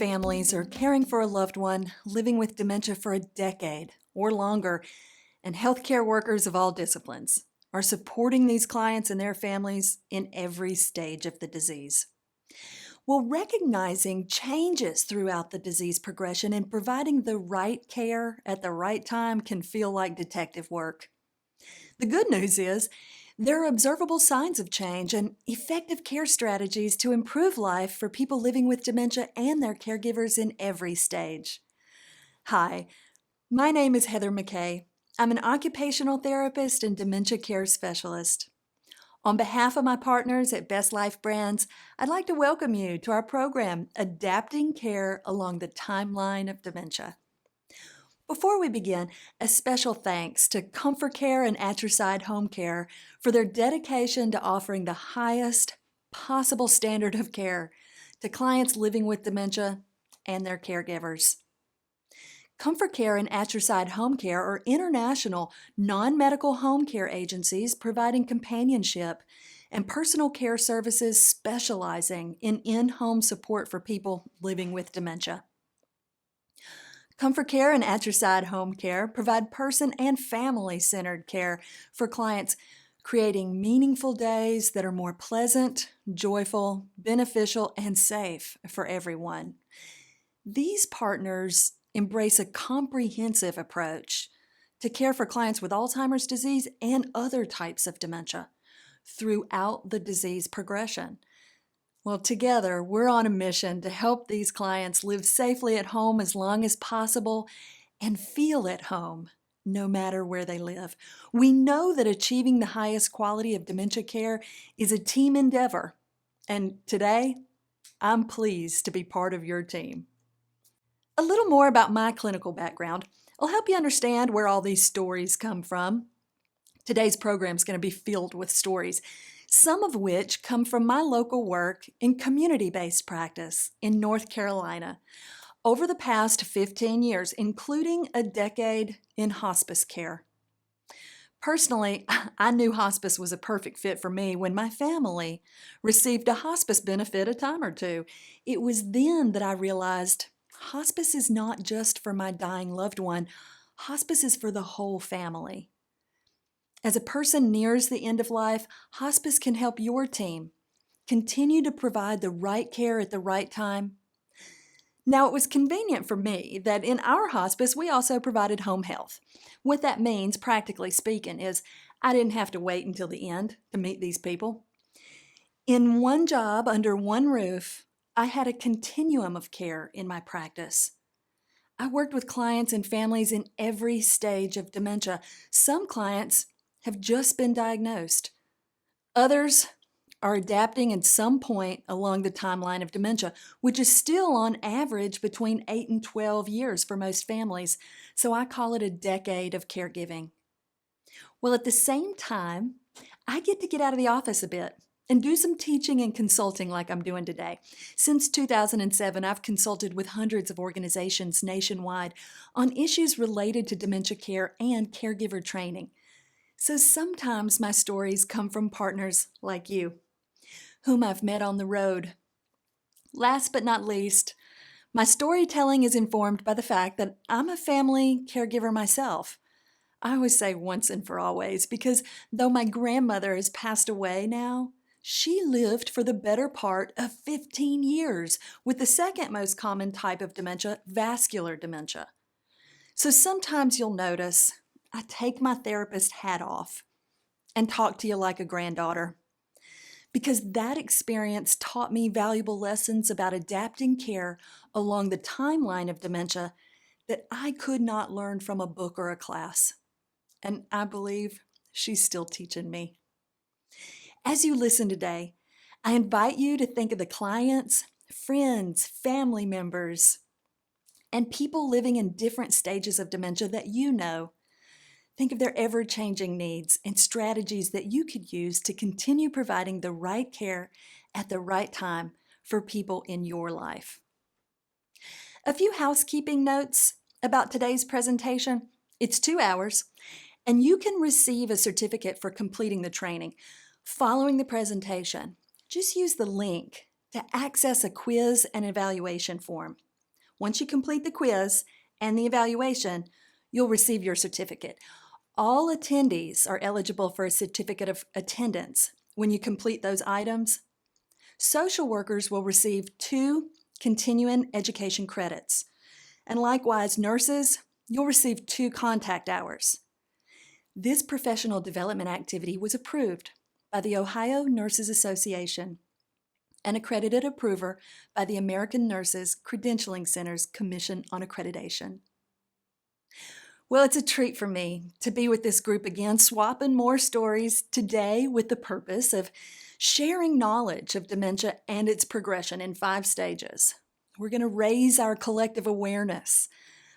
families are caring for a loved one living with dementia for a decade or longer, and healthcare workers of all disciplines are supporting these clients and their families in every stage of the disease. Well, recognizing changes throughout the disease progression and providing the right care at the right time can feel like detective work. The good news is there are observable signs of change and effective care strategies to improve life for people living with dementia and their caregivers in every stage. Hi, my name is Heather McKay. I'm an occupational therapist and dementia care specialist. On behalf of my partners at Best Life Brands, I'd like to welcome you to our program, Adapting Care Along the Timeline of Dementia. Before we begin, a special thanks to ComForCare and Atricide Home Care for their dedication to offering the highest possible standard of care to clients living with dementia and their caregivers. ComForCare and Atricide Home Care are international, non-medical home care agencies providing companionship and personal care services specializing in in-home support for people living with dementia. ComForCare and Atricide Home Care provide person and family-centered care for clients, creating meaningful days that are more pleasant, joyful, beneficial, and safe for everyone. These partners embrace a comprehensive approach to care for clients with Alzheimer's disease and other types of dementia throughout the disease progression. Well, together, we're on a mission to help these clients live safely at home as long as possible and feel at home no matter where they live. We know that achieving the highest quality of dementia care is a team endeavor, and today, I'm pleased to be part of your team. A little more about my clinical background will help you understand where all these stories come from. Today's program is going to be filled with stories, some of which come from my local work in community-based practice in North Carolina over the past 15 years, including a decade in hospice care. Personally, I knew hospice was a perfect fit for me when my family received a hospice benefit a time or two. It was then that I realized hospice is not just for my dying loved one. Hospice is for the whole family. As a person nears the end of life, hospice can help your team continue to provide the right care at the right time. Now, it was convenient for me that in our hospice, we also provided home health. What that means, practically speaking, is I didn't have to wait until the end to meet these people. In one job, under one roof, I had a continuum of care in my practice. I worked with clients and families in every stage of dementia. Some clients have just been diagnosed. Others are adapting at some point along the timeline of dementia, which is still on average between 8 and 12 years for most families, so I call it a decade of caregiving. Well, at the same time, I get to get out of the office a bit and do some teaching and consulting like I'm doing today. Since 2007, I've consulted with hundreds of organizations nationwide on issues related to dementia care and caregiver training. So sometimes my stories come from partners like you, whom I've met on the road. Last but not least, my storytelling is informed by the fact that I'm a family caregiver myself. I always say once and for always, because though my grandmother has passed away now, she lived for the better part of 15 years with the second most common type of dementia, vascular dementia. So sometimes you'll notice I take my therapist hat off and talk to you like a granddaughter, because that experience taught me valuable lessons about adapting care along the timeline of dementia that I could not learn from a book or a class. And I believe she's still teaching me. As you listen today, I invite you to think of the clients, friends, family members, and people living in different stages of dementia that you know. Think of their ever-changing needs and strategies that you could use to continue providing the right care at the right time for people in your life. A few housekeeping notes about today's presentation. It's 2 hours, and you can receive a certificate for completing the training. Following the presentation, just use the link to access a quiz and evaluation form. Once you complete the quiz and the evaluation, you'll receive your certificate. All attendees are eligible for a certificate of attendance when you complete those items. Social workers will receive 2 continuing education credits. And likewise, nurses, you'll receive 2 contact hours. This professional development activity was approved by the Ohio Nurses Association, an accredited approver by the American Nurses Credentialing Center's Commission on Accreditation. Well, it's a treat for me to be with this group again, swapping more stories today with the purpose of sharing knowledge of dementia and its progression in 5 stages. We're going to raise our collective awareness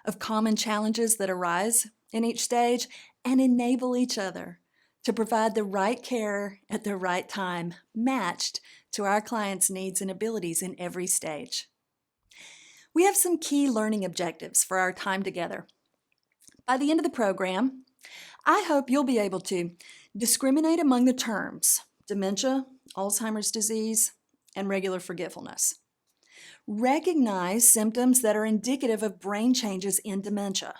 of common challenges that arise in each stage and enable each other to provide the right care at the right time, matched to our clients' needs and abilities in every stage. We have some key learning objectives for our time together. By the end of the program, I hope you'll be able to discriminate among the terms dementia, Alzheimer's disease, and regular forgetfulness. Recognize symptoms that are indicative of brain changes in dementia.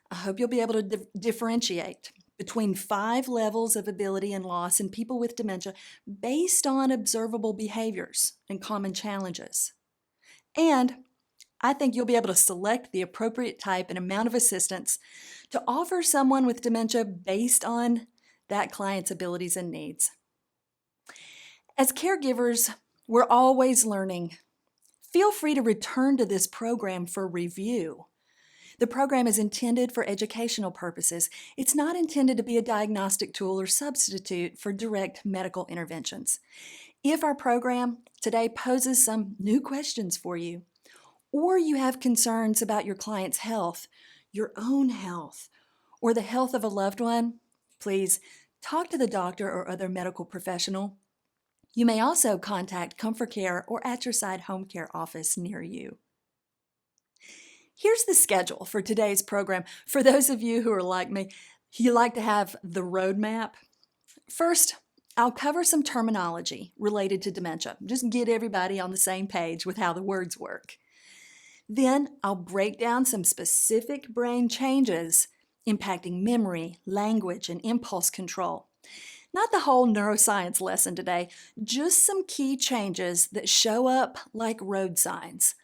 I hope you'll be able to differentiate between 5 levels of ability and loss in people with dementia based on observable behaviors and common challenges. And I think you'll be able to select the appropriate type and amount of assistance to offer someone with dementia based on that client's abilities and needs. As caregivers, we're always learning. Feel free to return to this program for review. The program is intended for educational purposes. It's not intended to be a diagnostic tool or substitute for direct medical interventions. If our program today poses some new questions for you, or you have concerns about your client's health, your own health, or the health of a loved one, please talk to the doctor or other medical professional. You may also contact ComForCare or At Your Side home care office near you. Here's the schedule for today's program. For those of you who are like me, you like to have the roadmap. First, I'll cover some terminology related to dementia. Just get everybody on the same page with how the words work. Then I'll break down some specific brain changes impacting memory, language, and impulse control. Not the whole neuroscience lesson today, just some key changes that show up like road signs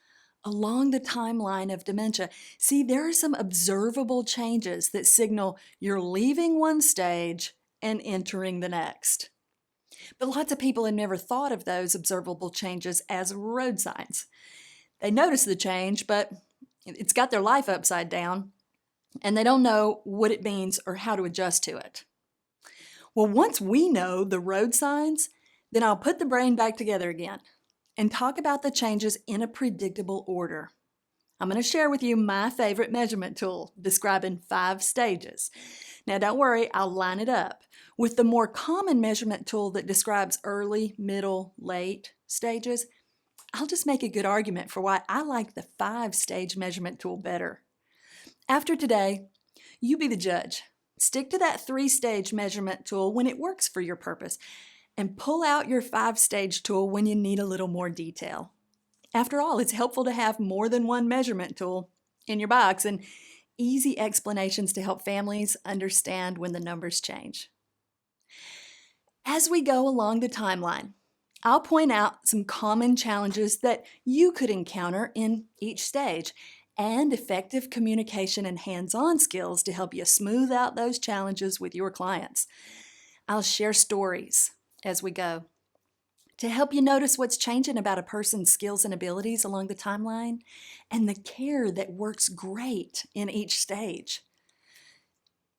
along the timeline of dementia. See, there are some observable changes that signal you're leaving one stage and entering the next. But lots of people have never thought of those observable changes as road signs. They notice the change, but it's got their life upside down, and they don't know what it means or how to adjust to it. Well, once we know the road signs, then I'll put the brain back together again and talk about the changes in a predictable order. I'm going to share with you my favorite measurement tool describing 5 stages. Now, don't worry, I'll line it up with the more common measurement tool that describes early, middle, late stages. I'll just make a good argument for why I like the 5-stage measurement tool better. After today, you be the judge. Stick to that 3-stage measurement tool when it works for your purpose, and pull out your 5-stage tool when you need a little more detail. After all, it's helpful to have more than one measurement tool in your box and easy explanations to help families understand when the numbers change. As we go along the timeline, I'll point out some common challenges that you could encounter in each stage and effective communication and hands-on skills to help you smooth out those challenges with your clients. I'll share stories as we go to help you notice what's changing about a person's skills and abilities along the timeline and the care that works great in each stage.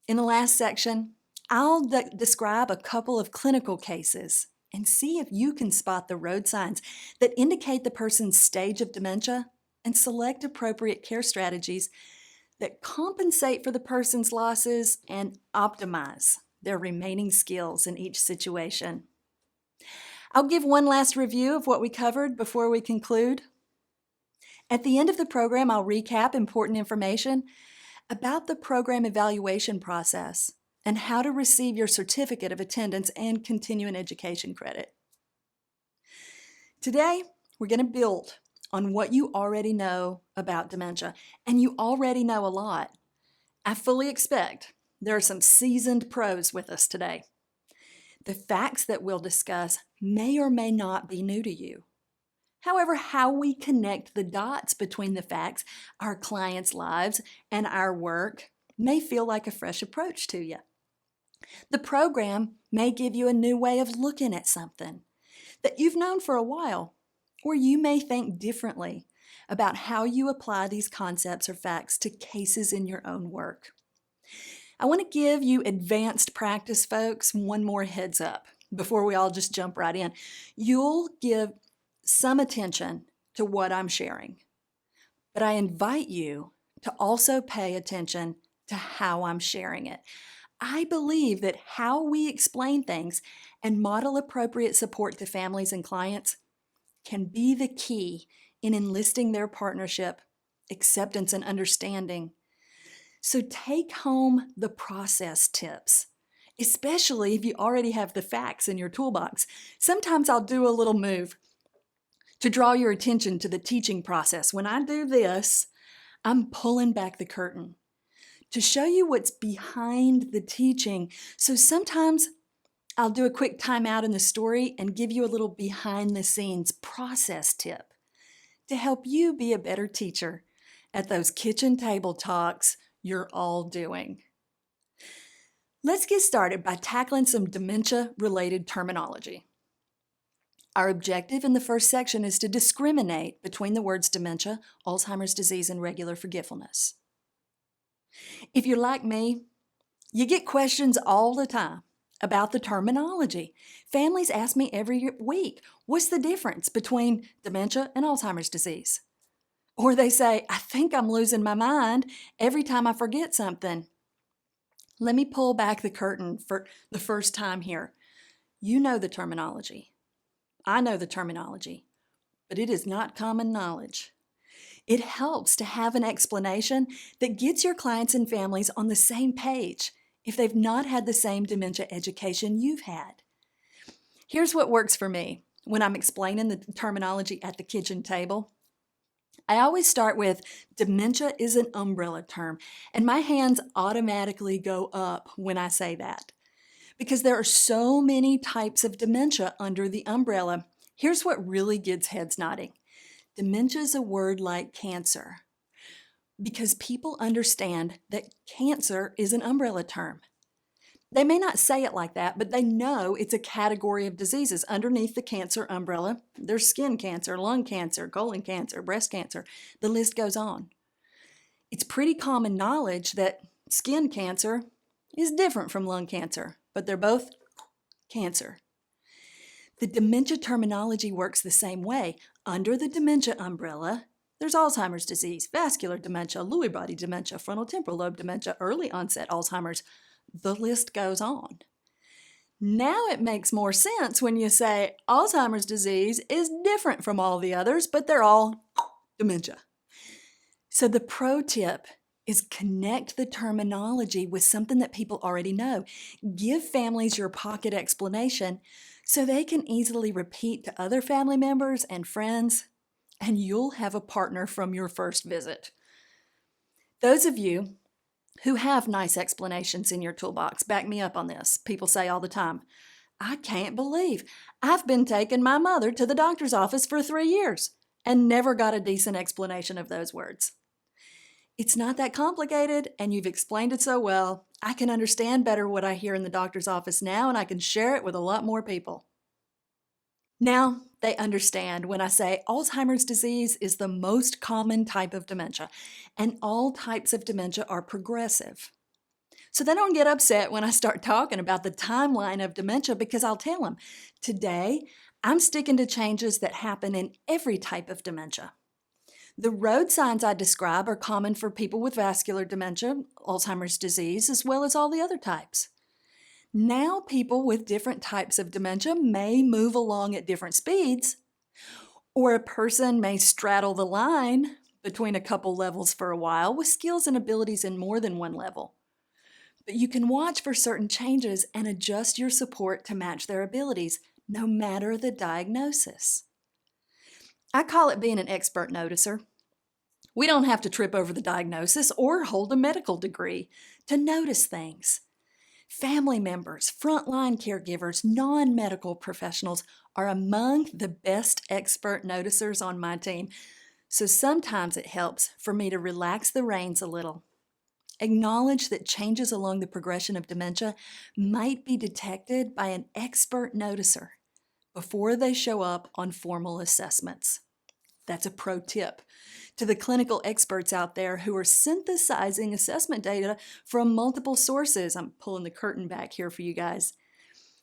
In the last section, I'll describe a couple of clinical cases and see if you can spot the road signs that indicate the person's stage of dementia and select appropriate care strategies that compensate for the person's losses and optimize their remaining skills in each situation. I'll give one last review of what we covered before we conclude. At the end of the program, I'll recap important information about the program evaluation process and how to receive your certificate of attendance and continuing education credit. Today, we're going to build on what you already know about dementia, and you already know a lot. I fully expect there are some seasoned pros with us today. The facts that we'll discuss may or may not be new to you. However, how we connect the dots between the facts, our clients' lives, and our work may feel like a fresh approach to you. The program may give you a new way of looking at something that you've known for a while, or you may think differently about how you apply these concepts or facts to cases in your own work. I want to give you advanced practice folks one more heads up before we all just jump right in. You'll give some attention to what I'm sharing, but I invite you to also pay attention to how I'm sharing it. I believe that how we explain things and model appropriate support to families and clients can be the key in enlisting their partnership, acceptance, and understanding. So take home the process tips, especially if you already have the facts in your toolbox. Sometimes I'll do a little move to draw your attention to the teaching process. When I do this, I'm pulling back the curtain to show you what's behind the teaching. So sometimes I'll do a quick time out in the story and give you a little behind the scenes process tip to help you be a better teacher at those kitchen table talks you're all doing. Let's get started by tackling some dementia-related terminology. Our objective in the first section is to discriminate between the words dementia, Alzheimer's disease, and regular forgetfulness. If you're like me, you get questions all the time about the terminology. Families ask me every week, what's the difference between dementia and Alzheimer's disease? Or they say, I think I'm losing my mind every time I forget something. Let me pull back the curtain for the first time here. You know the terminology. I know the terminology, but it is not common knowledge. It helps to have an explanation that gets your clients and families on the same page if they've not had the same dementia education you've had. Here's what works for me when I'm explaining the terminology at the kitchen table. I always start with dementia is an umbrella term, and my hands automatically go up when I say that because there are so many types of dementia under the umbrella. Here's what really gets heads nodding. Dementia is a word like cancer because people understand that cancer is an umbrella term. They may not say it like that, but they know it's a category of diseases. Underneath the cancer umbrella, there's skin cancer, lung cancer, colon cancer, breast cancer. The list goes on. It's pretty common knowledge that skin cancer is different from lung cancer, but they're both cancer. The dementia terminology works the same way. Under the dementia umbrella, there's Alzheimer's disease, vascular dementia, Lewy body dementia, frontal temporal lobe dementia, early onset Alzheimer's. The list goes on. Now it makes more sense when you say Alzheimer's disease is different from all the others, but they're all dementia. So the pro tip is connect the terminology with something that people already know. Give families your pocket explanation so they can easily repeat to other family members and friends, and you'll have a partner from your first visit. Those of you who have nice explanations in your toolbox, back me up on this. People say all the time, I can't believe I've been taking my mother to the doctor's office for 3 years and never got a decent explanation of those words. It's not that complicated, and you've explained it so well. I can understand better what I hear in the doctor's office now, and I can share it with a lot more people. Now they understand when I say Alzheimer's disease is the most common type of dementia, and all types of dementia are progressive. So they don't get upset when I start talking about the timeline of dementia because I'll tell them, today I'm sticking to changes that happen in every type of dementia. The road signs I describe are common for people with vascular dementia, Alzheimer's disease, as well as all the other types. Now people with different types of dementia may move along at different speeds, or a person may straddle the line between a couple levels for a while with skills and abilities in more than one level. But you can watch for certain changes and adjust your support to match their abilities, no matter the diagnosis. I call it being an expert noticer. We don't have to trip over the diagnosis or hold a medical degree to notice things. Family members, frontline caregivers, non-medical professionals are among the best expert noticers on my team, so sometimes it helps for me to relax the reins a little. Acknowledge that changes along the progression of dementia might be detected by an expert noticer before they show up on formal assessments. That's a pro tip to the clinical experts out there who are synthesizing assessment data from multiple sources. I'm pulling the curtain back here for you guys.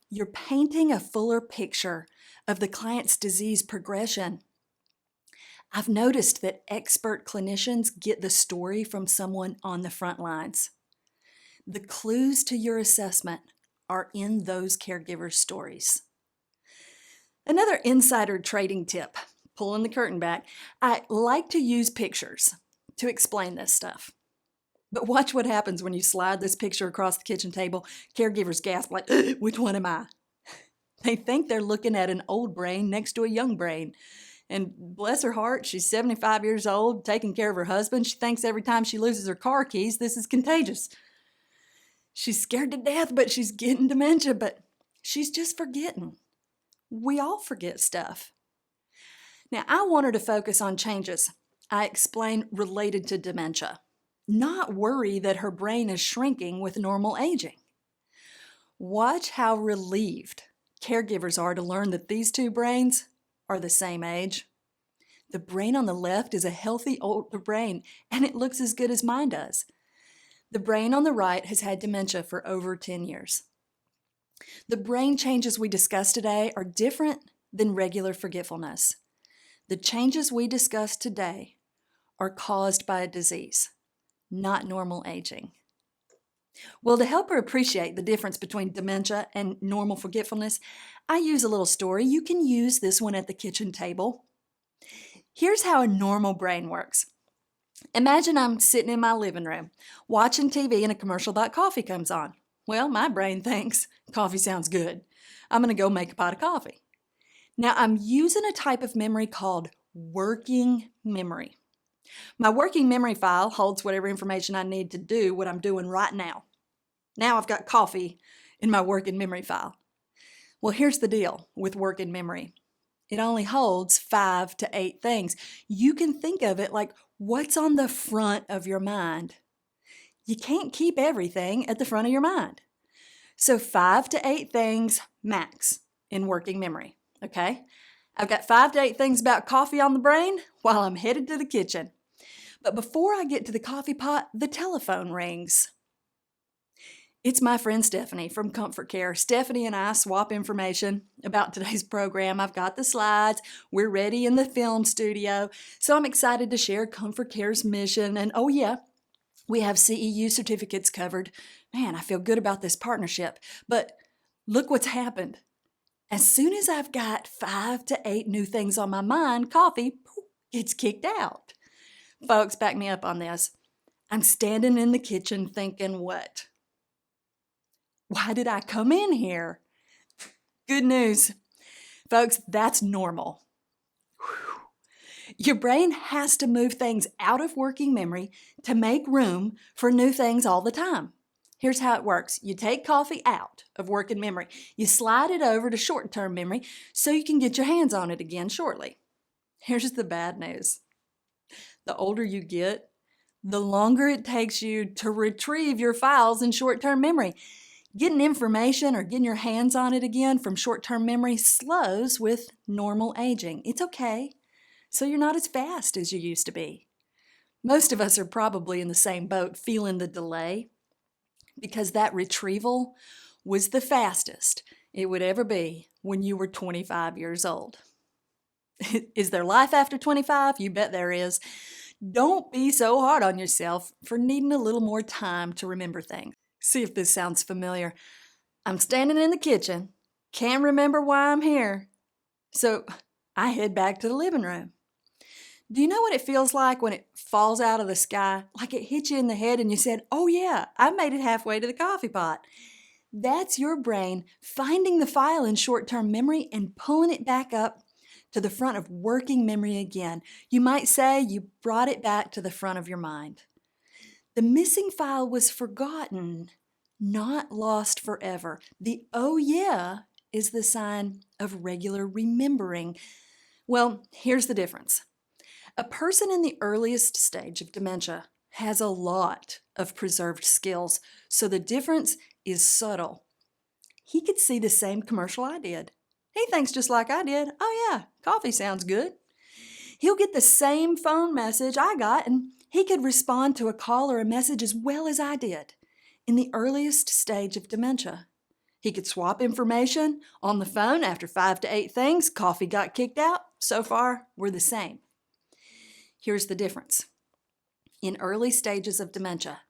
You're painting a fuller picture of the client's disease progression. I've noticed that expert clinicians get the story from someone on the front lines. The clues to your assessment are in those caregivers' stories. Another insider trading tip, pulling the curtain back, I like to use pictures to explain this stuff. But watch what happens when you slide this picture across the kitchen table. Caregivers gasp like, which one am I? They think they're looking at an old brain next to a young brain. And bless her heart, she's 75 years old, taking care of her husband. She thinks every time she loses her car keys, this is contagious. She's scared to death, but she's getting dementia, but she's just forgetting. We all forget stuff. Now, I want her to focus on changes I explain related to dementia, not worry that her brain is shrinking with normal aging. Watch how relieved caregivers are to learn that these two brains are the same age. The brain on the left is a healthy older brain, and it looks as good as mine does. The brain on the right has had dementia for over 10 years. The brain changes we discuss today are different than regular forgetfulness. The changes we discuss today are caused by a disease, not normal aging. Well, to help her appreciate the difference between dementia and normal forgetfulness, I use a little story. You can use this one at the kitchen table. Here's how a normal brain works. Imagine I'm sitting in my living room, watching TV and a commercial about coffee comes on. Well, my brain thinks coffee sounds good. I'm going to go make a pot of coffee. Now, I'm using a type of memory called working memory. My working memory file holds whatever information I need to do what I'm doing right now. Now I've got coffee in my working memory file. Well, here's the deal with working memory. It only holds 5 to 8 things. You can think of it like what's on the front of your mind. You can't keep everything at the front of your mind. So 5 to 8 things max in working memory, okay? I've got 5 to 8 things about coffee on the brain while I'm headed to the kitchen. But before I get to the coffee pot, the telephone rings. It's my friend Stephanie from ComForCare. Stephanie and I swap information about today's program. I've got the slides. We're ready in the film studio. So I'm excited to share ComForCare's mission. And oh yeah, we have CEU certificates covered. Man, I feel good about this partnership. But look what's happened. As soon as I've got 5 to 8 new things on my mind, coffee gets kicked out. Folks, back me up on this. I'm standing in the kitchen thinking, what? Why did I come in here? Good news. Folks, that's normal. Whew. Your brain has to move things out of working memory to make room for new things all the time. Here's how it works. You take coffee out of working memory. You slide it over to short-term memory so you can get your hands on it again shortly. Here's the bad news. The older you get, the longer it takes you to retrieve your files in short-term memory. Getting information or getting your hands on it again from short-term memory slows with normal aging. It's okay, so you're not as fast as you used to be. Most of us are probably in the same boat, feeling the delay, because that retrieval was the fastest it would ever be when you were 25 years old. Is there life after 25? You bet there is. Don't be so hard on yourself for needing a little more time to remember things. See if this sounds familiar. I'm standing in the kitchen, can't remember why I'm here, so I head back to the living room. Do you know what it feels like when it falls out of the sky? Like it hit you in the head and you said, oh yeah, I made it halfway to the coffee pot. That's your brain finding the file in short-term memory and pulling it back up to the front of working memory again. You might say you brought it back to the front of your mind. The missing file was forgotten, not lost forever. The oh yeah is the sign of regular remembering. Well, here's the difference. A person in the earliest stage of dementia has a lot of preserved skills, so the difference is subtle. He could see the same commercial I did. He thinks just like I did. Oh yeah, coffee sounds good. He'll get the same phone message I got, and he could respond to a call or a message as well as I did in the earliest stage of dementia. He could swap information on the phone after 5 to 8 things. Coffee got kicked out. So far, we're the same. Here's the difference. In early stages of dementia,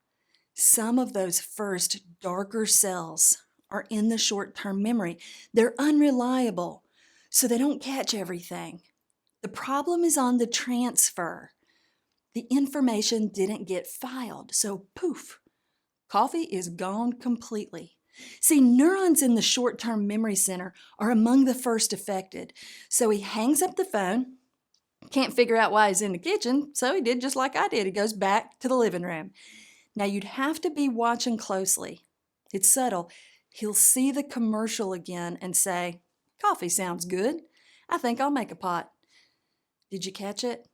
some of those first darker cells are in the short-term memory. They're unreliable, so they don't catch everything. The problem is on the transfer. The information didn't get filed, so poof, coffee is gone completely. See, neurons in the short-term memory center are among the first affected. So he hangs up the phone, can't figure out why he's in the kitchen, so he did just like I did. He goes back to the living room. Now you'd have to be watching closely. It's subtle. He'll see the commercial again and say, "Coffee sounds good. I think I'll make a pot." Did you catch it?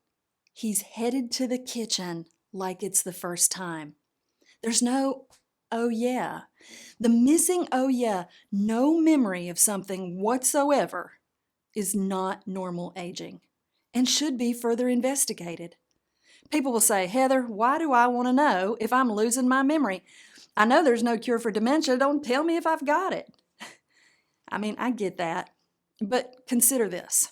He's headed to the kitchen like it's the first time. There's no, oh yeah. The missing oh yeah, no memory of something whatsoever is not normal aging and should be further investigated. People will say, "Heather, why do I want to know if I'm losing my memory? I know there's no cure for dementia. Don't tell me if I've got it." I mean, I get that, but consider this.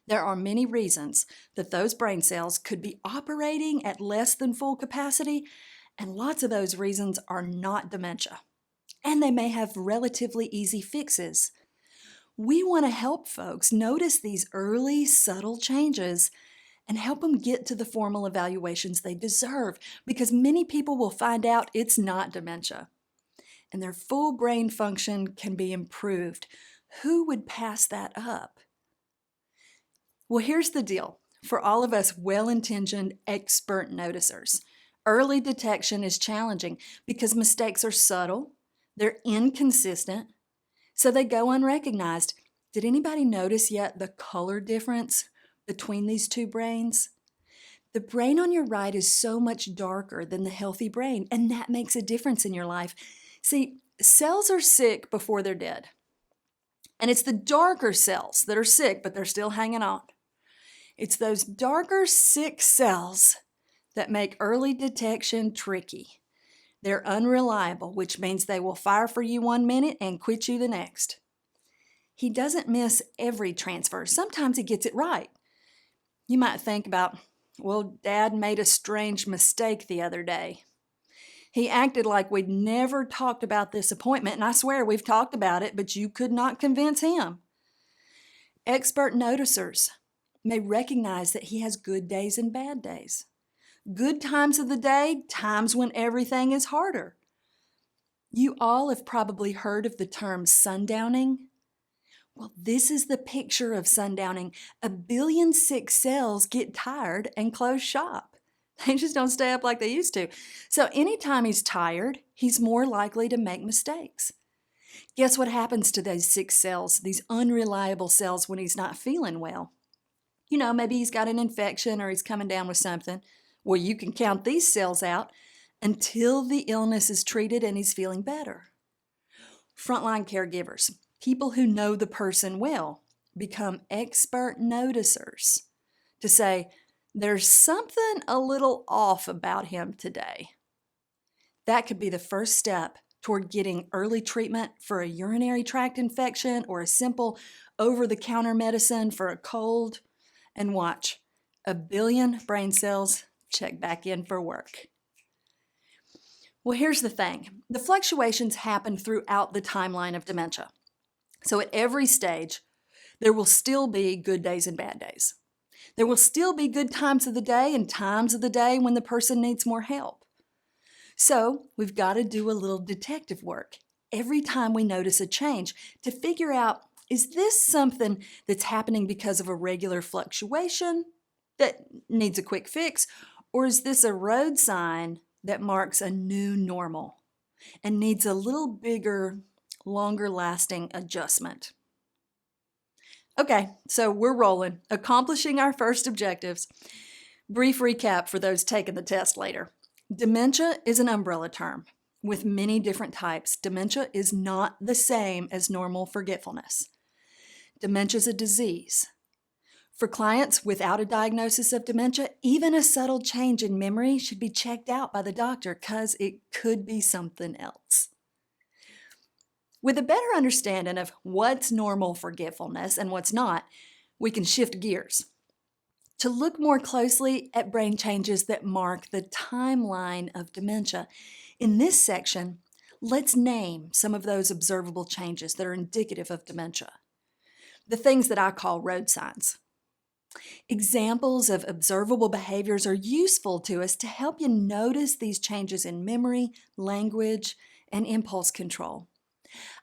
There are many reasons that those brain cells could be operating at less than full capacity, and lots of those reasons are not dementia. And they may have relatively easy fixes. We want to help folks notice these early, subtle changes and help them get to the formal evaluations they deserve, because many people will find out it's not dementia and their full brain function can be improved. Who would pass that up? Well, here's the deal. For all of us well-intentioned expert noticers, early detection is challenging because mistakes are subtle, they're inconsistent, so they go unrecognized. Did anybody notice yet the color difference between these two brains? The brain on your right is so much darker than the healthy brain, and that makes a difference in your life. See, cells are sick before they're dead. And it's the darker cells that are sick, but they're still hanging on. It's those darker, sick cells that make early detection tricky. They're unreliable, which means they will fire for you 1 minute and quit you the next. He doesn't miss every transfer. Sometimes he gets it right. You might think about, well, Dad made a strange mistake the other day. He acted like we'd never talked about this appointment, and I swear we've talked about it, but you could not convince him. Expert noticers may recognize that he has good days and bad days. Good times of the day, times when everything is harder. You all have probably heard of the term sundowning. Well, this is the picture of sundowning. 1 billion sick cells get tired and close shop. They just don't stay up like they used to. So anytime he's tired, he's more likely to make mistakes. Guess what happens to those sick cells, these unreliable cells, when he's not feeling well? You know, maybe he's got an infection or he's coming down with something. Well, you can count these cells out until the illness is treated and he's feeling better. Frontline caregivers, people who know the person well, become expert noticers to say, there's something a little off about him today. That could be the first step toward getting early treatment for a urinary tract infection or a simple over-the-counter medicine for a cold. And watch, 1 billion brain cells check back in for work. Well, here's the thing. The fluctuations happen throughout the timeline of dementia. So at every stage, there will still be good days and bad days. There will still be good times of the day and times of the day when the person needs more help. So we've got to do a little detective work every time we notice a change to figure out Is this something that's happening because of a regular fluctuation that needs a quick fix? Or is this a road sign that marks a new normal and needs a little bigger, longer lasting adjustment? Okay, so we're rolling, accomplishing our first objectives. Brief recap for those taking the test later. Dementia is an umbrella term with many different types. Dementia is not the same as normal forgetfulness. Dementia is a disease. For clients without a diagnosis of dementia, even a subtle change in memory should be checked out by the doctor because it could be something else. With a better understanding of what's normal forgetfulness and what's not, we can shift gears to look more closely at brain changes that mark the timeline of dementia. In this section, let's name some of those observable changes that are indicative of dementia. The things that I call road signs. Examples of observable behaviors are useful to us to help you notice these changes in memory, language, and impulse control.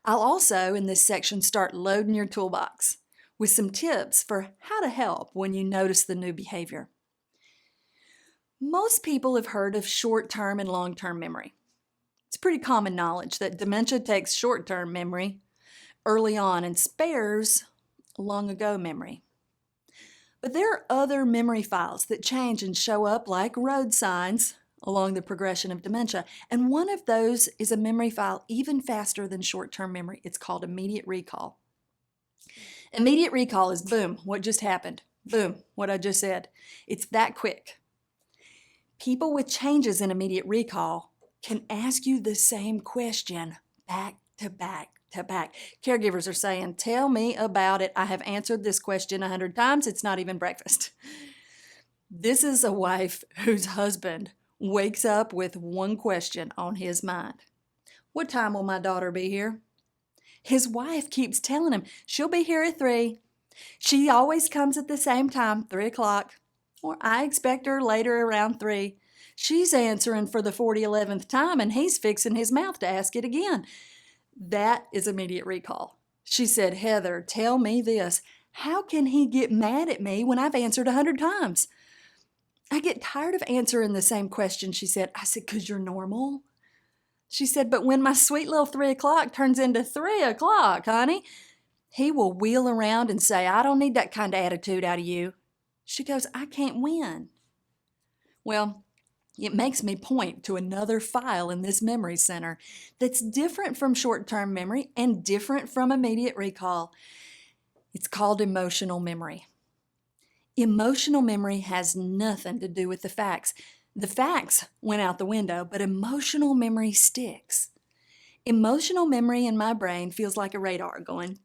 I'll also, in this section, start loading your toolbox with some tips for how to help when you notice the new behavior. Most people have heard of short-term and long-term memory. It's pretty common knowledge that dementia takes short-term memory early on and spares long-ago memory. But there are other memory files that change and show up like road signs along the progression of dementia. And one of those is a memory file even faster than short-term memory. It's called immediate recall. Immediate recall is boom, what just happened. Boom, what I just said. It's that quick. People with changes in immediate recall can ask you the same question back to back to back. Caregivers are saying, tell me about it. I have answered this question 100 times. It's not even breakfast. This is a wife whose husband wakes up with one question on his mind. What time will my daughter be here? His wife keeps telling him she'll be here at 3. She always comes at the same time, 3 o'clock. Or I expect her later around 3. She's answering for the 4011th time and he's fixing his mouth to ask it again. That is immediate recall. She said, Heather, tell me this. How can he get mad at me when I've answered 100 times? I get tired of answering the same question, she said. I said, 'cause you're normal. She said, but when my sweet little 3 o'clock turns into 3 o'clock, honey, he will wheel around and say, I don't need that kind of attitude out of you. She goes, I can't win. Well, it makes me point to another file in this memory center that's different from short-term memory and different from immediate recall. It's called emotional memory. Emotional memory has nothing to do with the facts. The facts went out the window, but emotional memory sticks. Emotional memory in my brain feels like a radar going.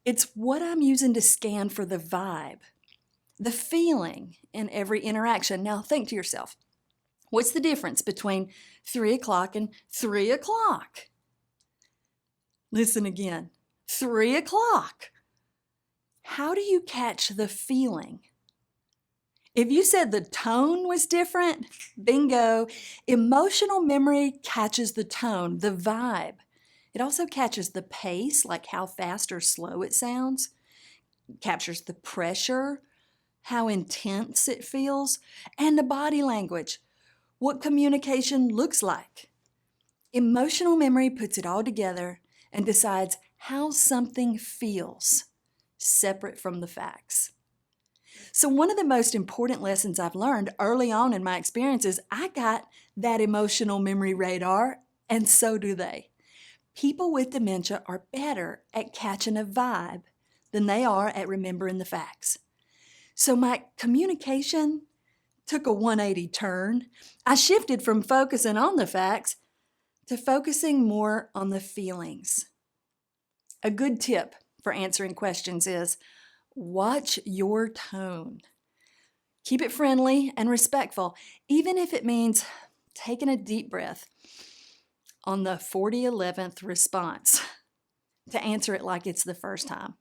It's what I'm using to scan for the vibe, the feeling in every interaction. Now think to yourself, what's the difference between 3 o'clock and 3 o'clock? Listen again, 3 o'clock. How do you catch the feeling? If you said the tone was different, bingo. Emotional memory catches the tone, the vibe. It also catches the pace, like how fast or slow it sounds. It captures the pressure, how intense it feels, and the body language, what communication looks like. Emotional memory puts it all together and decides how something feels, separate from the facts. So one of the most important lessons I've learned early on in my experience is I got that emotional memory radar, and so do they. People with dementia are better at catching a vibe than they are at remembering the facts. So my communication took a 180 turn. I shifted from focusing on the facts to focusing more on the feelings. A good tip for answering questions is watch your tone. Keep it friendly and respectful, even if it means taking a deep breath on the 4011th response to answer it like it's the first time.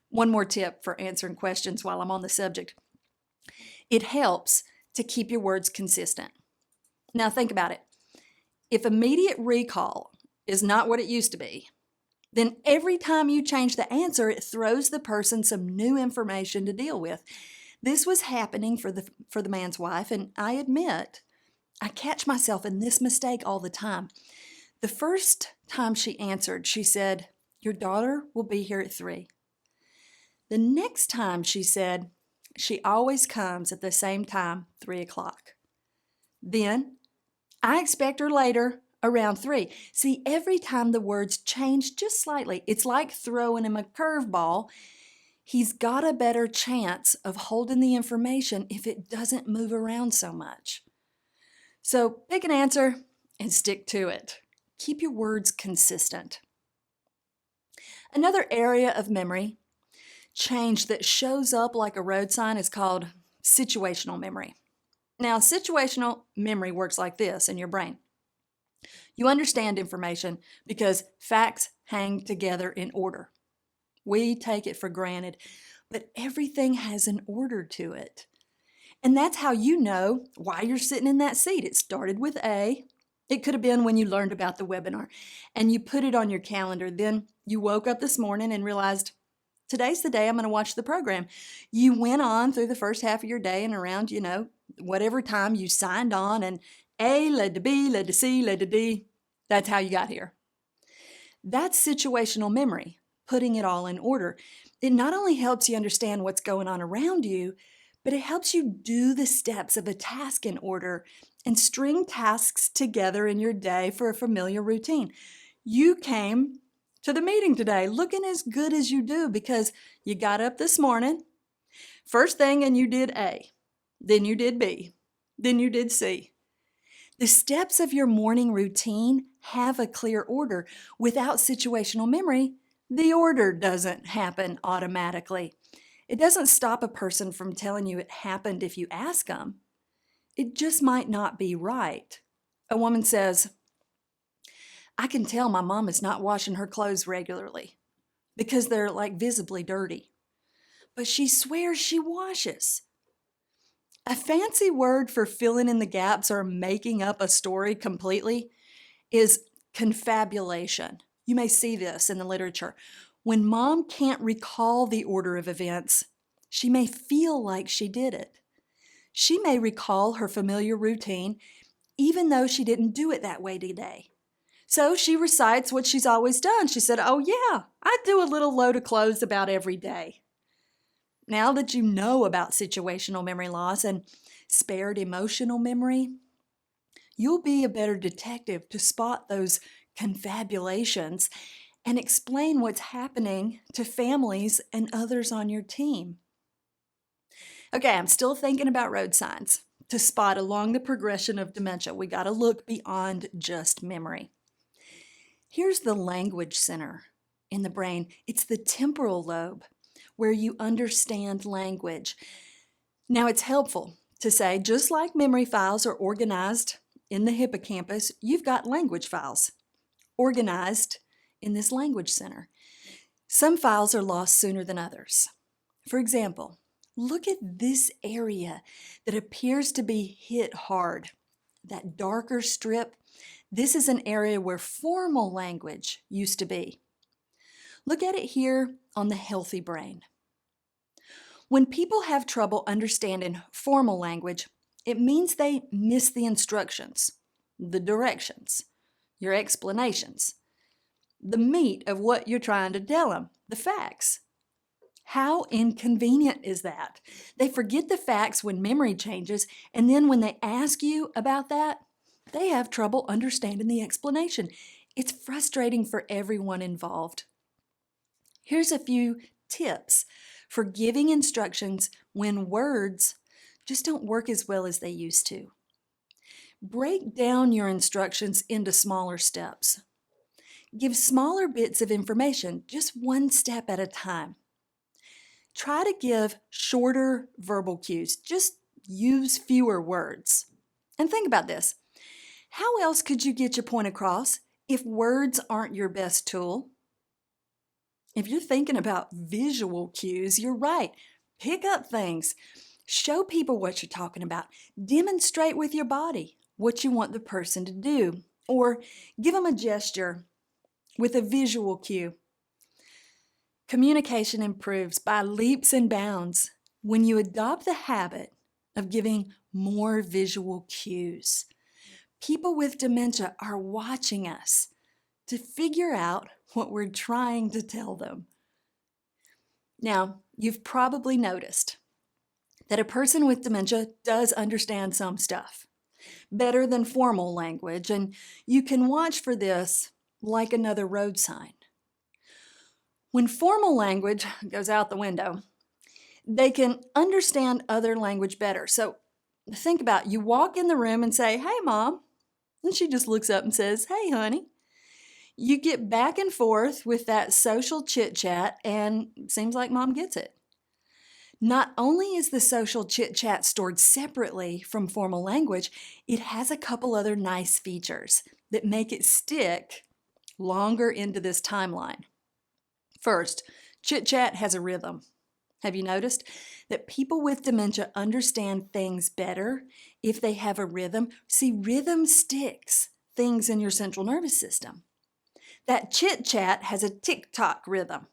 One more tip for answering questions while I'm on the subject. It helps to keep your words consistent. Now think about it. If immediate recall is not what it used to be. Then every time you change the answer, it throws the person some new information to deal with. This was happening for the man's wife, and I admit, I catch myself in this mistake all the time. The first time she answered, she said, "Your daughter will be here at 3." The next time she said, "She always comes at the same time, 3 o'clock." Then, "I expect her later, around 3." See, every time the words change just slightly, it's like throwing him a curveball. He's got a better chance of holding the information if it doesn't move around so much. So pick an answer and stick to it. Keep your words consistent. Another area of memory change that shows up like a road sign is called situational memory. Now, situational memory works like this in your brain. You understand information because facts hang together in order. We take it for granted, but everything has an order to it. And that's how you know why you're sitting in that seat. It started with A. It could have been when you learned about the webinar and you put it on your calendar. Then you woke up this morning and realized, today's the day I'm going to watch the program. You went on through the first half of your day and around, whatever time you signed on, and A led to B, led to C, led to D. That's how you got here. That's situational memory, putting it all in order. It not only helps you understand what's going on around you, but it helps you do the steps of a task in order and string tasks together in your day for a familiar routine. You came to the meeting today looking as good as you do because you got up this morning, first thing, and you did A. Then you did B. Then you did C. The steps of your morning routine have a clear order. Without situational memory, the order doesn't happen automatically. It doesn't stop a person from telling you it happened if you ask them. It just might not be right. A woman says, "I can tell my mom is not washing her clothes regularly because they're visibly dirty, but she swears she washes." A fancy word for filling in the gaps or making up a story completely is confabulation. You may see this in the literature. When mom can't recall the order of events, she may feel like she did it. She may recall her familiar routine, even though she didn't do it that way today. So she recites what she's always done. She said, "Oh yeah, I do a little load of clothes about every day." Now that you know about situational memory loss and spared emotional memory, you'll be a better detective to spot those confabulations and explain what's happening to families and others on your team. Okay, I'm still thinking about road signs. To spot along the progression of dementia, we got to look beyond just memory. Here's the language center in the brain. It's the temporal lobe where you understand language. Now, it's helpful to say, just like memory files are organized in the hippocampus, you've got language files organized in this language center. Some files are lost sooner than others. For example, look at this area that appears to be hit hard. That darker strip, this is an area where formal language used to be. Look at it here on the healthy brain. When people have trouble understanding formal language, it means they miss the instructions, the directions, your explanations, the meat of what you're trying to tell them, the facts. How inconvenient is that? They forget the facts when memory changes, and then when they ask you about that, they have trouble understanding the explanation. It's frustrating for everyone involved. Here's a few tips for giving instructions when words just don't work as well as they used to. Break down your instructions into smaller steps. Give smaller bits of information, just one step at a time. Try to give shorter verbal cues. Just use fewer words. And think about this. How else could you get your point across if words aren't your best tool? If you're thinking about visual cues, you're right. Pick up things. Show people what you're talking about. Demonstrate with your body what you want the person to do. Or give them a gesture with a visual cue. Communication improves by leaps and bounds when you adopt the habit of giving more visual cues. People with dementia are watching us to figure out what we're trying to tell them. Now, you've probably noticed that a person with dementia does understand some stuff better than formal language, and you can watch for this like another road sign. When formal language goes out the window, they can understand other language better. So think about, you walk in the room and say, "Hey, Mom," and she just looks up and says, "Hey, honey." You get back and forth with that social chit-chat, and it seems like Mom gets it. Not only is the social chit-chat stored separately from formal language, it has a couple other nice features that make it stick longer into this timeline. First, chit-chat has a rhythm. Have you noticed that people with dementia understand things better if they have a rhythm? See, rhythm sticks things in your central nervous system. That chit-chat has a tick-tock rhythm.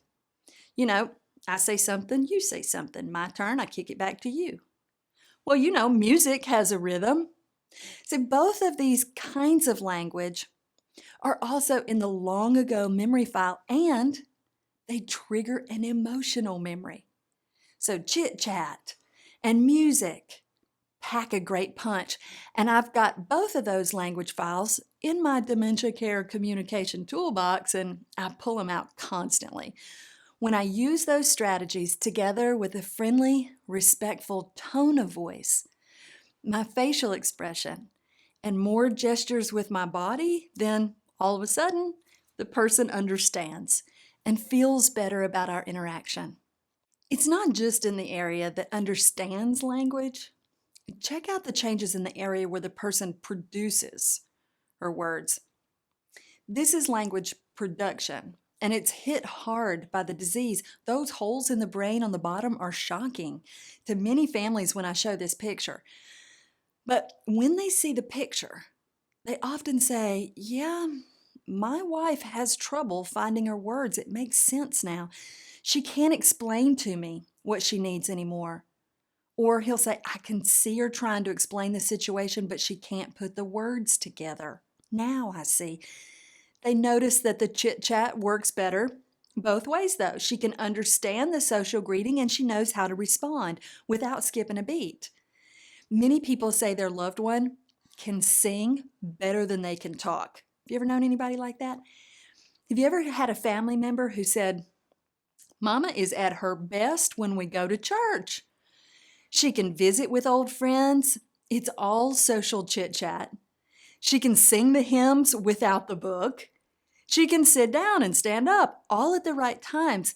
You know, I say something, you say something. My turn, I kick it back to you. Well, music has a rhythm. So both of these kinds of language are also in the long ago memory file, and they trigger an emotional memory. So chit-chat and music pack a great punch. And I've got both of those language files in my Dementia Care communication toolbox, and I pull them out constantly. When I use those strategies together with a friendly, respectful tone of voice, my facial expression, and more gestures with my body, then all of a sudden, the person understands and feels better about our interaction. It's not just in the area that understands language. Check out the changes in the area where the person produces her words. This is language production, and it's hit hard by the disease. Those holes in the brain on the bottom are shocking to many families when I show this picture. But when they see the picture, they often say, "Yeah, my wife has trouble finding her words. It makes sense now. She can't explain to me what she needs anymore." Or he'll say, "I can see her trying to explain the situation, but she can't put the words together. Now I see." They notice that the chit-chat works better both ways, though. She can understand the social greeting, and she knows how to respond without skipping a beat. Many people say their loved one can sing better than they can talk. Have you ever known anybody like that? Have you ever had a family member who said, "Mama is at her best when we go to church. She can visit with old friends. It's all social chit-chat. She can sing the hymns without the book. She can sit down and stand up, all at the right times.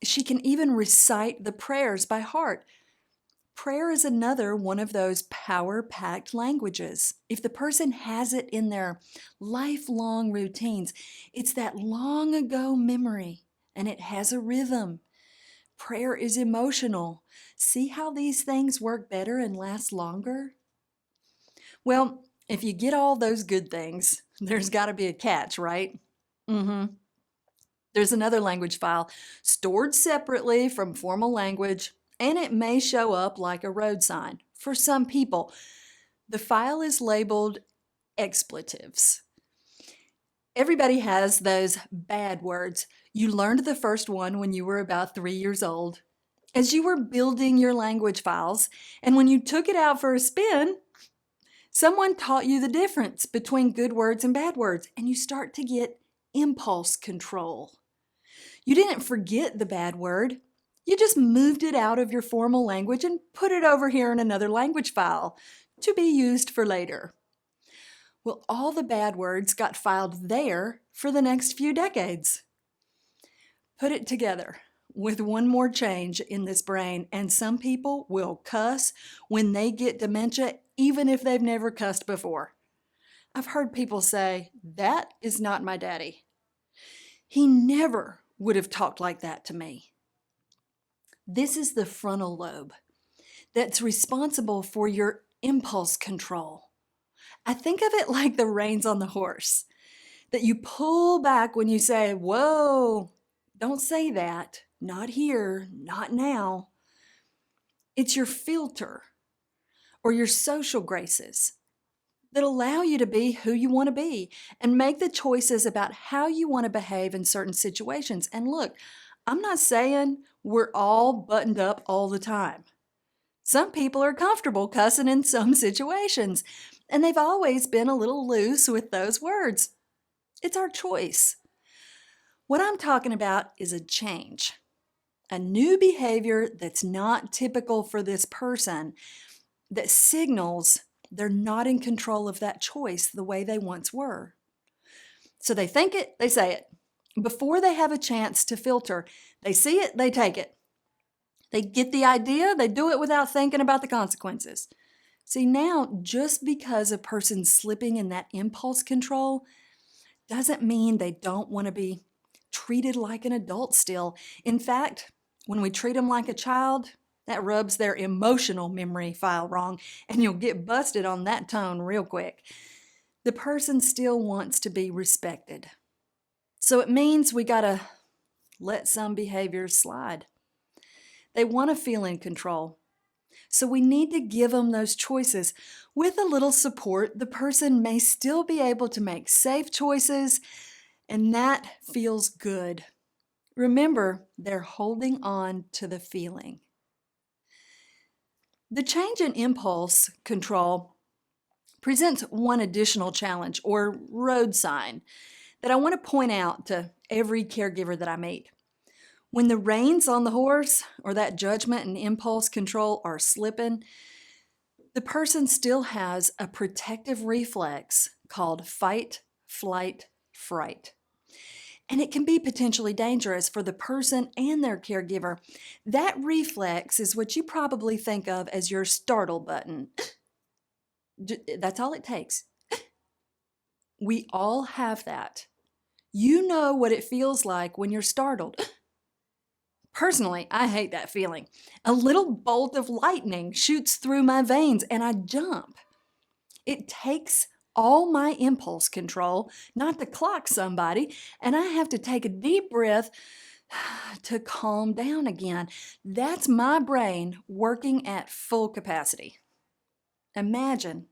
She can even recite the prayers by heart." Prayer is another one of those power-packed languages. If the person has it in their lifelong routines, it's that long ago memory, and it has a rhythm. Prayer is emotional. See how these things work better and last longer? Well, if you get all those good things, there's got to be a catch, right? There's another language file stored separately from formal language, and it may show up like a road sign for some people. The file is labeled expletives. Everybody has those bad words. You learned the first one when you were about 3 years old. As you were building your language files, and when you took it out for a spin, someone taught you the difference between good words and bad words, and you start to get impulse control. You didn't forget the bad word. You just moved it out of your formal language and put it over here in another language file to be used for later. Well, all the bad words got filed there for the next few decades. Put it together with one more change in this brain, and some people will cuss when they get dementia, even if they've never cussed before. I've heard people say, "That is not my daddy. He never would have talked like that to me." This is the frontal lobe that's responsible for your impulse control. I think of it like the reins on the horse. that you pull back when you say, whoa, don't say that. Not here, not now. It's your filter or your social graces that allow you to be who you want to be and make the choices about how you want to behave in certain situations. And look, I'm not saying we're all buttoned up all the time. Some people are comfortable cussing in some situations, and they've always been a little loose with those words. It's our choice. What I'm talking about is a change, a new behavior that's not typical for this person that signals they're not in control of that choice the way they once were. So they think it, they say it. Before they have a chance to filter, they see it, they take it. They get the idea, they do it without thinking about the consequences. See, now, just because a person's slipping in that impulse control doesn't mean they don't want to be treated like an adult still. In fact, when we treat them like a child, that rubs their emotional memory file wrong, and you'll get busted on that tone real quick. The person still wants to be respected. So it means we gotta let some behaviors slide. They want to feel in control. So we need to give them those choices. With a little support, the person may still be able to make safe choices, and that feels good. Remember, they're holding on to the feeling. The change in impulse control presents one additional challenge or road sign that I want to point out to every caregiver that I meet. When the reins on the horse or that judgment and impulse control are slipping, the person still has a protective reflex called fight, flight, fright. And it can be potentially dangerous for the person and their caregiver. That reflex is what you probably think of as your startle button. That's all it takes. We all have that. You know what it feels like when you're startled. Personally, I hate that feeling. A little bolt of lightning shoots through my veins and I jump. It takes all my impulse control not to clock somebody, and I have to take a deep breath to calm down again. That's my brain working at full capacity. Imagine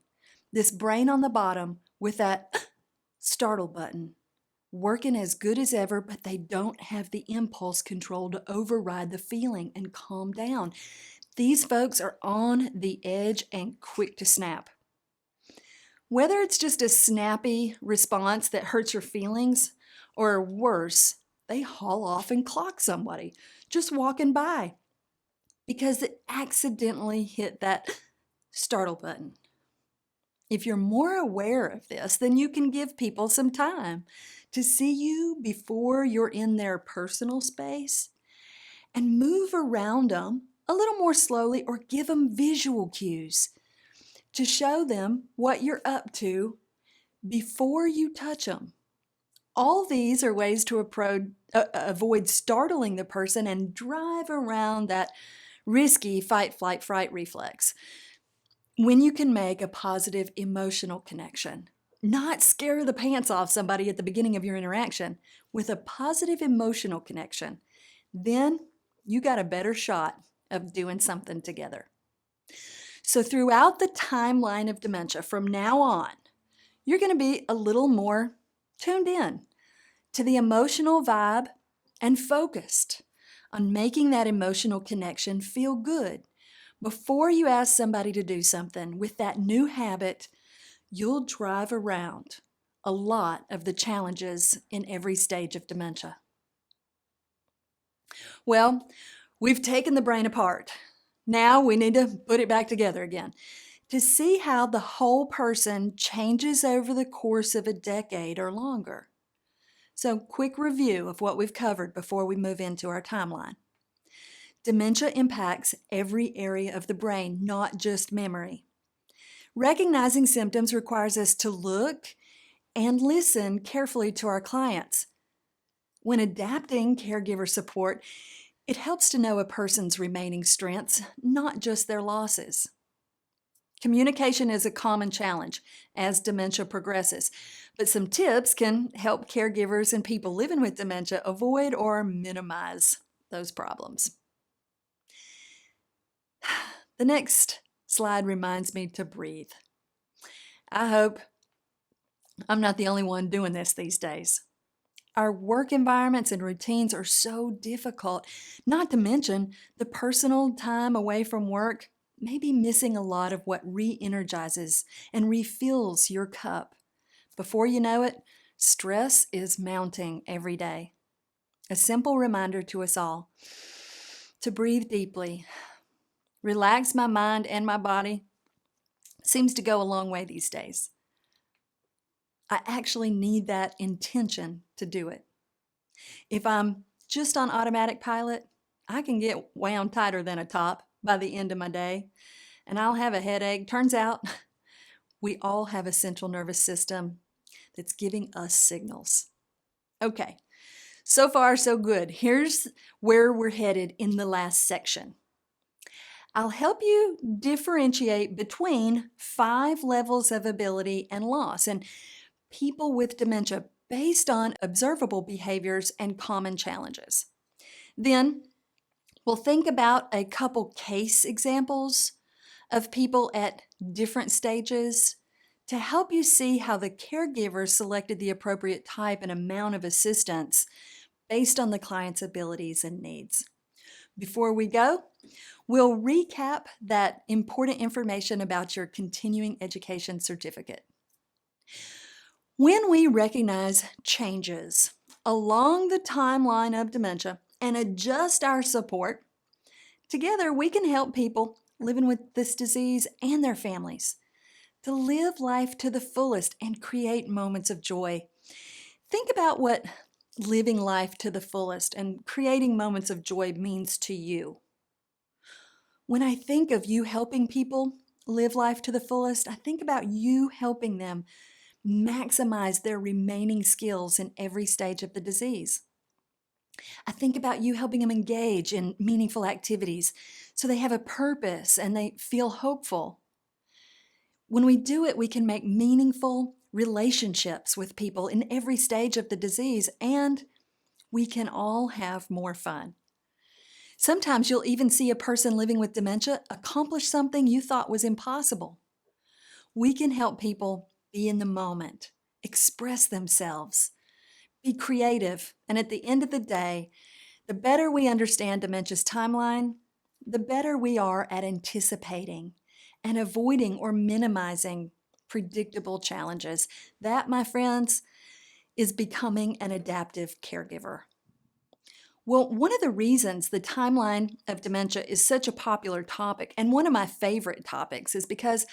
this brain on the bottom with that startle button working as good as ever, but they don't have the impulse control to override the feeling and calm down. These folks are on the edge and quick to snap. Whether it's just a snappy response that hurts your feelings, or worse, they haul off and clock somebody just walking by because it accidentally hit that startle button. If you're more aware of this, then you can give people some time to see you before you're in their personal space and move around them a little more slowly or give them visual cues to show them what you're up to before you touch them. All these are ways to avoid startling the person and drive around that risky fight, flight, fright reflex. When you can make a positive emotional connection, not scare the pants off somebody at the beginning of your interaction, with a positive emotional connection, then you got a better shot of doing something together. So throughout the timeline of dementia from now on, you're going to be a little more tuned in to the emotional vibe and focused on making that emotional connection feel good. Before you ask somebody to do something with that new habit, you'll drive around a lot of the challenges in every stage of dementia. Well, we've taken the brain apart. Now we need to put it back together again to see how the whole person changes over the course of a decade or longer. So, quick review of what we've covered before we move into our timeline. Dementia impacts every area of the brain, not just memory. Recognizing symptoms requires us to look and listen carefully to our clients. When adapting caregiver support, it helps to know a person's remaining strengths, not just their losses. Communication is a common challenge as dementia progresses, but some tips can help caregivers and people living with dementia avoid or minimize those problems. The next slide reminds me to breathe. I hope I'm not the only one doing this these days. Our work environments and routines are so difficult, not to mention the personal time away from work may be missing a lot of what re-energizes and refills your cup. Before you know it, stress is mounting every day. A simple reminder to us all to breathe deeply, relax my mind and my body seems to go a long way these days. I actually need that intention to do it. If I'm just on automatic pilot, I can get wound tighter than a top by the end of my day, and I'll have a headache. Turns out we all have a central nervous system that's giving us signals. Okay, so far so good. Here's where we're headed in the last section. I'll help you differentiate between 5 levels of ability and loss and people with dementia based on observable behaviors and common challenges. Then we'll think about a couple case examples of people at different stages to help you see how the caregiver selected the appropriate type and amount of assistance based on the client's abilities and needs. Before we go, we'll recap that important information about your continuing education certificate. When we recognize changes along the timeline of dementia and adjust our support, together we can help people living with this disease and their families to live life to the fullest and create moments of joy. Think about what living life to the fullest and creating moments of joy means to you. When I think of you helping people live life to the fullest, I think about you helping them maximize their remaining skills in every stage of the disease. I think about you helping them engage in meaningful activities so they have a purpose and they feel hopeful. When we do it, we can make meaningful relationships with people in every stage of the disease, and we can all have more fun. Sometimes you'll even see a person living with dementia accomplish something you thought was impossible. We can help people be in the moment, express themselves, be creative, and at the end of the day, the better we understand dementia's timeline, the better we are at anticipating and avoiding or minimizing predictable challenges. That, my friends, is becoming an adaptive caregiver. Well, one of the reasons the timeline of dementia is such a popular topic, and one of my favorite topics, is because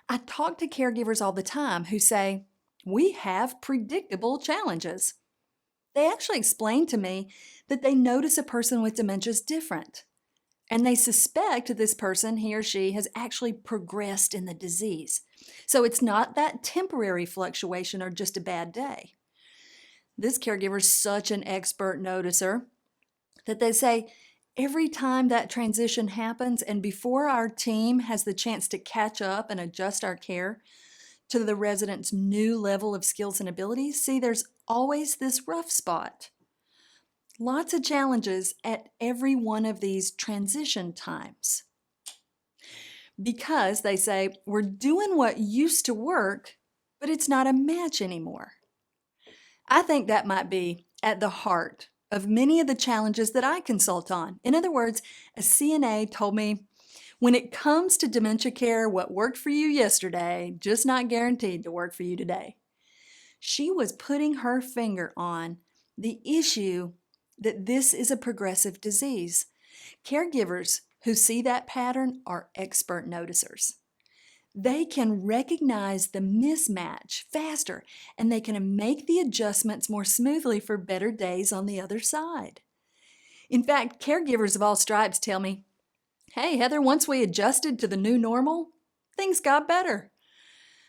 I talk to caregivers all the time who say, we have predictable challenges. They actually explain to me that they notice a person with dementia is different, and they suspect this person, he or she, has actually progressed in the disease. So it's not that temporary fluctuation or just a bad day. This caregiver is such an expert noticer that they say, every time that transition happens and before our team has the chance to catch up and adjust our care to the resident's new level of skills and abilities, see, there's always this rough spot. Lots of challenges at every one of these transition times. Because they say, we're doing what used to work, but it's not a match anymore. I think that might be at the heart of many of the challenges that I consult on. In other words, a CNA told me, when it comes to dementia care, what worked for you yesterday, just not guaranteed to work for you today. She was putting her finger on the issue that this is a progressive disease. Caregivers who see that pattern are expert noticers. They can recognize the mismatch faster, and they can make the adjustments more smoothly for better days on the other side. In fact, caregivers of all stripes tell me, hey, Heather, once we adjusted to the new normal, things got better.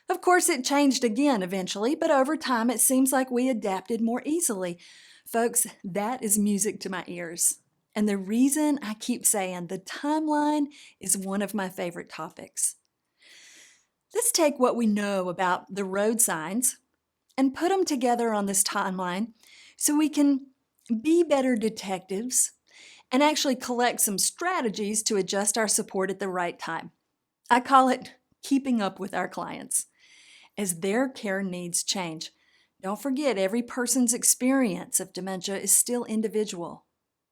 Of course, it changed again eventually, but over time it seems like we adapted more easily. Folks, that is music to my ears. And the reason I keep saying the timeline is one of my favorite topics. Let's take what we know about the road signs and put them together on this timeline so we can be better detectives and actually collect some strategies to adjust our support at the right time. I call it keeping up with our clients as their care needs change. Don't forget, every person's experience of dementia is still individual,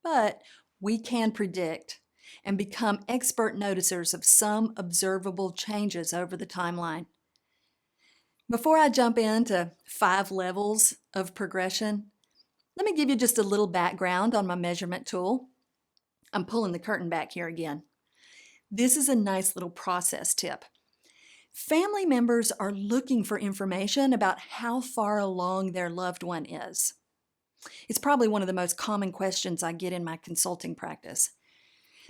but we can predict and become expert noticers of some observable changes over the timeline. Before I jump into 5 levels of progression, let me give you just a little background on my measurement tool. I'm pulling the curtain back here again. This is a nice little process tip. Family members are looking for information about how far along their loved one is. It's probably one of the most common questions I get in my consulting practice.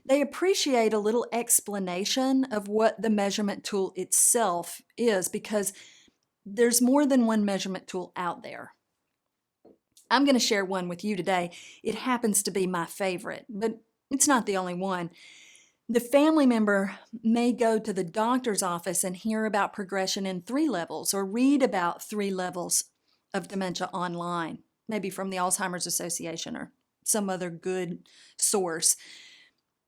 They appreciate a little explanation of what the measurement tool itself is because there's more than one measurement tool out there. I'm going to share one with you today. It happens to be my favorite, but it's not the only one. The family member may go to the doctor's office and hear about progression in 3 levels or read about 3 levels of dementia online, maybe from the Alzheimer's Association or some other good source.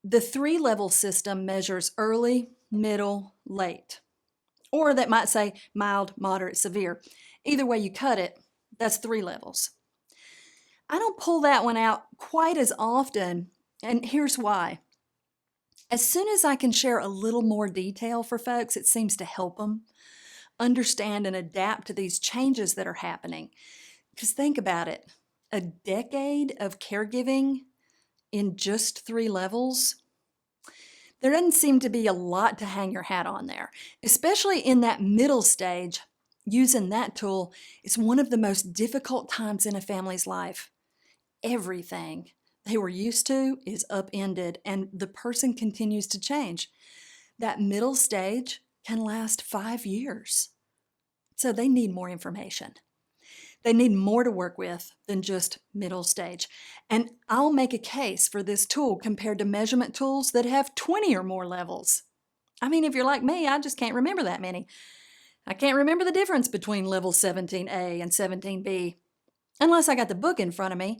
The 3-level system measures early, middle, late, or that might say mild, moderate, severe. Either way you cut it, that's 3 levels. I don't pull that one out quite as often, and here's why. As soon as I can share a little more detail for folks, it seems to help them understand and adapt to these changes that are happening. Because think about it, a decade of caregiving in just 3 levels, there doesn't seem to be a lot to hang your hat on there. Especially in that middle stage, using that tool is one of the most difficult times in a family's life. Everything they were used to is upended and the person continues to change. That middle stage can last 5 years. So they need more information. They need more to work with than just middle stage. And I'll make a case for this tool compared to measurement tools that have 20 or more levels. I mean, if you're like me, I just can't remember that many. I can't remember the difference between level 17A and 17B, unless I got the book in front of me.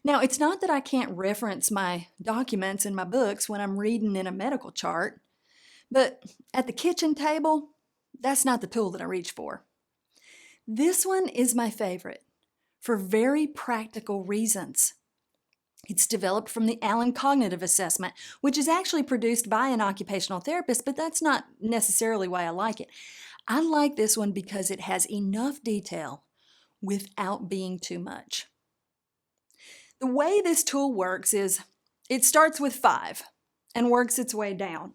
Now, it's not that I can't reference my documents in my books when I'm reading in a medical chart, but at the kitchen table, that's not the tool that I reach for. This one is my favorite for very practical reasons. It's developed from the Allen Cognitive Assessment, which is actually produced by an occupational therapist, but that's not necessarily why I like it. I like this one because it has enough detail without being too much. The way this tool works is it starts with 5 and works its way down.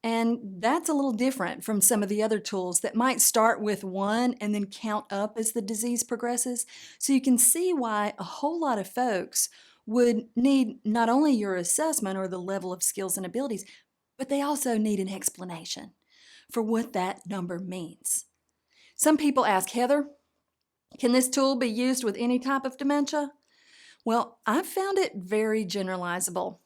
And that's a little different from some of the other tools that might start with 1 and then count up as the disease progresses. So you can see why a whole lot of folks would need not only your assessment or the level of skills and abilities, but they also need an explanation for what that number means. Some people ask, Heather, can this tool be used with any type of dementia? Well, I've found it very generalizable.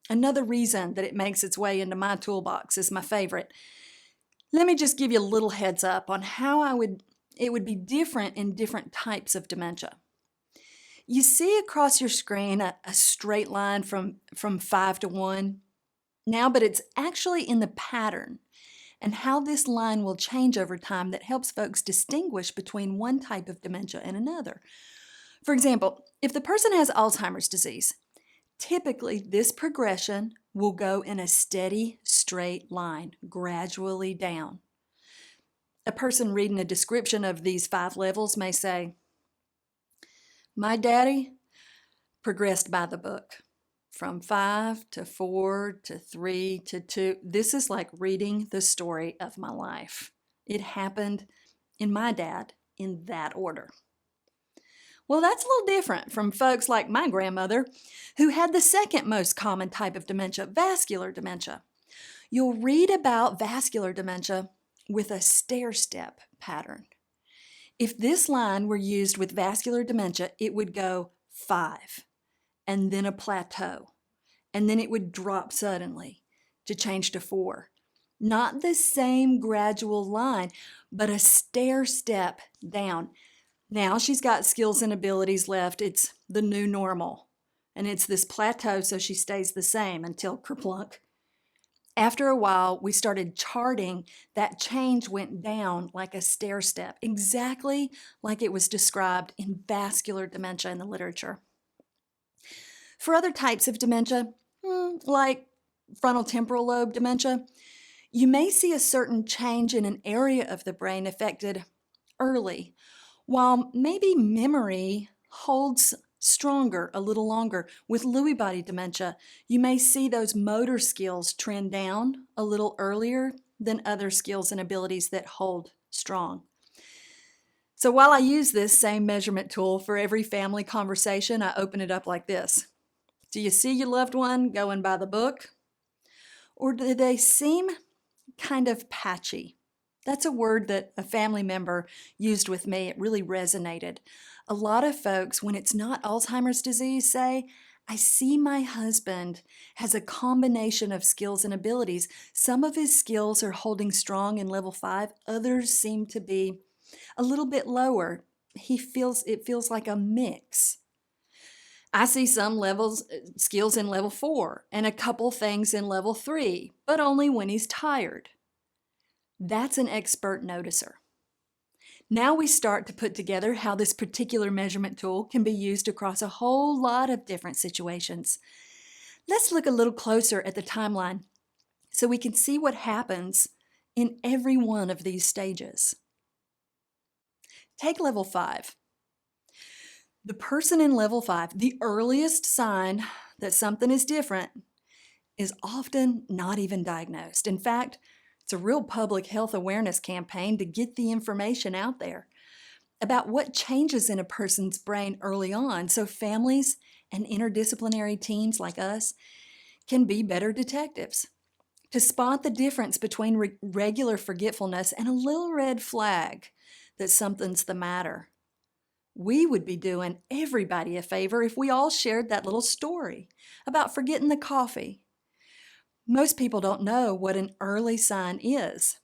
Another reason that it makes its way into my toolbox is my favorite. Let me just give you a little heads up on how it would be different in different types of dementia. You see across your screen a straight line from 5 to 1 now, but it's actually in the pattern and how this line will change over time that helps folks distinguish between one type of dementia and another. For example, if the person has Alzheimer's disease, typically this progression will go in a steady, straight line, gradually down. A person reading a description of these 5 levels may say, my daddy progressed by the book from 5 to 4 to 3 to 2. This is like reading the story of my life. It happened in my dad in that order. Well, that's a little different from folks like my grandmother, who had the second most common type of dementia, vascular dementia. You'll read about vascular dementia with a stair-step pattern. If this line were used with vascular dementia, it would go 5, and then a plateau, and then it would drop suddenly to change to 4, Not the same gradual line, but a stair step down. Now she's got skills and abilities left. It's the new normal. And it's this plateau, so she stays the same until kerplunk. After a while, we started charting. That change went down like a stair step, exactly like it was described in vascular dementia in the literature. For other types of dementia, like frontal temporal lobe dementia, you may see a certain change in an area of the brain affected early, while maybe memory holds stronger a little longer. With Lewy body dementia, you may see those motor skills trend down a little earlier than other skills and abilities that hold strong. So while I use this same measurement tool for every family conversation, I open it up like this. Do you see your loved one going by the book? Or do they seem kind of patchy? That's a word that a family member used with me. It really resonated. A lot of folks, when it's not Alzheimer's disease, say, I see my husband has a combination of skills and abilities. Some of his skills are holding strong in level 5. Others seem to be a little bit lower. It feels like a mix. I see some skills in level 4 and a couple things in level 3, but only when he's tired. That's an expert noticer. Now we start to put together how this particular measurement tool can be used across a whole lot of different situations. Let's look a little closer at the timeline so we can see what happens in every one of these stages. Take level 5. The person in level 5, the earliest sign that something is different is often not even diagnosed. In fact, it's a real public health awareness campaign to get the information out there about what changes in a person's brain early on so families and interdisciplinary teams like us can be better detectives to spot the difference between regular forgetfulness and a little red flag that something's the matter. We would be doing everybody a favor if we all shared that little story about forgetting the coffee. Most people don't know what an early sign is.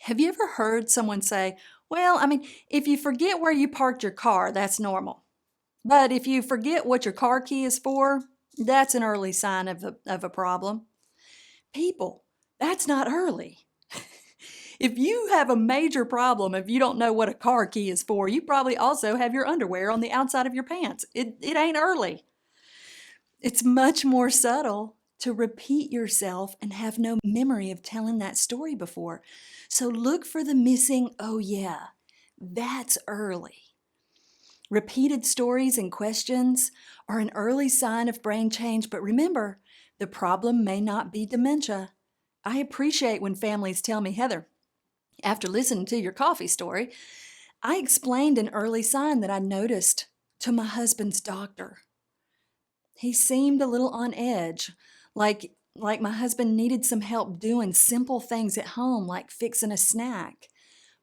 Have you ever heard someone say, well, if you forget where you parked your car, that's normal. But if you forget what your car key is for, that's an early sign of a problem. People, that's not early. If you have a major problem, if you don't know what a car key is for, you probably also have your underwear on the outside of your pants. It ain't early. It's much more subtle to repeat yourself and have no memory of telling that story before. So look for the missing, oh yeah, that's early. Repeated stories and questions are an early sign of brain change, but remember, the problem may not be dementia. I appreciate when families tell me, Heather, after listening to your coffee story, I explained an early sign that I noticed to my husband's doctor. He seemed a little on edge, like my husband needed some help doing simple things at home, like fixing a snack.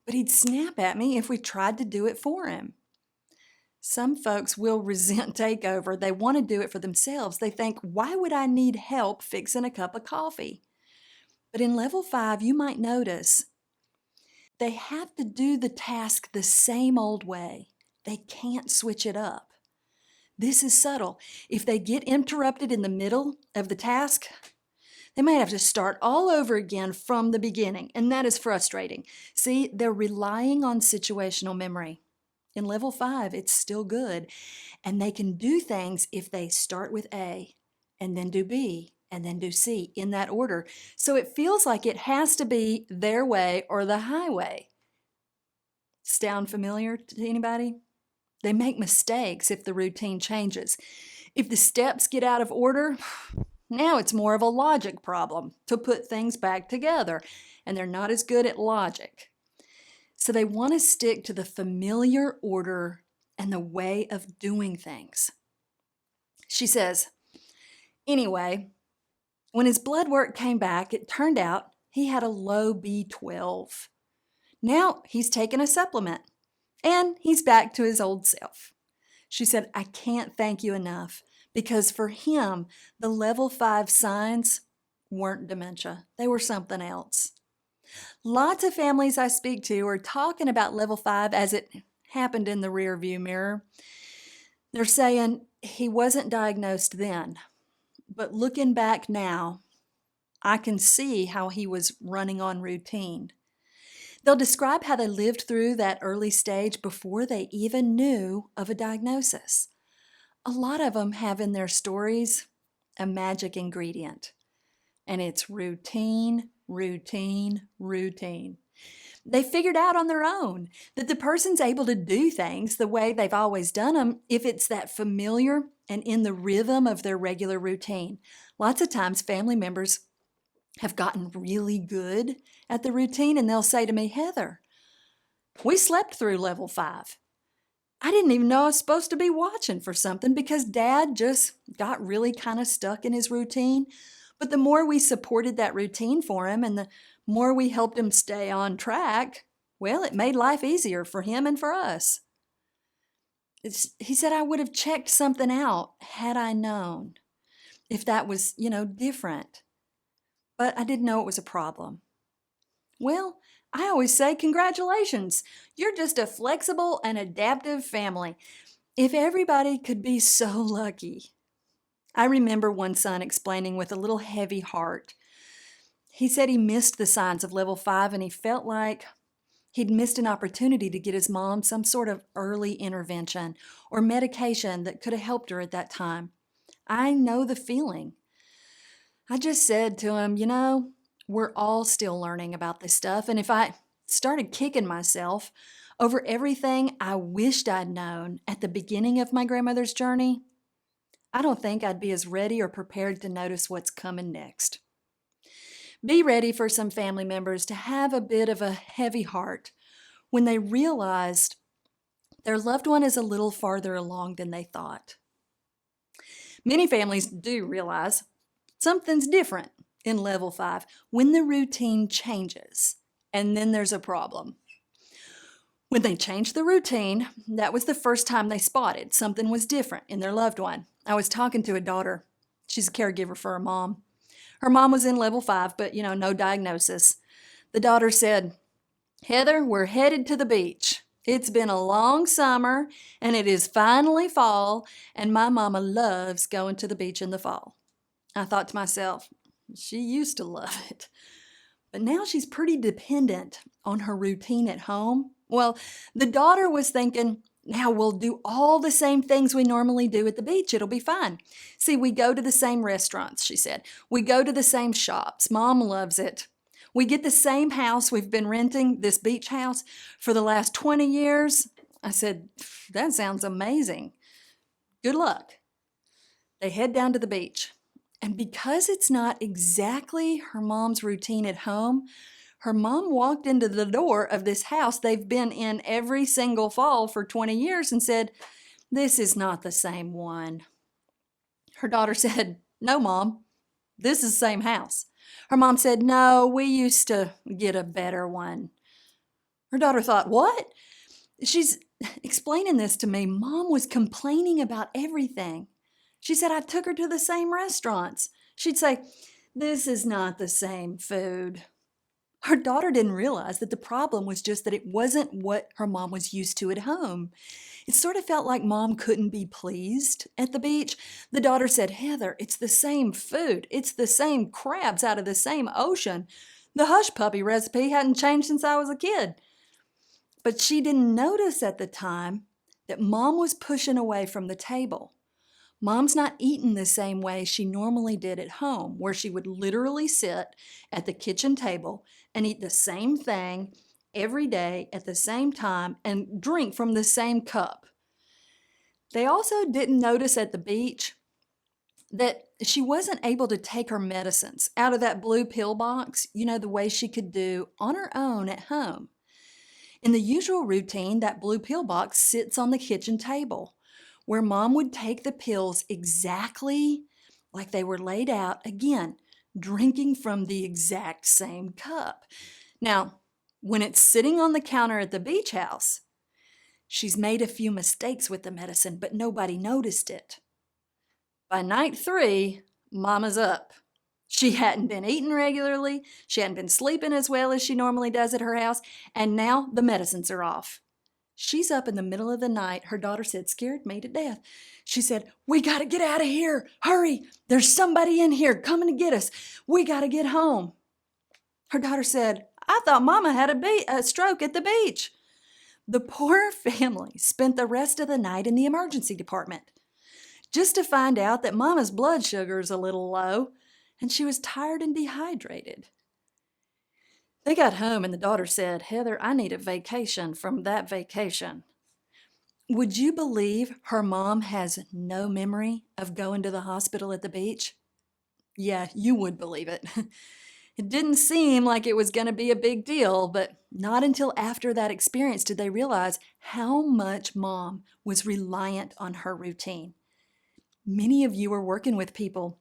But he'd snap at me if we tried to do it for him. Some folks will resent takeover. They want to do it for themselves. They think, why would I need help fixing a cup of coffee? But in level 5, you might notice they have to do the task the same old way. They can't switch it up. This is subtle. If they get interrupted in the middle of the task, they might have to start all over again from the beginning, and that is frustrating. See, they're relying on situational memory. In level 5, it's still good, and they can do things if they start with A, and then do B, and then do C, in that order. So it feels like it has to be their way or the highway. Sound familiar to anybody? They make mistakes if the routine changes. If the steps get out of order, now it's more of a logic problem to put things back together, and they're not as good at logic. So they want to stick to the familiar order and the way of doing things. She says, anyway, when his blood work came back, it turned out he had a low B12. Now he's taken a supplement, and he's back to his old self. She said, I can't thank you enough, because for him, the level 5 signs weren't dementia. They were something else. Lots of families I speak to are talking about level 5 as it happened in the rearview mirror. They're saying he wasn't diagnosed then, but looking back now, I can see how he was running on routine. They'll describe how they lived through that early stage before they even knew of a diagnosis. A lot of them have in their stories a magic ingredient, and it's routine, routine, routine. They figured out on their own that the person's able to do things the way they've always done them if it's that familiar and in the rhythm of their regular routine. Lots of times family members have gotten really good at the routine and they'll say to me, Heather, we slept through level 5. I didn't even know I was supposed to be watching for something because Dad just got really kind of stuck in his routine. But the more we supported that routine for him and the more we helped him stay on track, well, it made life easier for him and for us. He said I would have checked something out had I known if that was, different. But I didn't know it was a problem. Well, I always say congratulations. You're just a flexible and adaptive family. If everybody could be so lucky. I remember one son explaining with a little heavy heart. He said he missed the signs of level 5 and he felt like he'd missed an opportunity to get his mom some sort of early intervention or medication that could have helped her at that time. I know the feeling. I just said to him, we're all still learning about this stuff. And if I started kicking myself over everything I wished I'd known at the beginning of my grandmother's journey, I don't think I'd be as ready or prepared to notice what's coming next. Be ready for some family members to have a bit of a heavy heart when they realized their loved one is a little farther along than they thought. Many families do realize something's different in level 5 when the routine changes, and then there's a problem. When they changed the routine, that was the first time they spotted something was different in their loved one. I was talking to a daughter. She's a caregiver for her mom. Her mom was in level 5, but no diagnosis. The daughter said, Heather, we're headed to the beach. It's been a long summer, and it is finally fall, and my mama loves going to the beach in the fall. I thought to myself, she used to love it. But now she's pretty dependent on her routine at home. Well, the daughter was thinking, now we'll do all the same things we normally do at the beach. It'll be fine. See, we go to the same restaurants, she said. We go to the same shops. Mom loves it. We get the same house. We've been renting this beach house for the last 20 years. I said, that sounds amazing. Good luck. They head down to the beach. And because it's not exactly her mom's routine at home, her mom walked into the door of this house they've been in every single fall for 20 years and said, this is not the same one. Her daughter said, no, Mom, this is the same house. Her mom said, no, we used to get a better one. Her daughter thought, what? She's explaining this to me. Mom was complaining about everything. She said, I took her to the same restaurants. She'd say, this is not the same food. Her daughter didn't realize that the problem was just that it wasn't what her mom was used to at home. It sort of felt like Mom couldn't be pleased at the beach. The daughter said, Heather, it's the same food. It's the same crabs out of the same ocean. The hush puppy recipe hadn't changed since I was a kid. But she didn't notice at the time that Mom was pushing away from the table. Mom's not eating the same way she normally did at home, where she would literally sit at the kitchen table and eat the same thing every day at the same time and drink from the same cup. They also didn't notice at the beach that she wasn't able to take her medicines out of that blue pill box, the way she could do on her own at home. In the usual routine, that blue pill box sits on the kitchen table, where Mom would take the pills exactly like they were laid out, again, drinking from the exact same cup. Now, when it's sitting on the counter at the beach house, she's made a few mistakes with the medicine, but nobody noticed it. By night 3, Mama's up. She hadn't been eating regularly, she hadn't been sleeping as well as she normally does at her house, and now the medicines are off. She's up in the middle of the night, her daughter said, scared me to death. She said, "We got to get out of here. Hurry. There's somebody in here coming to get us. We got to get home." Her daughter said, "I thought Mama had a stroke at the beach." The poor family spent the rest of the night in the emergency department just to find out that Mama's blood sugar is a little low and she was tired and dehydrated. They got home and the daughter said, "Heather, I need a vacation from that vacation." Would you believe her mom has no memory of going to the hospital at the beach? Yeah, you would believe it. It didn't seem like it was going to be a big deal, but not until after that experience did they realize how much Mom was reliant on her routine. Many of you are working with people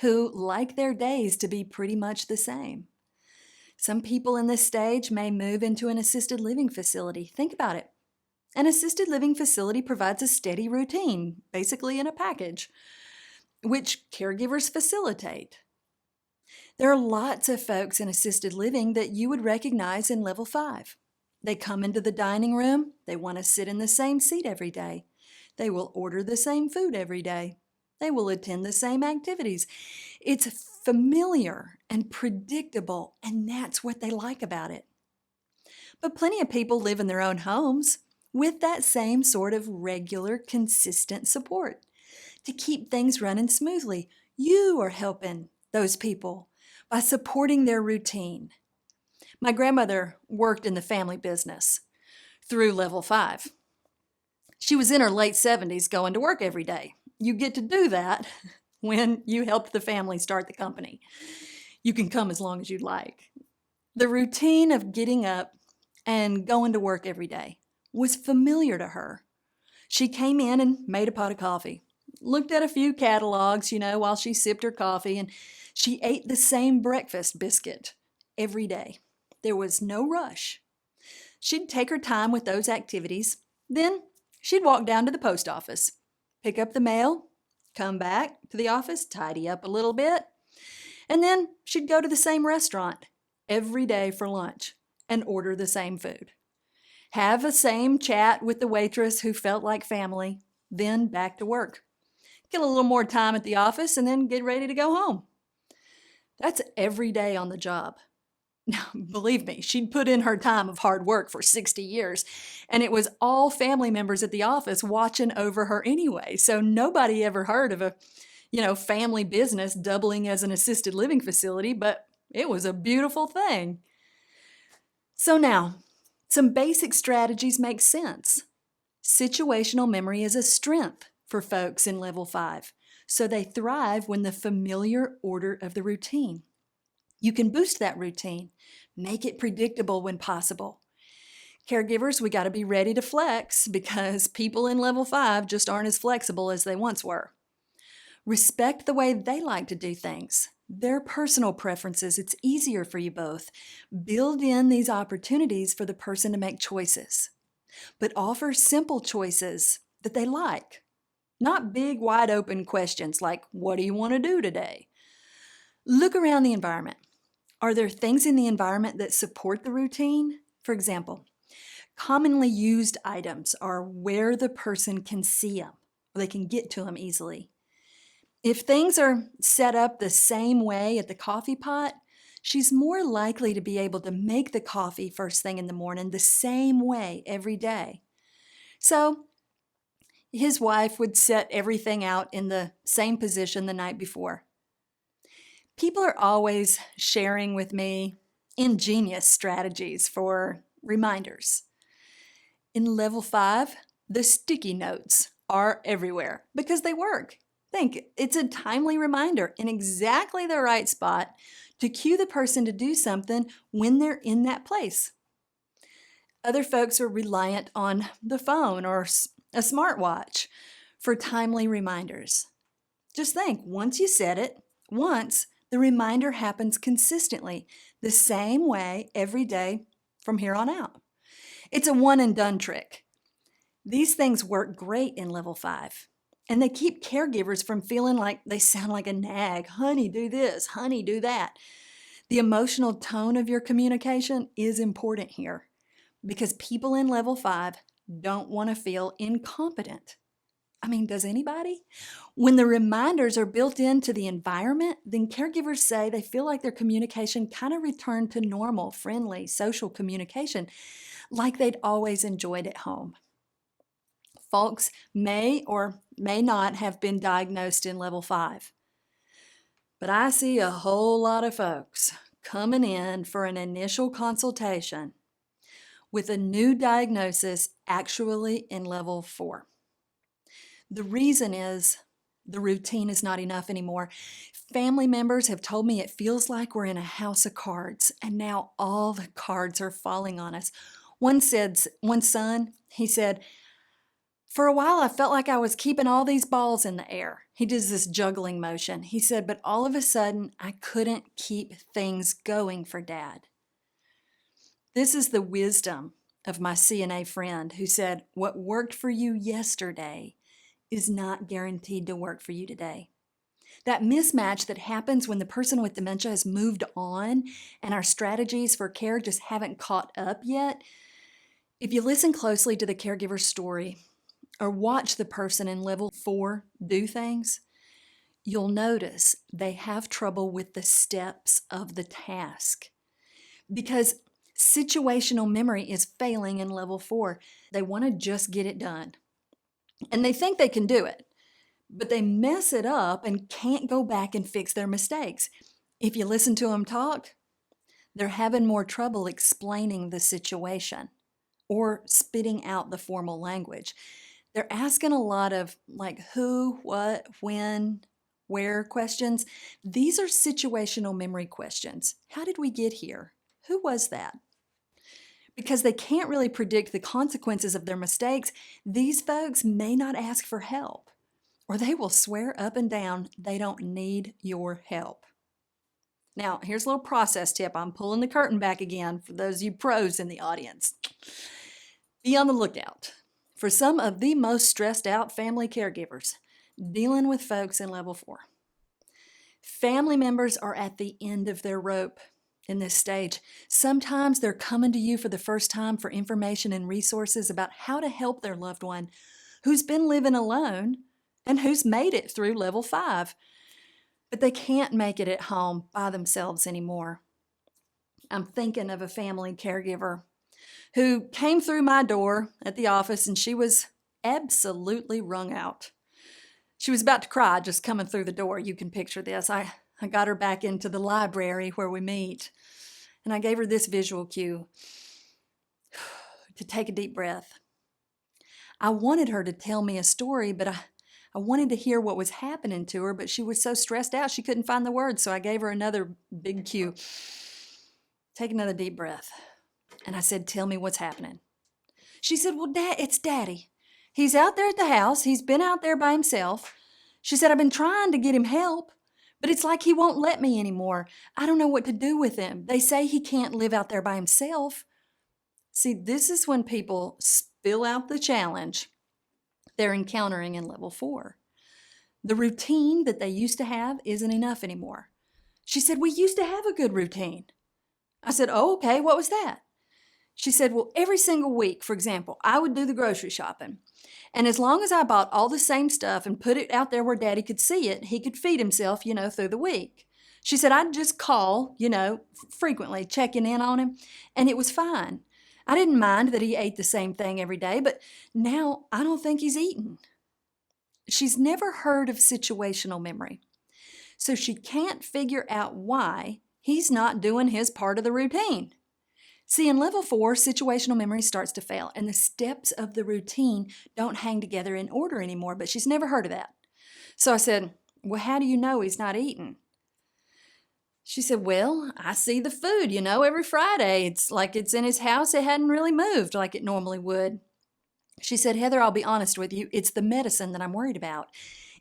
who like their days to be pretty much the same. Some people in this stage may move into an assisted living facility. Think about it. An assisted living facility provides a steady routine, basically in a package, which caregivers facilitate. There are lots of folks in assisted living that you would recognize in level 5. They come into the dining room, they want to sit in the same seat every day. They will order the same food every day. They will attend the same activities. It's familiar and predictable, and that's what they like about it. But plenty of people live in their own homes with that same sort of regular, consistent support to keep things running smoothly. You are helping those people by supporting their routine. My grandmother worked in the family business through level 5. She was in her late 70s going to work every day. You get to do that when you helped the family start the company. You can come as long as you'd like. The routine of getting up and going to work every day was familiar to her. She came in and made a pot of coffee, looked at a few catalogs, while she sipped her coffee, and she ate the same breakfast biscuit every day. There was no rush. She'd take her time with those activities. Then she'd walk down to the post office, pick up the mail, come back to the office, tidy up a little bit, and then she'd go to the same restaurant every day for lunch and order the same food. Have the same chat with the waitress who felt like family, then back to work. Get a little more time at the office and then get ready to go home. That's every day on the job. Now, believe me, she'd put in her time of hard work for 60 years, and it was all family members at the office watching over her anyway. So nobody ever heard of a, family business doubling as an assisted living facility, but it was a beautiful thing. So now, some basic strategies make sense. Situational memory is a strength for folks in level 5, so they thrive when the familiar order of the routine. You can boost that routine, make it predictable when possible. Caregivers, we got to be ready to flex because people in level 5 just aren't as flexible as they once were. Respect the way they like to do things, their personal preferences. It's easier for you both. Build in these opportunities for the person to make choices, but offer simple choices that they like, not big, wide open questions like, "What do you want to do today?" Look around the environment. Are there things in the environment that support the routine? For example, commonly used items are where the person can see them, or they can get to them easily. If things are set up the same way at the coffee pot, she's more likely to be able to make the coffee first thing in the morning the same way every day. So his wife would set everything out in the same position the night before. People are always sharing with me ingenious strategies for reminders. In level 5, the sticky notes are everywhere because they work. Think, it's a timely reminder in exactly the right spot to cue the person to do something when they're in that place. Other folks are reliant on the phone or a smartwatch for timely reminders. Just think, once you set it, the reminder happens consistently, the same way every day from here on out. It's a one and done trick. These things work great in level 5. And they keep caregivers from feeling like they sound like a nag. Honey, do this. Honey, do that. The emotional tone of your communication is important here because people in level 5 don't want to feel incompetent. I mean, does anybody? When the reminders are built into the environment, then caregivers say they feel like their communication kind of returned to normal, friendly, social communication like they'd always enjoyed at home. Folks may or may not have been diagnosed in level 5, but I see a whole lot of folks coming in for an initial consultation with a new diagnosis actually in level 4. The reason is the routine is not enough anymore. Family members have told me it feels like we're in a house of cards, and now all the cards are falling on us. One son, he said, "For a while I felt like I was keeping all these balls in the air." He does this juggling motion. He said, "But all of a sudden I couldn't keep things going for Dad." This is the wisdom of my CNA friend who said, what worked for you yesterday is not guaranteed to work for you today. That mismatch that happens when the person with dementia has moved on and our strategies for care just haven't caught up yet. If you listen closely to the caregiver's story or watch the person in level 4 do things, you'll notice they have trouble with the steps of the task because situational memory is failing in level 4. They want to just get it done. And they think they can do it, but they mess it up and can't go back and fix their mistakes. If you listen to them talk, they're having more trouble explaining the situation or spitting out the formal language. They're asking a lot of like who, what, when, where questions. These are situational memory questions. How did we get here? Who was that? Because they can't really predict the consequences of their mistakes, these folks may not ask for help, or they will swear up and down they don't need your help. Now, here's a little process tip. I'm pulling the curtain back again for those of you pros in the audience. Be on the lookout for some of the most stressed out family caregivers dealing with folks in level 4. Family members are at the end of their rope in this stage. Sometimes they're coming to you for the first time for information and resources about how to help their loved one who's been living alone and who's made it through level 5, but they can't make it at home by themselves anymore. I'm thinking of a family caregiver who came through my door at the office and she was absolutely wrung out. She was about to cry just coming through the door. You can picture this. I got her back into the library where we meet, and I gave her this visual cue to take a deep breath. I wanted her to tell me a story, but I wanted to hear what was happening to her, but she was so stressed out she couldn't find the words, so I gave her another big cue. Take another deep breath. And I said, "Tell me what's happening." She said, "Well, Dad, it's Daddy. He's out there at the house. He's been out there by himself." She said, "I've been trying to get him help, but it's like he won't let me anymore. I don't know what to do with him. They say he can't live out there by himself." See, this is when people spill out the challenge they're encountering in level 4. The routine that they used to have isn't enough anymore. She said, "We used to have a good routine." I said, "Oh, okay, what was that?" She said, "Well, every single week, for example, I would do the grocery shopping. And as long as I bought all the same stuff and put it out there where Daddy could see it, he could feed himself, through the week." She said, "I'd just call, frequently checking in on him, and it was fine. I didn't mind that he ate the same thing every day, but now I don't think he's eaten." She's never heard of situational memory, so she can't figure out why he's not doing his part of the routine. See, in level 4, situational memory starts to fail, and the steps of the routine don't hang together in order anymore, but she's never heard of that. So I said, "Well, how do you know he's not eating?" She said, "Well, I see the food, every Friday. It's like it's in his house. It hadn't really moved like it normally would." She said, "Heather, I'll be honest with you. It's the medicine that I'm worried about.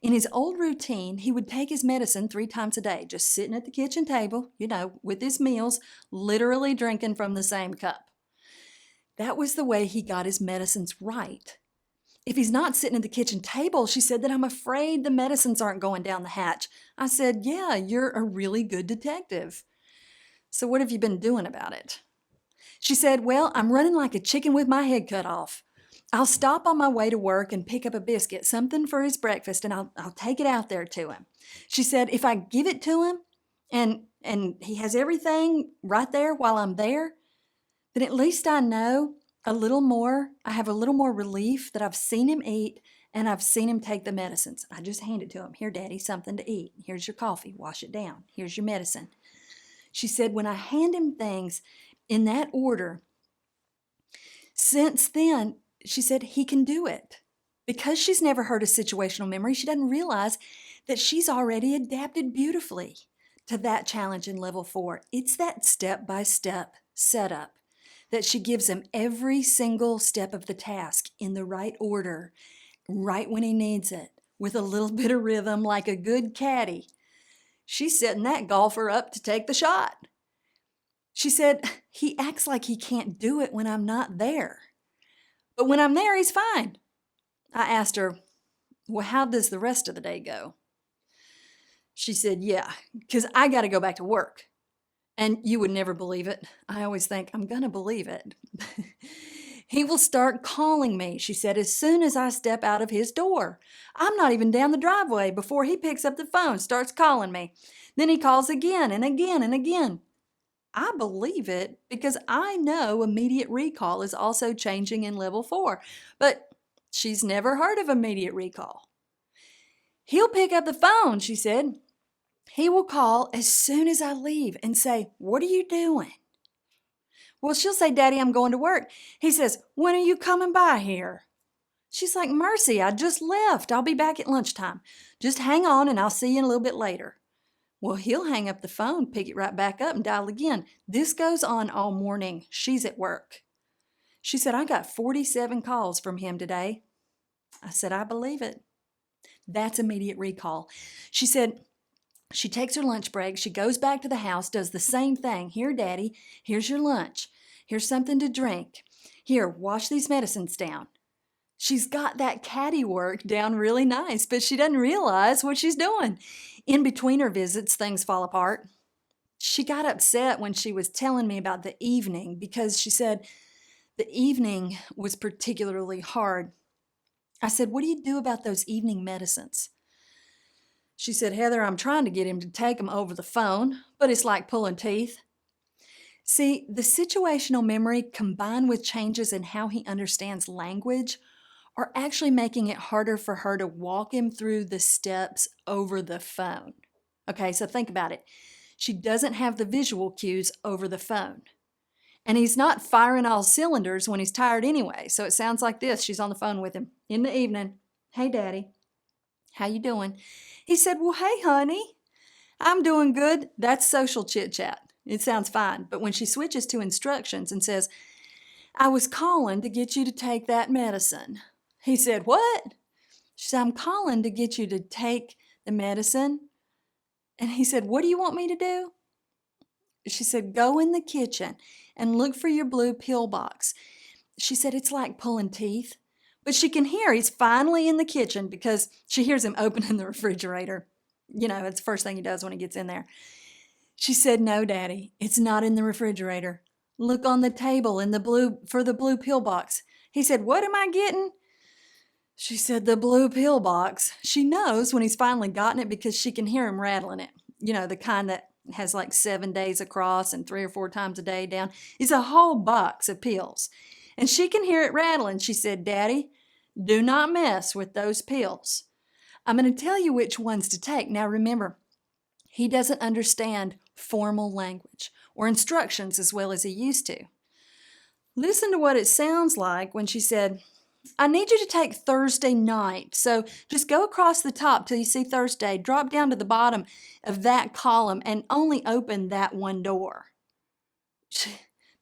In his old routine, he would take his medicine 3 times a day, just sitting at the kitchen table, with his meals, literally drinking from the same cup. That was the way he got his medicines right. if he's not sitting at the kitchen table, she said that I'm afraid the medicines aren't going down the hatch. I said, yeah, you're a really good detective. So what have you been doing about it? She said, well, I'm running like a chicken with my head cut off. I'll stop on my way to work and pick up a biscuit, something for his breakfast, and I'll take it out there to him. She said, if I give it to him and he has everything right there while I'm there, then at least I know a little more. I have a little more relief that I've seen him eat and I've seen him take the medicines. I just hand it to him. Here, Daddy, something to eat. Here's your coffee. Wash it down. Here's your medicine. She said, when I hand him things in that order, since then, she said, he can do it. Because she's never heard of situational memory, she doesn't realize that she's already adapted beautifully to that challenge in level 4. It's that step-by-step setup that she gives him every single step of the task in the right order, right when he needs it, with a little bit of rhythm like a good caddy. She's setting that golfer up to take the shot. She said, he acts like he can't do it when I'm not there. But when I'm there, he's fine. I asked her, well, how does the rest of the day go? She said, yeah, because I got to go back to work. And you would never believe it. I always think, I'm going to believe it. He will start calling me, she said, as soon as I step out of his door. I'm not even down the driveway before he picks up the phone, starts calling me. Then he calls again and again and again. I believe it because I know immediate recall is also changing in level 4, but she's never heard of immediate recall. He'll pick up the phone, she said. He will call as soon as I leave and say, what are you doing? Well, she'll say, Daddy, I'm going to work. He says, when are you coming by here? She's like, Mercy, I just left. I'll be back at lunchtime. Just hang on and I'll see you in a little bit later. Well, he'll hang up the phone, pick it right back up, and dial again. This goes on all morning. She's at work. She said, I got 47 calls from him today. I said, I believe it. That's immediate recall. She said, she takes her lunch break. She goes back to the house, does the same thing. Here, Daddy, here's your lunch. Here's something to drink. Here, wash these medicines down. She's got that caddy work down really nice, but she doesn't realize what she's doing. In between her visits, things fall apart. She got upset when she was telling me about the evening because she said the evening was particularly hard. I said, what do you do about those evening medicines? She said, Heather, I'm trying to get him to take them over the phone, but it's like pulling teeth. See, the situational memory combined with changes in how he understands language are actually making it harder for her to walk him through the steps over the phone. Okay, so think about it. She doesn't have the visual cues over the phone. And he's not firing all cylinders when he's tired anyway. So it sounds like this. She's on the phone with him in the evening. Hey, Daddy, how you doing? He said, well, hey, honey, I'm doing good. That's social chit-chat. It sounds fine. But when she switches to instructions and says, I was calling to get you to take that medicine. He said, what? She said, I'm calling to get you to take the medicine. And he said, what do you want me to do? She said, go in the kitchen and look for your blue pill box. She said, it's like pulling teeth. But she can hear he's finally in the kitchen because she hears him opening the refrigerator. You know, it's the first thing he does when he gets in there. She said, no, Daddy, it's not in the refrigerator. Look on the table for the blue pill box. He said, what am I getting? She said, the blue pill box. She knows when he's finally gotten it because she can hear him rattling it. You know, the kind that has like 7 days across and 3 or 4 times a day down. It's a whole box of pills. And she can hear it rattling. She said, Daddy, do not mess with those pills. I'm going to tell you which ones to take. Now remember, he doesn't understand formal language or instructions as well as he used to. Listen to what it sounds like when she said, I need you to take Thursday night. So just go across the top till you see Thursday, drop down to the bottom of that column and only open that one door.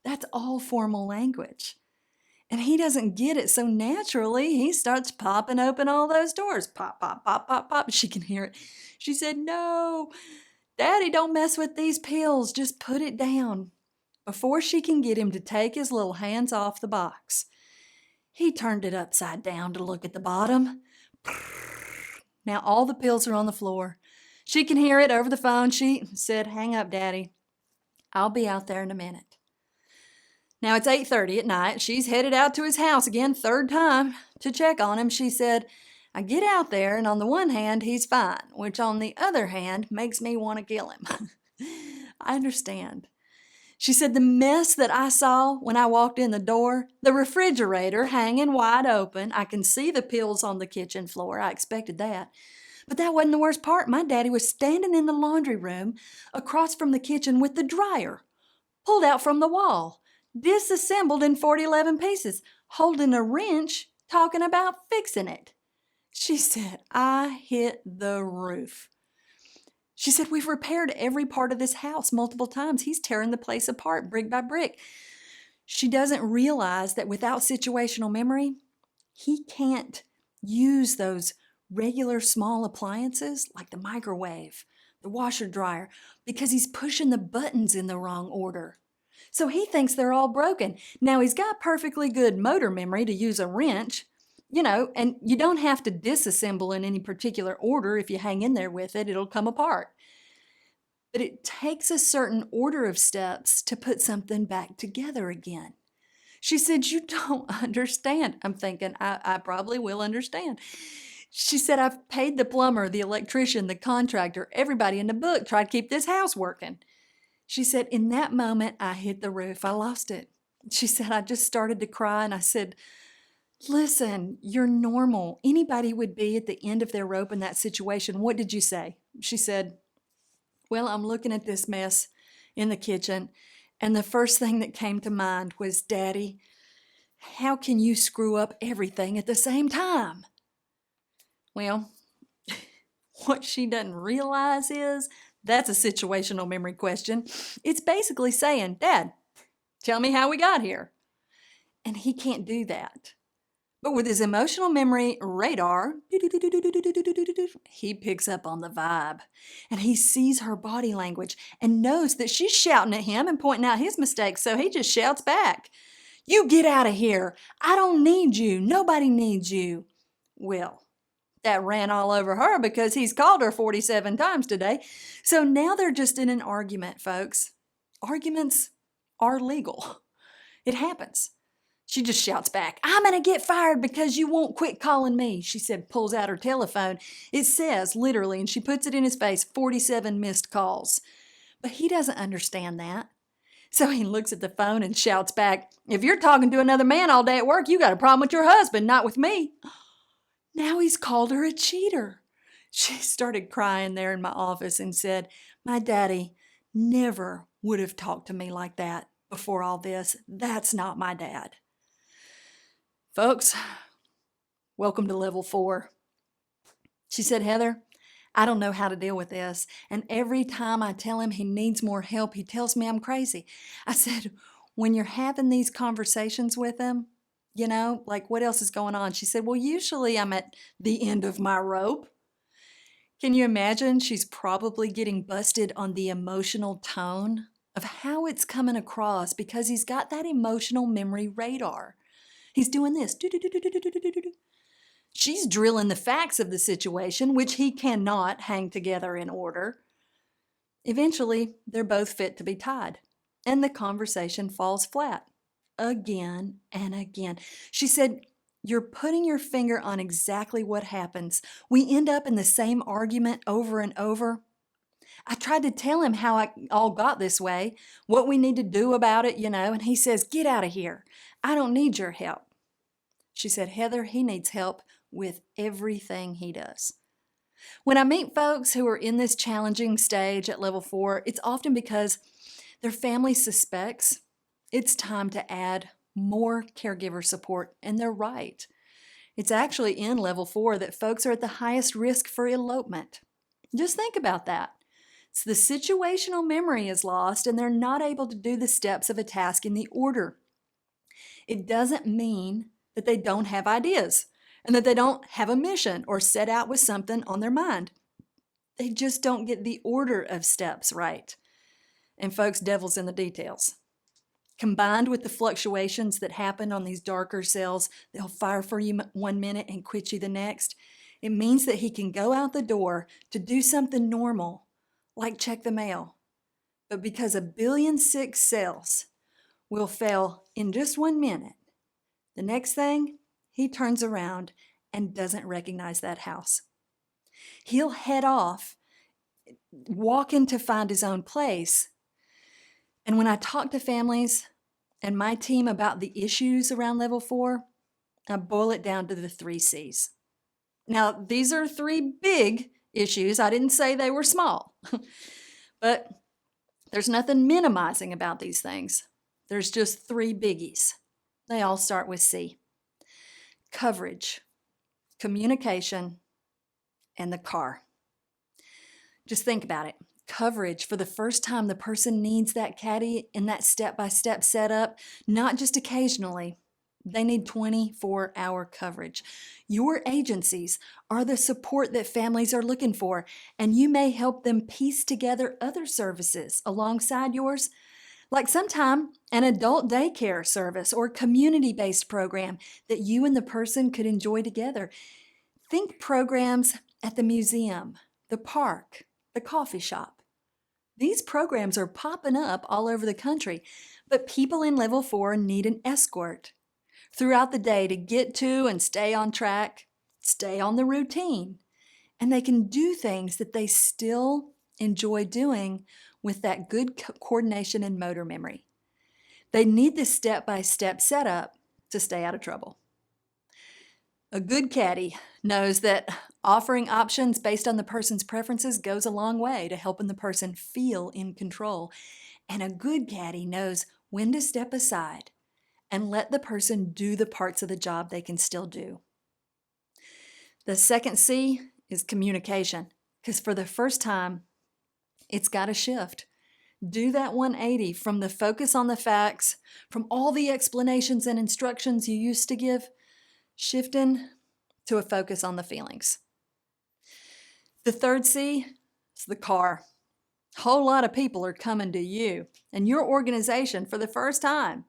That's all formal language. And he doesn't get it. So naturally, he starts popping open all those doors. Pop, pop, pop, pop, pop. She can hear it. She said, no, Daddy, don't mess with these pills. Just put it down. Before she can get him to take his little hands off the box, He turned it upside down to look at the bottom. Now all the pills are on the floor. She can hear it over the phone. She said, "Hang up, Daddy. I'll be out there in a minute." Now it's 8:30 at night. She's headed out to his house again, third time, to check on him. She said, "I get out there, and on the one hand, he's fine, which on the other hand makes me want to kill him." I understand. She said, "The mess that I saw when I walked in the door, the refrigerator hanging wide open. I can see the pills on the kitchen floor. I expected that. But that wasn't the worst part. My daddy was standing in the laundry room across from the kitchen with the dryer pulled out from the wall, disassembled in 11 pieces, holding a wrench, talking about fixing it." She said, "I hit the roof." She said, "We've repaired every part of this house multiple times. He's tearing the place apart brick by brick." She doesn't realize that without situational memory, he can't use those regular small appliances like the microwave, the washer dryer, because he's pushing the buttons in the wrong order. So he thinks they're all broken. Now he's got perfectly good motor memory to use a wrench, and you don't have to disassemble in any particular order. If you hang in there with it, it'll come apart. But it takes a certain order of steps to put something back together again. She said, "You don't understand." I'm thinking, I probably will understand. She said, "I've paid the plumber, the electrician, the contractor, everybody in the book, tried to keep this house working." She said, "In that moment, I hit the roof. I lost it." She said, "I just started to cry, and I said, 'Listen, you're normal. Anybody would be at the end of their rope in that situation. What did you say?' She said, 'Well, I'm looking at this mess in the kitchen, and the first thing that came to mind was, Daddy, how can you screw up everything at the same time?'" Well, what she doesn't realize is that's a situational memory question. It's basically saying, "Dad, tell me how we got here." And he can't do that. But with his emotional memory radar, he picks up on the vibe. And he sees her body language and knows that she's shouting at him and pointing out his mistakes. So he just shouts back, "You get out of here. I don't need you. Nobody needs you." Well, that ran all over her because he's called her 47 times today. So now they're just in an argument, folks. Arguments are legal. It happens. She just shouts back, "I'm going to get fired because you won't quit calling me." She said, pulls out her telephone. It says, literally, and she puts it in his face, 47 missed calls. But he doesn't understand that. So he looks at the phone and shouts back, "If you're talking to another man all day at work, you got a problem with your husband, not with me." Now he's called her a cheater. She started crying there in my office and said, "My daddy never would have talked to me like that before all this. That's not my dad." Folks, welcome to level 4. She said, "Heather, I don't know how to deal with this. And every time I tell him he needs more help, he tells me I'm crazy." I said, "When you're having these conversations with him, like what else is going on?" She said, "Well, usually I'm at the end of my rope." Can you imagine? She's probably getting busted on the emotional tone of how it's coming across because he's got that emotional memory radar. He's doing this. She's drilling the facts of the situation, which he cannot hang together in order. Eventually, they're both fit to be tied, and the conversation falls flat again and again. She said, "You're putting your finger on exactly what happens. We end up in the same argument over and over. I tried to tell him how I all got this way, what we need to do about it, and he says, 'Get out of here. I don't need your help.'" She said, "Heather, he needs help with everything he does." When I meet folks who are in this challenging stage at level 4, it's often because their family suspects it's time to add more caregiver support, and they're right. It's actually in level 4 that folks are at the highest risk for elopement. Just think about that. So the situational memory is lost, and they're not able to do the steps of a task in the order. It doesn't mean that they don't have ideas and that they don't have a mission or set out with something on their mind. They just don't get the order of steps right. And folks, devil's in the details. Combined with the fluctuations that happen on these darker cells, they'll fire for you 1 minute and quit you the next. It means that he can go out the door to do something normal, like check the mail. But because 1,000,000,006 cells will fail in just 1 minute, the next thing, he turns around and doesn't recognize that house. He'll head off, walking to find his own place. And when I talk to families and my team about the issues around level 4, I boil it down to the 3 C's. Now, these are 3 big issues. I didn't say they were small, but there's nothing minimizing about these things. There's just 3 biggies. They all start with C. Coverage, communication, and the car. Just think about it. Coverage, for the first time, the person needs that caddy in that step-by-step setup, not just occasionally. They need 24-hour coverage. Your agencies are the support that families are looking for, and you may help them piece together other services alongside yours, like sometime an adult daycare service or community-based program that you and the person could enjoy together. Think programs at the museum, the park, the coffee shop. These programs are popping up all over the country, but people in level 4 need an escort throughout the day to get to and stay on track, stay on the routine, and they can do things that they still enjoy doing with that good coordination and motor memory. They need this step-by-step setup to stay out of trouble. A good caddy knows that offering options based on the person's preferences goes a long way to helping the person feel in control. And a good caddy knows when to step aside and let the person do the parts of the job they can still do. The second C is communication, because for the first time, it's got to shift. Do that 180 from the focus on the facts, from all the explanations and instructions you used to give, shifting to a focus on the feelings. The third C is the car. A whole lot of people are coming to you and your organization for the first time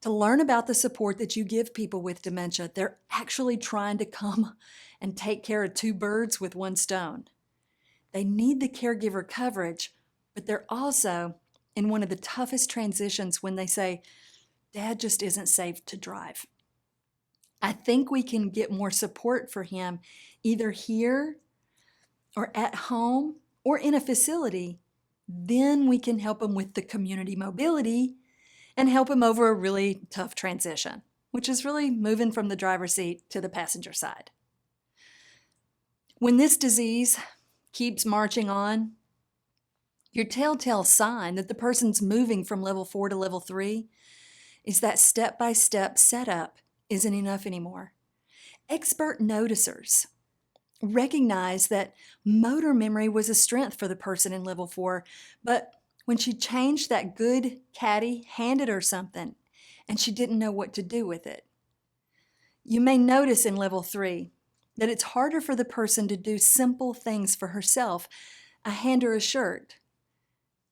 to learn about the support that you give people with dementia. They're actually trying to come and take care of 2 birds with 1 stone. They need the caregiver coverage, but they're also in one of the toughest transitions when they say, Dad just isn't safe to drive. I think we can get more support for him either here or at home or in a facility. Then we can help him with the community mobility and help him over a really tough transition, which is really moving from the driver's seat to the passenger side. When this disease keeps marching on, your telltale sign that the person's moving from level 4 to level 3 is that step-by-step setup isn't enough anymore. Expert noticers recognize that motor memory was a strength for the person in level 4, but when she changed, that good caddy handed her something and she didn't know what to do with it. You may notice in level 3 that it's harder for the person to do simple things for herself. I hand her a shirt,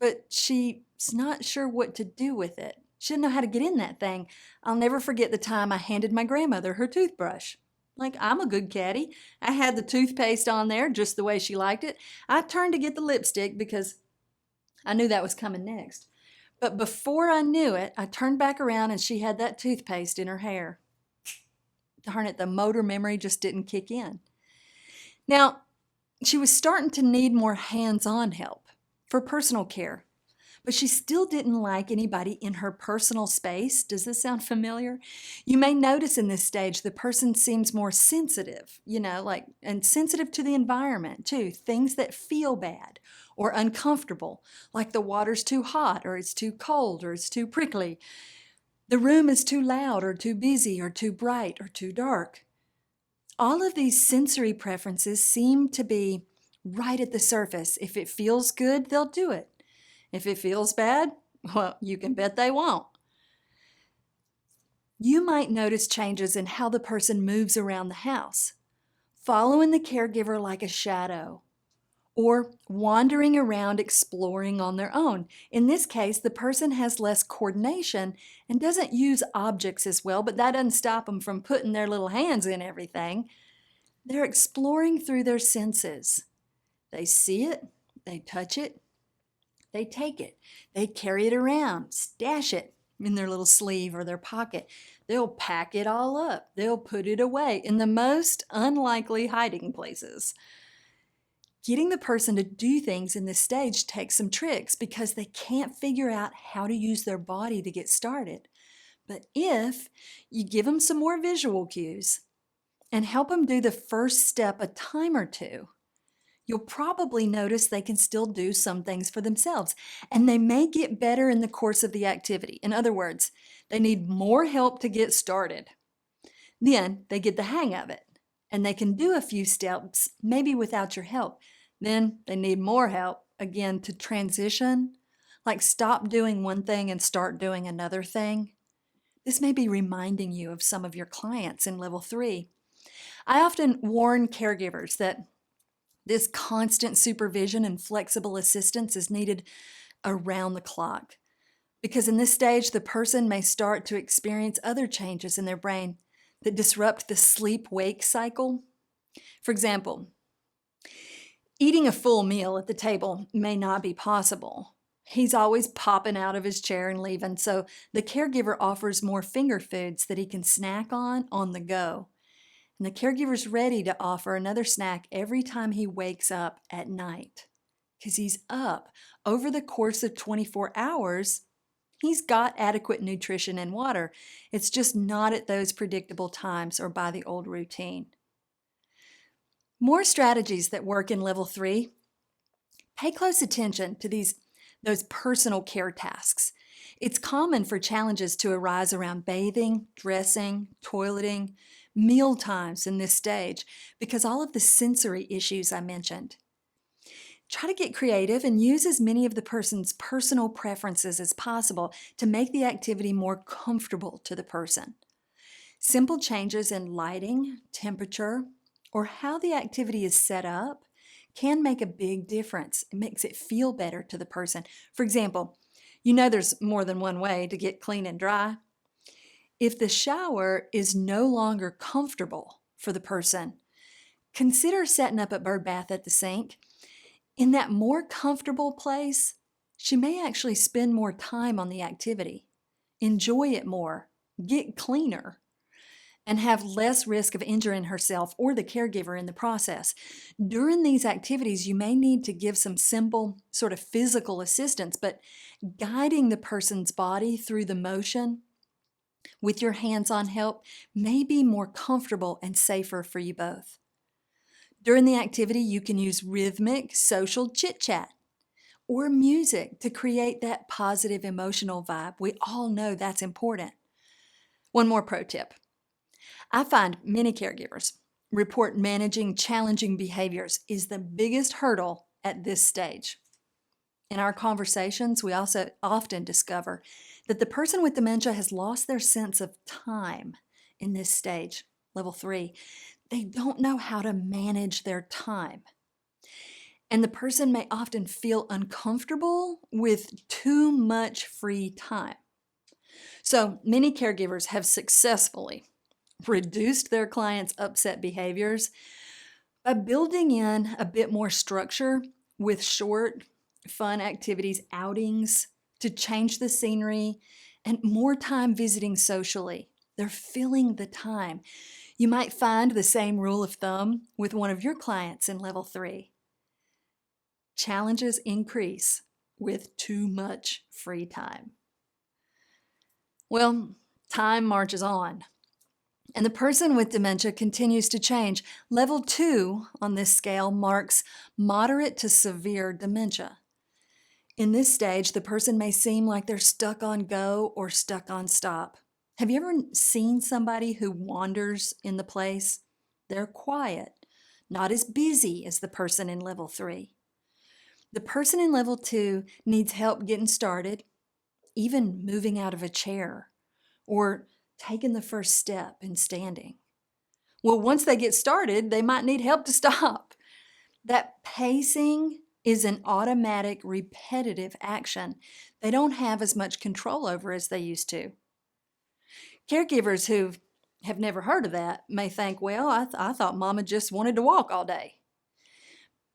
but she's not sure what to do with it. She didn't know how to get in that thing. I'll never forget the time I handed my grandmother her toothbrush. Like, I'm a good caddy. I had the toothpaste on there just the way she liked it. I turned to get the lipstick because I knew that was coming next. But before I knew it, I turned back around and she had that toothpaste in her hair. Darn it, the motor memory just didn't kick in. Now, she was starting to need more hands-on help for personal care. But she still didn't like anybody in her personal space. Does this sound familiar? You may notice in this stage the person seems more sensitive, and sensitive to the environment too. Things that feel bad or uncomfortable, like the water's too hot or it's too cold or it's too prickly. The room is too loud or too busy or too bright or too dark. All of these sensory preferences seem to be right at the surface. If it feels good, they'll do it. If it feels bad, well, you can bet they won't. You might notice changes in how the person moves around the house, following the caregiver like a shadow, or wandering around exploring on their own. In this case, the person has less coordination and doesn't use objects as well, but that doesn't stop them from putting their little hands in everything. They're exploring through their senses. They see it, they touch it, they take it, they carry it around, stash it in their little sleeve or their pocket. They'll pack it all up. They'll put it away in the most unlikely hiding places. Getting the person to do things in this stage takes some tricks because they can't figure out how to use their body to get started. But if you give them some more visual cues and help them do the first step a time or two, you'll probably notice they can still do some things for themselves, and they may get better in the course of the activity. In other words, they need more help to get started. Then they get the hang of it, and they can do a few steps, maybe without your help. Then they need more help, again, to transition, like stop doing one thing and start doing another thing. This may be reminding you of some of your clients in level 3. I often warn caregivers that this constant supervision and flexible assistance is needed around the clock, because in this stage, the person may start to experience other changes in their brain that disrupt the sleep-wake cycle. For example, eating a full meal at the table may not be possible. He's always popping out of his chair and leaving, so the caregiver offers more finger foods that he can snack on the go. And the caregiver's ready to offer another snack every time he wakes up at night. Because he's up. Over the course of 24 hours, he's got adequate nutrition and water. It's just not at those predictable times or by the old routine. More strategies that work in level 3. Pay close attention to those personal care tasks. It's common for challenges to arise around bathing, dressing, toileting, meal times in this stage because all of the sensory issues I mentioned. Try to get creative and use as many of the person's personal preferences as possible to make the activity more comfortable to the person. Simple changes in lighting, temperature, or how the activity is set up can make a big difference. It makes it feel better to the person. For example, you know there's more than one way to get clean and dry. If the shower is no longer comfortable for the person, consider setting up a bird bath at the sink. In that more comfortable place, she may actually spend more time on the activity, enjoy it more, get cleaner, and have less risk of injuring herself or the caregiver in the process. During these activities, you may need to give some simple sort of physical assistance, but guiding the person's body through the motion with your hands-on help may be more comfortable and safer for you both. During the activity, you can use rhythmic social chit-chat or music to create that positive emotional vibe. We all know that's important. One more pro tip. I find many caregivers report managing challenging behaviors is the biggest hurdle at this stage. In our conversations, we also often discover that the person with dementia has lost their sense of time in this stage, level 3. They don't know how to manage their time. And the person may often feel uncomfortable with too much free time. So many caregivers have successfully reduced their clients' upset behaviors by building in a bit more structure with short, fun activities, outings to change the scenery, and more time visiting socially. They're filling the time. You might find the same rule of thumb with one of your clients in level 3. Challenges increase with too much free time. Well, time marches on, and the person with dementia continues to change. Level 2 on this scale marks moderate to severe dementia. In this stage, the person may seem like they're stuck on go or stuck on stop. Have you ever seen somebody who wanders in the place? They're quiet, not as busy as the person in level 3. The person in level 2 needs help getting started, even moving out of a chair, or taking the first step in standing. Well, once they get started, they might need help to stop. That pacing is an automatic, repetitive action they don't have as much control over as they used to. Caregivers who have never heard of that may think, well, I thought Mama just wanted to walk all day.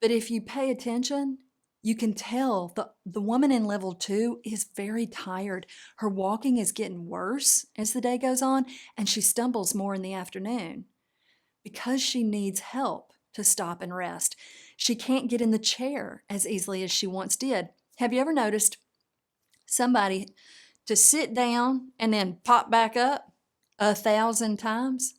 But if you pay attention, you can tell the woman in level 2 is very tired. Her walking is getting worse as the day goes on, and she stumbles more in the afternoon because she needs help to stop and rest. She can't get in the chair as easily as she once did. Have you ever noticed somebody to sit down and then pop back up 1,000 times?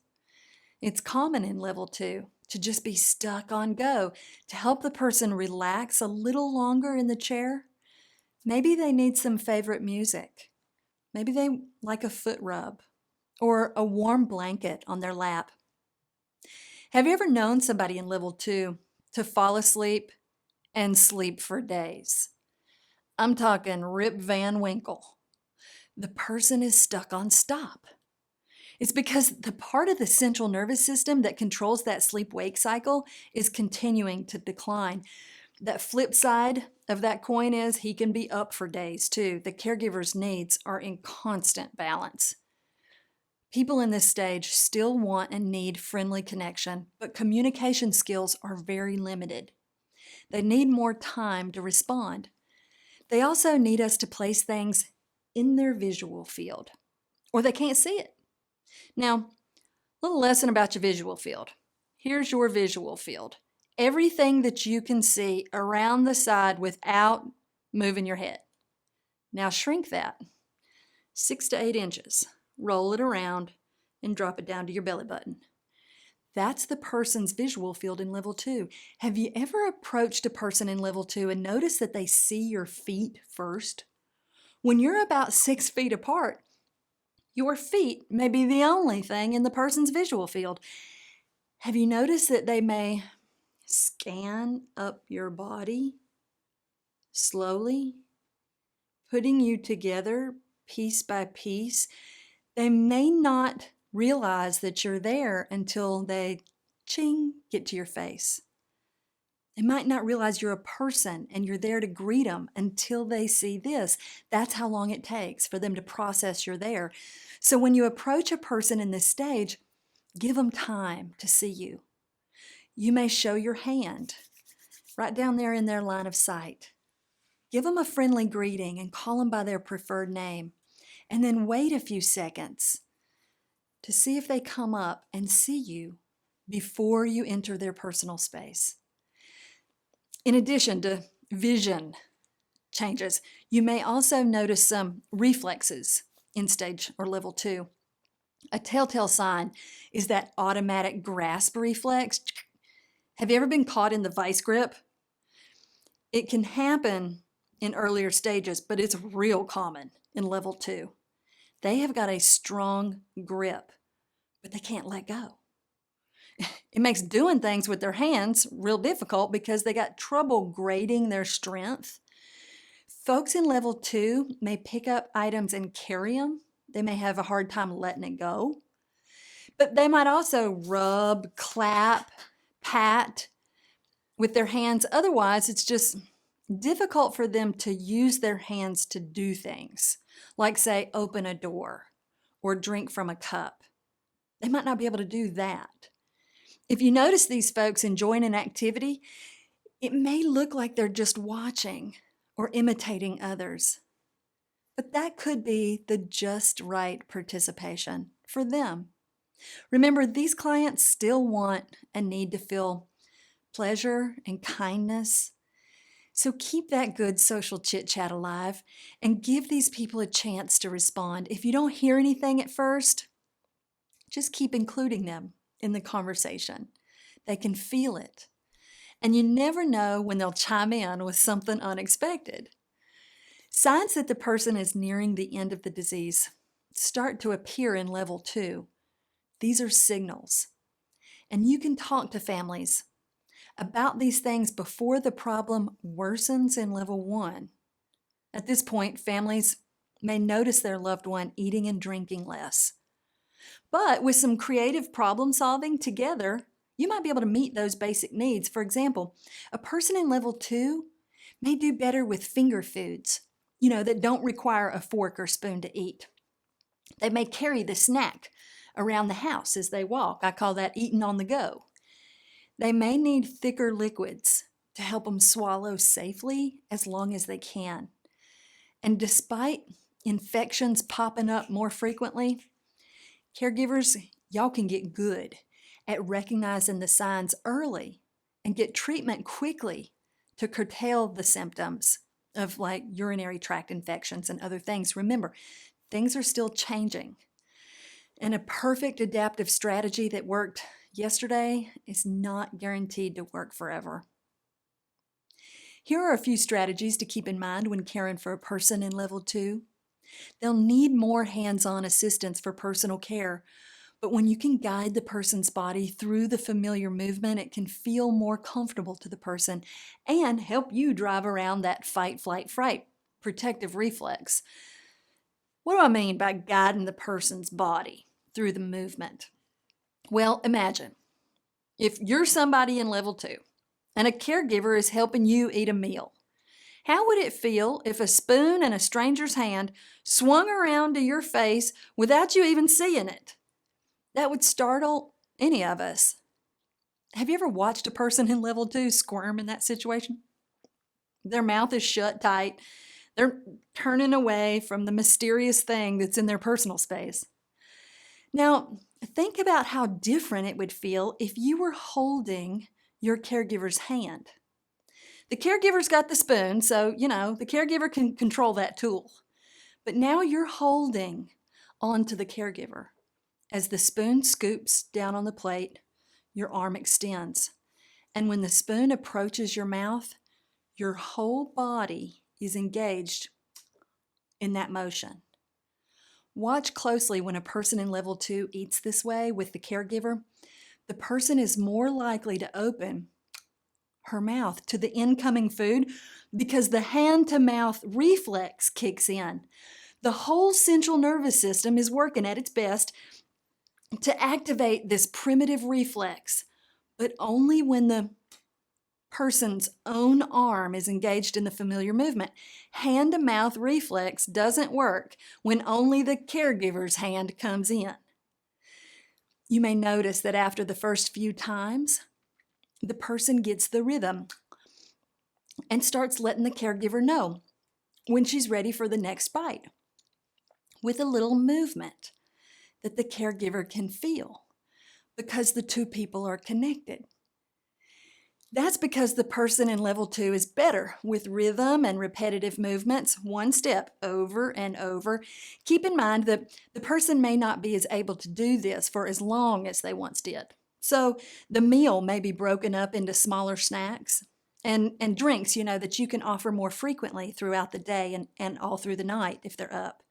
It's common in level 2 to just be stuck on go. To help the person relax a little longer in the chair, maybe they need some favorite music. Maybe they like a foot rub or a warm blanket on their lap. Have you ever known somebody in level 2 to fall asleep and sleep for days? I'm talking Rip Van Winkle. The person is stuck on stop. It's because the part of the central nervous system that controls that sleep-wake cycle is continuing to decline. That flip side of that coin is he can be up for days too. The caregiver's needs are in constant balance. People in this stage still want and need friendly connection, but communication skills are very limited. They need more time to respond. They also need us to place things in their visual field, or they can't see it. Now, a little lesson about your visual field. Here's your visual field. Everything that you can see around the side without moving your head. Now shrink that 6 to 8 inches. Roll it around and drop it down to your belly button. That's the person's visual field in level 2. Have you ever approached a person in level 2 and noticed that they see your feet first? When you're about 6 feet apart, your feet may be the only thing in the person's visual field. Have you noticed that they may scan up your body slowly, putting you together piece by piece? They may not realize that you're there until they, ching, get to your face. They might not realize you're a person and you're there to greet them until they see this. That's how long it takes for them to process you're there. So when you approach a person in this stage, give them time to see you. You may show your hand right down there in their line of sight. Give them a friendly greeting and call them by their preferred name. And then wait a few seconds to see if they come up and see you before you enter their personal space. In addition to vision changes, you may also notice some reflexes in stage or level 2. A telltale sign is that automatic grasp reflex. Have you ever been caught in the vice grip? It can happen in earlier stages, but it's real common in level 2. They have got a strong grip, but they can't let go. It makes doing things with their hands real difficult because they got trouble grading their strength. Folks in level 2 may pick up items and carry them. They may have a hard time letting it go. But they might also rub, clap, pat with their hands. Otherwise, it's just difficult for them to use their hands to do things, like, say, open a door or drink from a cup. They might not be able to do that. If you notice these folks enjoying an activity, it may look like they're just watching or imitating others. But that could be the just right participation for them. Remember, these clients still want and need to feel pleasure and kindness. So keep that good social chit-chat alive and give these people a chance to respond. If you don't hear anything at first, just keep including them in the conversation. They can feel it. And you never know when they'll chime in with something unexpected. Signs that the person is nearing the end of the disease start to appear in level 2. These are signals. And you can talk to families about these things before the problem worsens in level 1. At this point, families may notice their loved one eating and drinking less. But with some creative problem solving together, You might be able to meet those basic needs. For example, a person in level 2 may do better with finger foods, that don't require a fork or spoon to eat. They may carry the snack around the house as they walk. I call that eating on the go. They may need thicker liquids to help them swallow safely as long as they can. And despite infections popping up more frequently, caregivers, y'all can get good at recognizing the signs early and get treatment quickly to curtail the symptoms of like urinary tract infections and other things. Remember, things are still changing. And a perfect adaptive strategy that worked yesterday is not guaranteed to work forever. Here are a few strategies to keep in mind when caring for a person in level 2. They'll need more hands-on assistance for personal care, but when you can guide the person's body through the familiar movement, it can feel more comfortable to the person and help you drive around that fight, flight, fright protective reflex. What do I mean by guiding the person's body through the movement? Well, imagine if you're somebody in level 2 and a caregiver is helping you eat a meal. How would it feel if a spoon in a stranger's hand swung around to your face without you even seeing it? That would startle any of us. Have you ever watched a person in level 2 squirm in that situation? Their mouth is shut tight. They're turning away from the mysterious thing that's in their personal space. Now, think about how different it would feel if you were holding your caregiver's hand. The caregiver's got the spoon, so, the caregiver can control that tool. But now you're holding onto the caregiver. As the spoon scoops down on the plate, your arm extends. And when the spoon approaches your mouth, your whole body is engaged in that motion. Watch closely when a person in level 2 eats this way with the caregiver. The person is more likely to open her mouth to the incoming food because the hand-to-mouth reflex kicks in. The whole central nervous system is working at its best to activate this primitive reflex, but only when the person's own arm is engaged in the familiar movement. Hand-to-mouth reflex doesn't work when only the caregiver's hand comes in. You may notice that after the first few times, the person gets the rhythm and starts letting the caregiver know when she's ready for the next bite with a little movement that the caregiver can feel because the two people are connected. That's because the person in level 2 is better with rhythm and repetitive movements, one step over and over. Keep in mind that the person may not be as able to do this for as long as they once did. So the meal may be broken up into smaller snacks and drinks, that you can offer more frequently throughout the day and all through the night if they're up.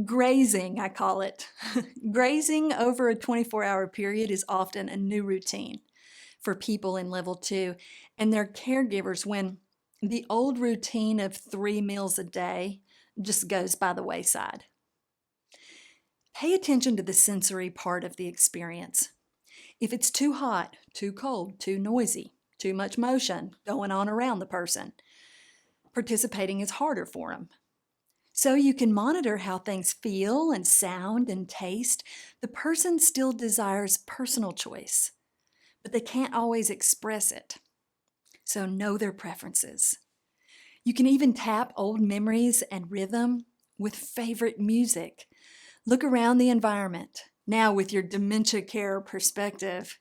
Grazing, I call it. Grazing over a 24-hour period is often a new routine for people in level 2 and their caregivers when the old routine of 3 meals a day just goes by the wayside. Pay attention to the sensory part of the experience. If it's too hot, too cold, too noisy, too much motion going on around the person, participating is harder for them. So you can monitor how things feel and sound and taste. The person still desires personal choice, but they can't always express it. So know their preferences. You can even tap old memories and rhythm with favorite music. Look around the environment, now with your dementia care perspective,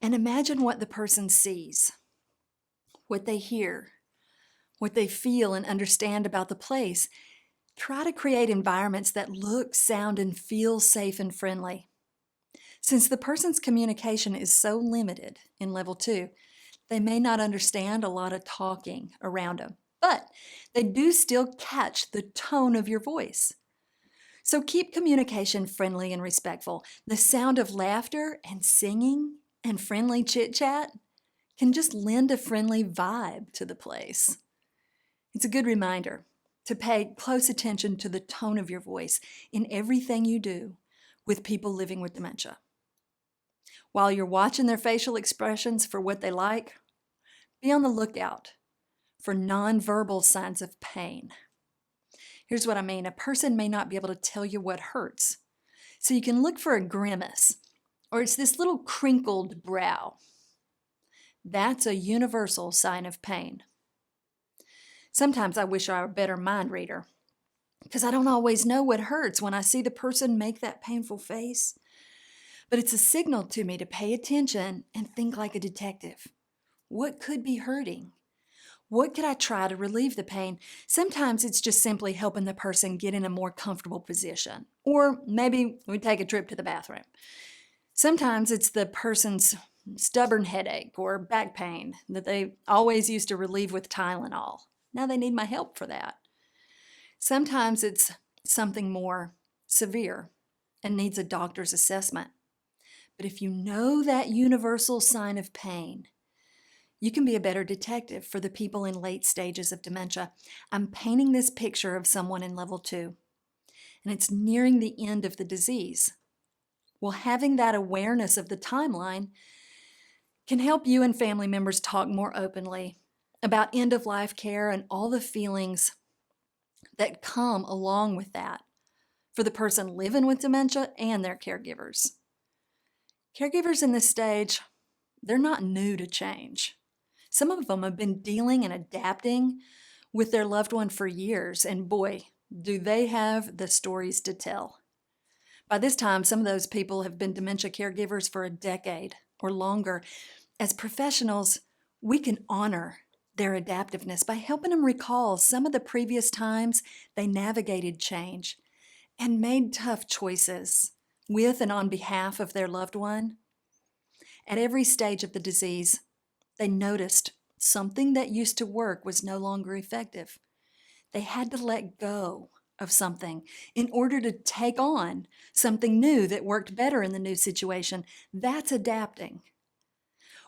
and imagine what the person sees, what they hear, what they feel and understand about the place. Try to create environments that look, sound, and feel safe and friendly. Since the person's communication is so limited in level 2, they may not understand a lot of talking around them, but they do still catch the tone of your voice. So keep communication friendly and respectful. The sound of laughter and singing and friendly chit-chat can just lend a friendly vibe to the place. It's a good reminder to pay close attention to the tone of your voice in everything you do with people living with dementia. While you're watching their facial expressions for what they like, be on the lookout for nonverbal signs of pain. Here's what I mean. A person may not be able to tell you what hurts, so you can look for a grimace, or it's this little crinkled brow. That's a universal sign of pain. Sometimes I wish I were a better mind reader, because I don't always know what hurts when I see the person make that painful face. But it's a signal to me to pay attention and think like a detective. What could be hurting? What could I try to relieve the pain? Sometimes it's just simply helping the person get in a more comfortable position. Or maybe we take a trip to the bathroom. Sometimes it's the person's stubborn headache or back pain that they always used to relieve with Tylenol. Now they need my help for that. Sometimes it's something more severe and needs a doctor's assessment. But if you know that universal sign of pain, you can be a better detective for the people in late stages of dementia. I'm painting this picture of someone in level 2, and it's nearing the end of the disease. Well, having that awareness of the timeline can help you and family members talk more openly about end-of-life care and all the feelings that come along with that for the person living with dementia and their caregivers. Caregivers in this stage, they're not new to change. Some of them have been dealing and adapting with their loved one for years, and boy, do they have the stories to tell. By this time, some of those people have been dementia caregivers for a decade or longer. As professionals, we can honor their adaptiveness by helping them recall some of the previous times they navigated change and made tough choices with and on behalf of their loved one. At every stage of the disease, they noticed something that used to work was no longer effective. They had to let go of something in order to take on something new that worked better in the new situation. That's adapting.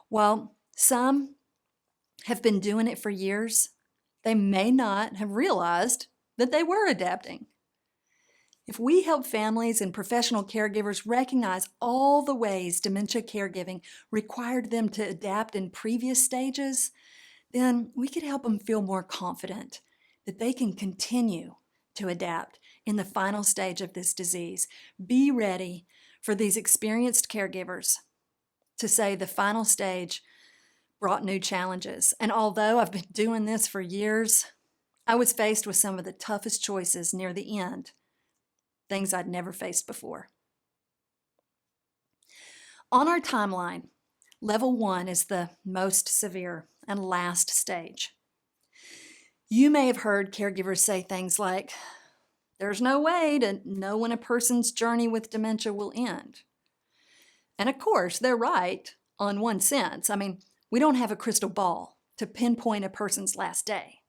While some have been doing it for years, they may not have realized that they were adapting. If we help families and professional caregivers recognize all the ways dementia caregiving required them to adapt in previous stages, then we could help them feel more confident that they can continue to adapt in the final stage of this disease. Be ready for these experienced caregivers to say the final stage brought new challenges. And although I've been doing this for years, I was faced with some of the toughest choices near the end, things I'd never faced before. On our timeline, level 1 is the most severe and last stage. You may have heard caregivers say things like, "There's no way to know when a person's journey with dementia will end." And of course, they're right on one sense. I mean, we don't have a crystal ball to pinpoint a person's last day.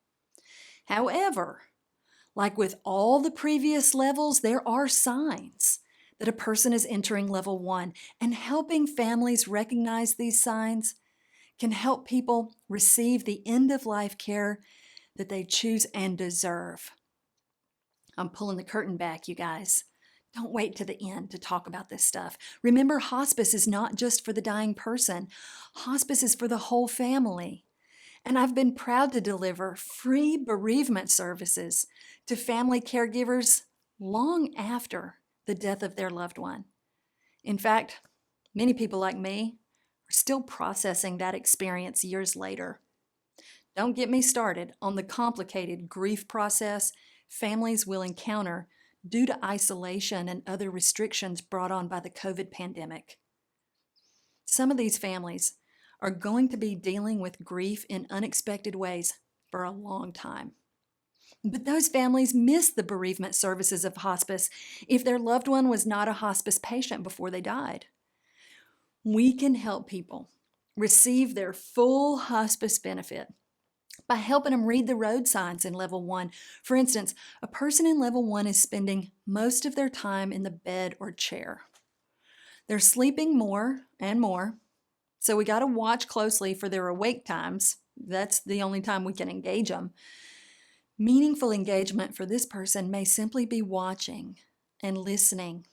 However, like with all the previous levels, there are signs that a person is entering level 1, and helping families recognize these signs can help people receive the end-of-life care that they choose and deserve. I'm pulling the curtain back, you guys. Don't wait to the end to talk about this stuff. Remember, hospice is not just for the dying person. Hospice is for the whole family. And I've been proud to deliver free bereavement services to family caregivers long after the death of their loved one. In fact, many people like me are still processing that experience years later. Don't get me started on the complicated grief process families will encounter due to isolation and other restrictions brought on by the COVID pandemic. Some of these families are going to be dealing with grief in unexpected ways for a long time. But those families miss the bereavement services of hospice if their loved one was not a hospice patient before they died. We can help people receive their full hospice benefit by helping them read the road signs in level 1. For instance, a person in level 1 is spending most of their time in the bed or chair. They're sleeping more and more, so we got to watch closely for their awake times. That's the only time we can engage them. Meaningful engagement for this person may simply be watching and listening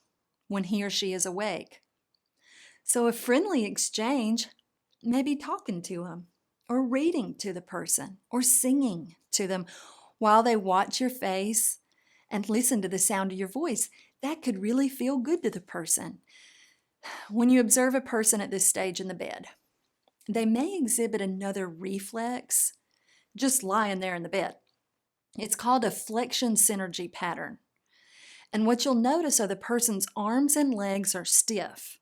when he or she is awake. So a friendly exchange may be talking to them, or reading to the person, or singing to them while they watch your face and listen to the sound of your voice. That could really feel good to the person. When you observe a person at this stage in the bed, they may exhibit another reflex just lying there in the bed. It's called a flexion synergy pattern. And what you'll notice are the person's arms and legs are stiff.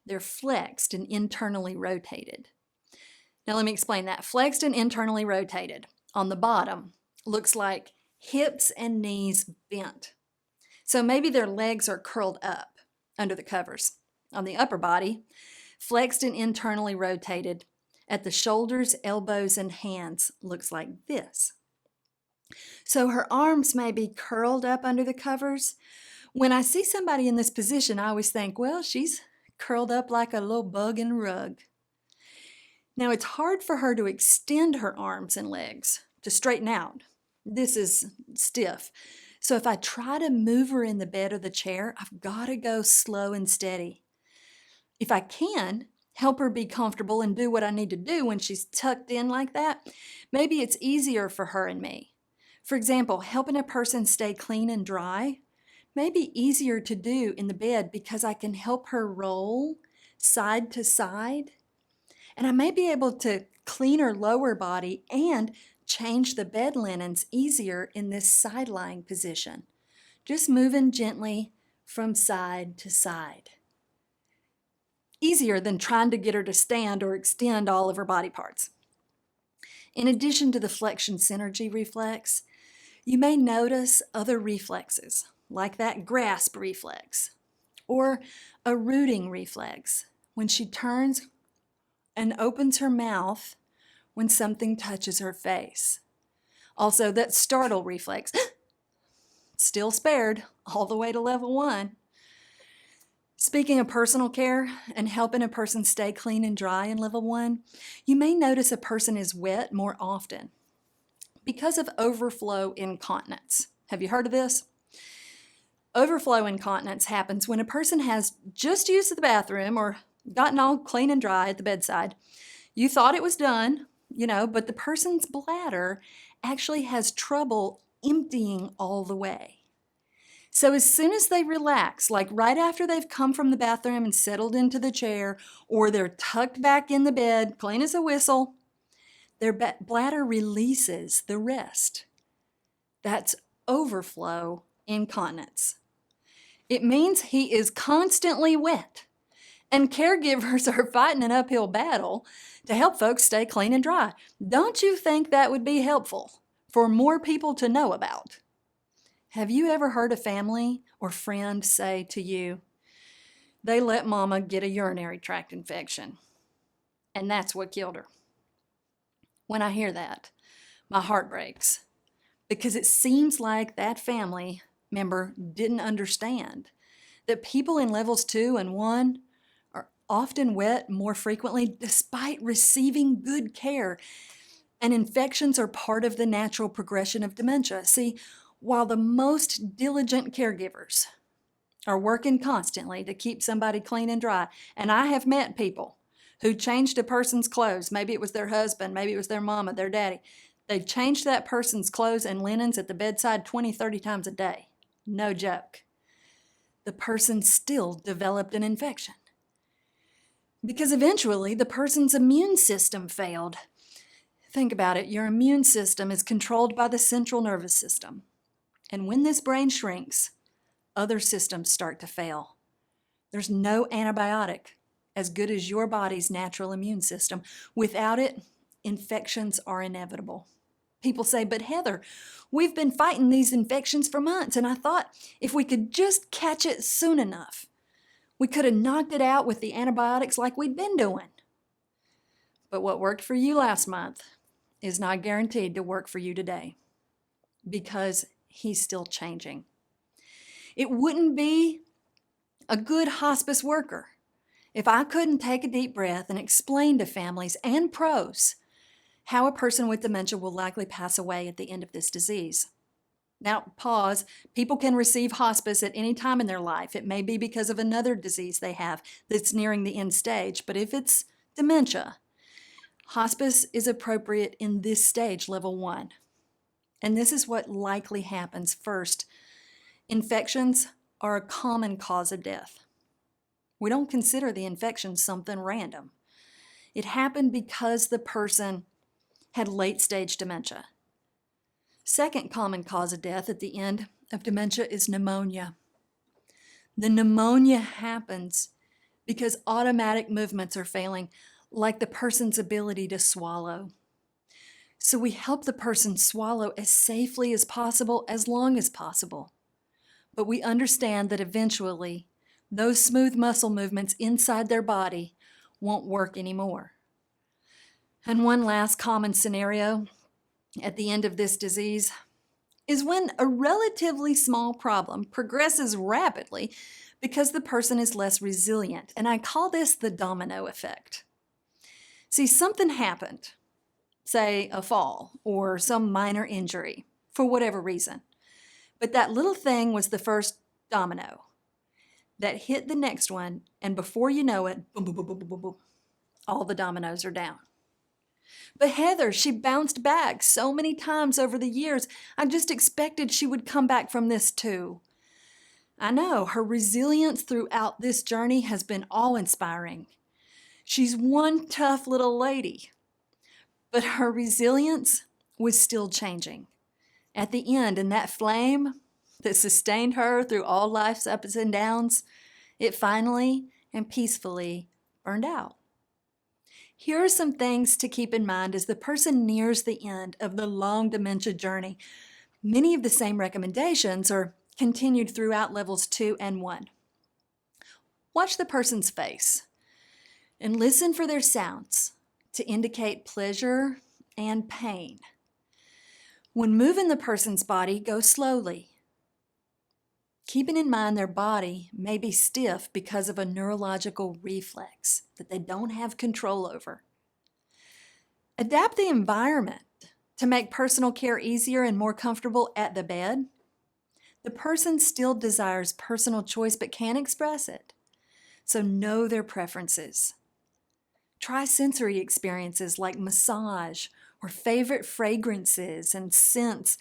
They're flexed and internally rotated. Now let me explain that. Flexed and internally rotated on the bottom looks like hips and knees bent. So maybe their legs are curled up under the covers. On the upper body, flexed and internally rotated at the shoulders, elbows, and hands looks like this. So her arms may be curled up under the covers. When I see somebody in this position, I always think, well, she's curled up like a little bug in a rug. Now, it's hard for her to extend her arms and legs to straighten out. This is stiff. So if I try to move her in the bed or the chair, I've got to go slow and steady. If I can help her be comfortable and do what I need to do when she's tucked in like that, maybe it's easier for her and me. For example, helping a person stay clean and dry may be easier to do in the bed because I can help her roll side to side. And I may be able to clean her lower body and change the bed linens easier in this side lying position, just moving gently from side to side. Easier than trying to get her to stand or extend all of her body parts. In addition to the flexion synergy reflex, you may notice other reflexes, like that grasp reflex, or a rooting reflex, when she turns and opens her mouth when something touches her face. Also, that startle reflex, still spared all the way to level 1. Speaking of personal care and helping a person stay clean and dry in level 1, you may notice a person is wet more often because of overflow incontinence. Have you heard of this? Overflow incontinence happens when a person has just used the bathroom or gotten all clean and dry at the bedside. You thought it was done, but the person's bladder actually has trouble emptying all the way. So as soon as they relax, like right after they've come from the bathroom and settled into the chair, or they're tucked back in the bed, clean as a whistle, their bladder releases the rest. That's overflow incontinence. It means he is constantly wet, and caregivers are fighting an uphill battle to help folks stay clean and dry. Don't you think that would be helpful for more people to know about? Have you ever heard a family or friend say to you, they let mama get a urinary tract infection, and that's what killed her? When I hear that, my heart breaks, because it seems like that family member didn't understand that people in levels 2 and 1 are often wet more frequently despite receiving good care, and infections are part of the natural progression of dementia. See, while the most diligent caregivers are working constantly to keep somebody clean and dry, and I have met people who changed a person's clothes, maybe it was their husband, maybe it was their mama, their daddy, they've changed that person's clothes and linens at the bedside 20, 30 times a day. No joke. The person still developed an infection because eventually the person's immune system failed. Think about it. Your immune system is controlled by the central nervous system. And when this brain shrinks, other systems start to fail. There's no antibiotic as good as your body's natural immune system. Without it, infections are inevitable. People say, but Heather, we've been fighting these infections for months, and I thought if we could just catch it soon enough, we could have knocked it out with the antibiotics like we'd been doing. But what worked for you last month is not guaranteed to work for you today, because he's still changing. It wouldn't be a good hospice worker if I couldn't take a deep breath and explain to families and pros how a person with dementia will likely pass away at the end of this disease. Now, pause. People can receive hospice at any time in their life. It may be because of another disease they have that's nearing the end stage, but if it's dementia, hospice is appropriate in this stage, level 1. And this is what likely happens first. Infections are a common cause of death. We don't consider the infection something random. It happened because the person had late-stage dementia. Second common cause of death at the end of dementia is pneumonia. The pneumonia happens because automatic movements are failing, like the person's ability to swallow. So we help the person swallow as safely as possible, as long as possible. But we understand that eventually, those smooth muscle movements inside their body won't work anymore. And one last common scenario at the end of this disease is when a relatively small problem progresses rapidly because the person is less resilient. And I call this the domino effect. See, something happened, say a fall or some minor injury, for whatever reason. But that little thing was the first domino that hit the next one, and before you know it, boom, boom, boom, boom, boom, boom, all the dominoes are down. But Heather, she bounced back so many times over the years. I just expected she would come back from this too. I know, her resilience throughout this journey has been awe-inspiring. She's one tough little lady, but her resilience was still changing. At the end, and that flame that sustained her through all life's ups and downs, it finally and peacefully burned out. Here are some things to keep in mind as the person nears the end of the long dementia journey. Many of the same recommendations are continued throughout levels 2 and 1. Watch the person's face and listen for their sounds to indicate pleasure and pain. When moving the person's body, go slowly, keeping in mind their body may be stiff because of a neurological reflex that they don't have control over. Adapt the environment to make personal care easier and more comfortable at the bed. The person still desires personal choice but can't express it, so know their preferences. Try sensory experiences like massage or favorite fragrances and scents,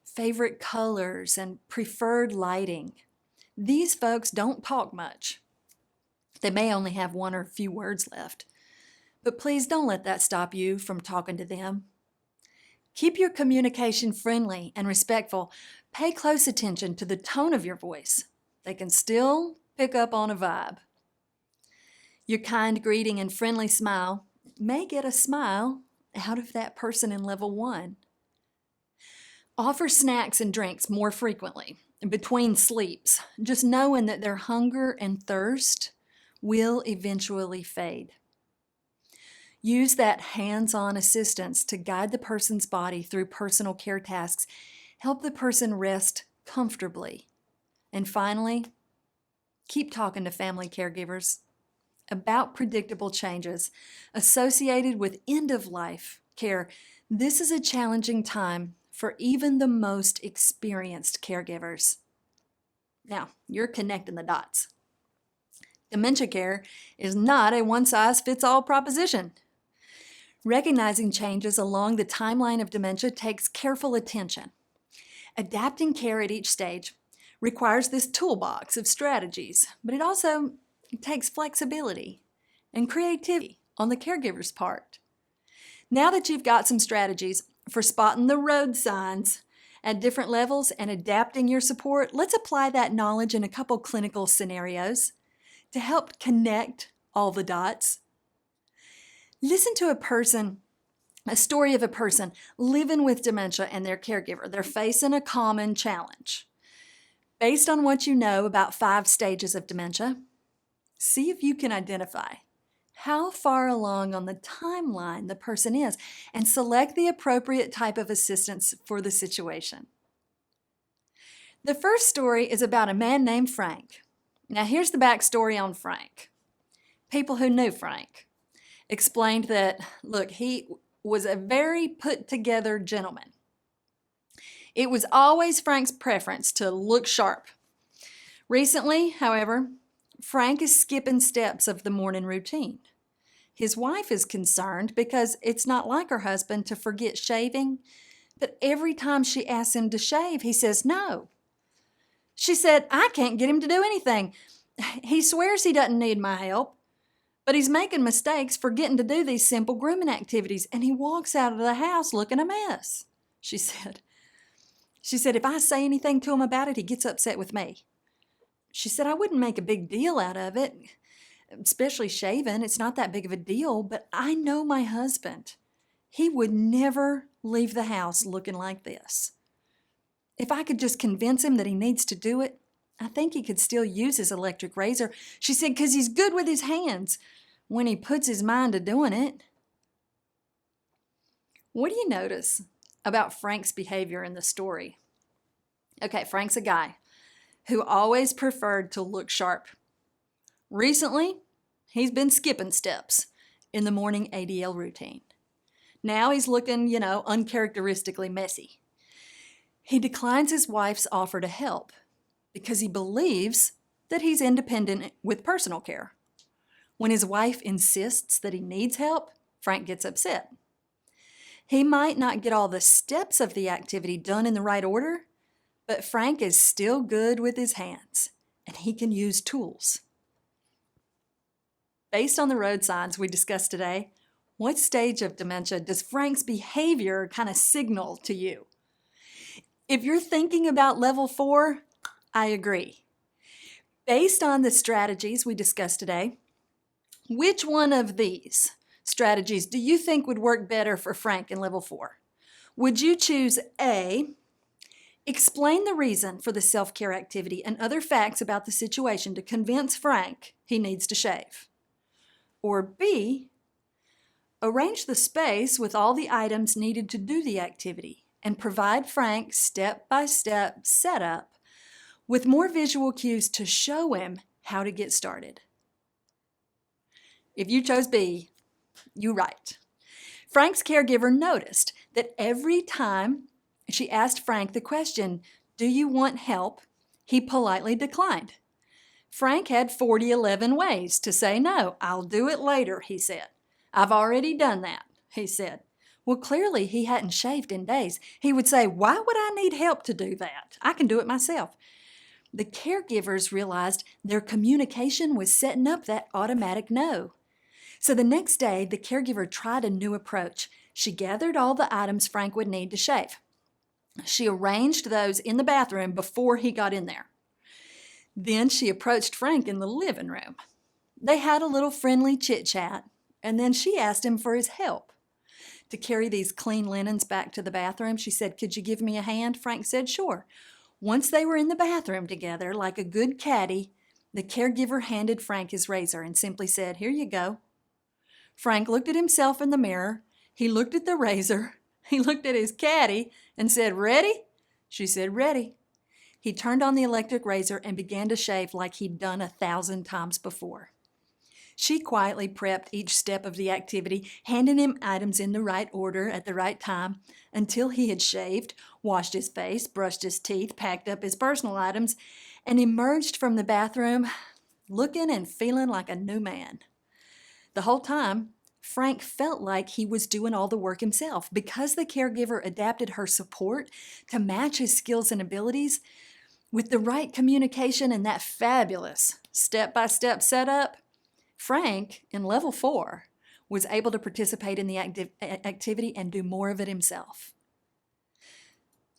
favorite colors, and preferred lighting. These folks don't talk much. They may only have one or a few words left, but please don't let that stop you from talking to them. Keep your communication friendly and respectful. Pay close attention to the tone of your voice. They can still pick up on a vibe. Your kind greeting and friendly smile may get a smile out of that person in level 1. Offer snacks and drinks more frequently between sleeps, just knowing that their hunger and thirst will eventually fade. Use that hands-on assistance to guide the person's body through personal care tasks. Help the person rest comfortably. And finally, keep talking to family caregivers about predictable changes associated with end-of-life care. This is a challenging time for even the most experienced caregivers. Now, you're connecting the dots. Dementia care is not a one-size-fits-all proposition. Recognizing changes along the timeline of dementia takes careful attention. Adapting care at each stage requires this toolbox of strategies, but it also takes flexibility and creativity on the caregiver's part. Now that you've got some strategies for spotting the road signs at different levels and adapting your support, let's apply that knowledge in a couple clinical scenarios to help connect all the dots. Listen to a story of a person living with dementia and their caregiver. They're facing a common challenge. Based on what you know about 5 stages of dementia, see if you can identify how far along on the timeline the person is and select the appropriate type of assistance for the situation. The first story is about a man named Frank. Now here's the backstory on Frank. People who knew Frank explained that, look, he was a very put-together gentleman. It was always Frank's preference to look sharp. Recently, however, Frank is skipping steps of the morning routine. His wife is concerned because it's not like her husband to forget shaving, but every time she asks him to shave, he says no. She said, I can't get him to do anything. He swears he doesn't need my help, but he's making mistakes, forgetting to do these simple grooming activities, and he walks out of the house looking a mess, she said. She said, if I say anything to him about it, he gets upset with me. She said, I wouldn't make a big deal out of it, especially shaving. It's not that big of a deal, but I know my husband. He would never leave the house looking like this. If I could just convince him that he needs to do it, I think he could still use his electric razor. She said, because he's good with his hands when he puts his mind to doing it. What do you notice about Frank's behavior in the story? Okay, Frank's a guy who always preferred to look sharp. Recently, he's been skipping steps in the morning ADL routine. Now he's looking, uncharacteristically messy. He declines his wife's offer to help because he believes that he's independent with personal care. When his wife insists that he needs help, Frank gets upset. He might not get all the steps of the activity done in the right order, but Frank is still good with his hands, and he can use tools. Based on the road signs we discussed today, what stage of dementia does Frank's behavior kind of signal to you? If you're thinking about level 4, I agree. Based on the strategies we discussed today, which one of these strategies do you think would work better for Frank in level 4? Would you choose A, explain the reason for the self-care activity and other facts about the situation to convince Frank he needs to shave? Or B, arrange the space with all the items needed to do the activity and provide Frank step-by-step setup with more visual cues to show him how to get started? If you chose B, you're right. Frank's caregiver noticed that every time she asked Frank the question, do you want help? He politely declined. Frank had 11 ways to say no. I'll do it later, he said. I've already done that, he said. Well, clearly he hadn't shaved in days. He would say, why would I need help to do that? I can do it myself. The caregivers realized their communication was setting up that automatic no. So the next day, the caregiver tried a new approach. She gathered all the items Frank would need to shave. She arranged those in the bathroom before he got in there. Then she approached Frank in the living room. They had a little friendly chit-chat, and then she asked him for his help. To carry these clean linens back to the bathroom, she said, could you give me a hand? Frank said, sure. Once they were in the bathroom together, like a good caddy, the caregiver handed Frank his razor and simply said, here you go. Frank looked at himself in the mirror. He looked at the razor. He looked at his caddy and said, ready? She said, ready. He turned on the electric razor and began to shave like he'd done 1,000 times before. She quietly prepped each step of the activity, handing him items in the right order at the right time until he had shaved, washed his face, brushed his teeth, packed up his personal items, and emerged from the bathroom looking and feeling like a new man. The whole time, Frank felt like he was doing all the work himself. Because the caregiver adapted her support to match his skills and abilities, with the right communication and that fabulous step-by-step setup, Frank, in level 4, was able to participate in the activity and do more of it himself.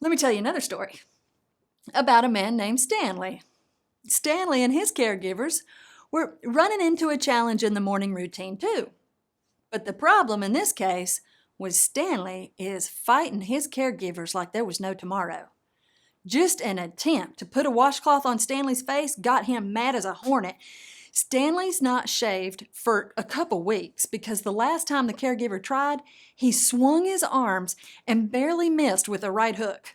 Let me tell you another story about a man named Stanley. Stanley and his caregivers were running into a challenge in the morning routine too. But the problem in this case was Stanley is fighting his caregivers like there was no tomorrow. Just an attempt to put a washcloth on Stanley's face got him mad as a hornet. Stanley's not shaved for a couple weeks because the last time the caregiver tried, he swung his arms and barely missed with a right hook.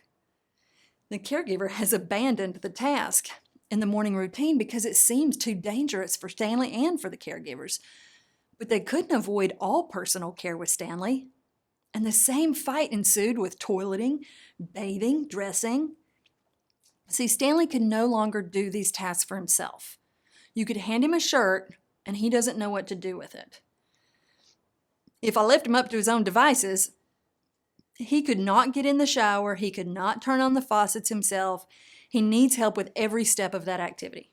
The caregiver has abandoned the task in the morning routine because it seems too dangerous for Stanley and for the caregivers. But they couldn't avoid all personal care with Stanley. And the same fight ensued with toileting, bathing, dressing. See, Stanley could no longer do these tasks for himself. You could hand him a shirt, and he doesn't know what to do with it. If I left him up to his own devices, he could not get in the shower. He could not turn on the faucets himself. He needs help with every step of that activity.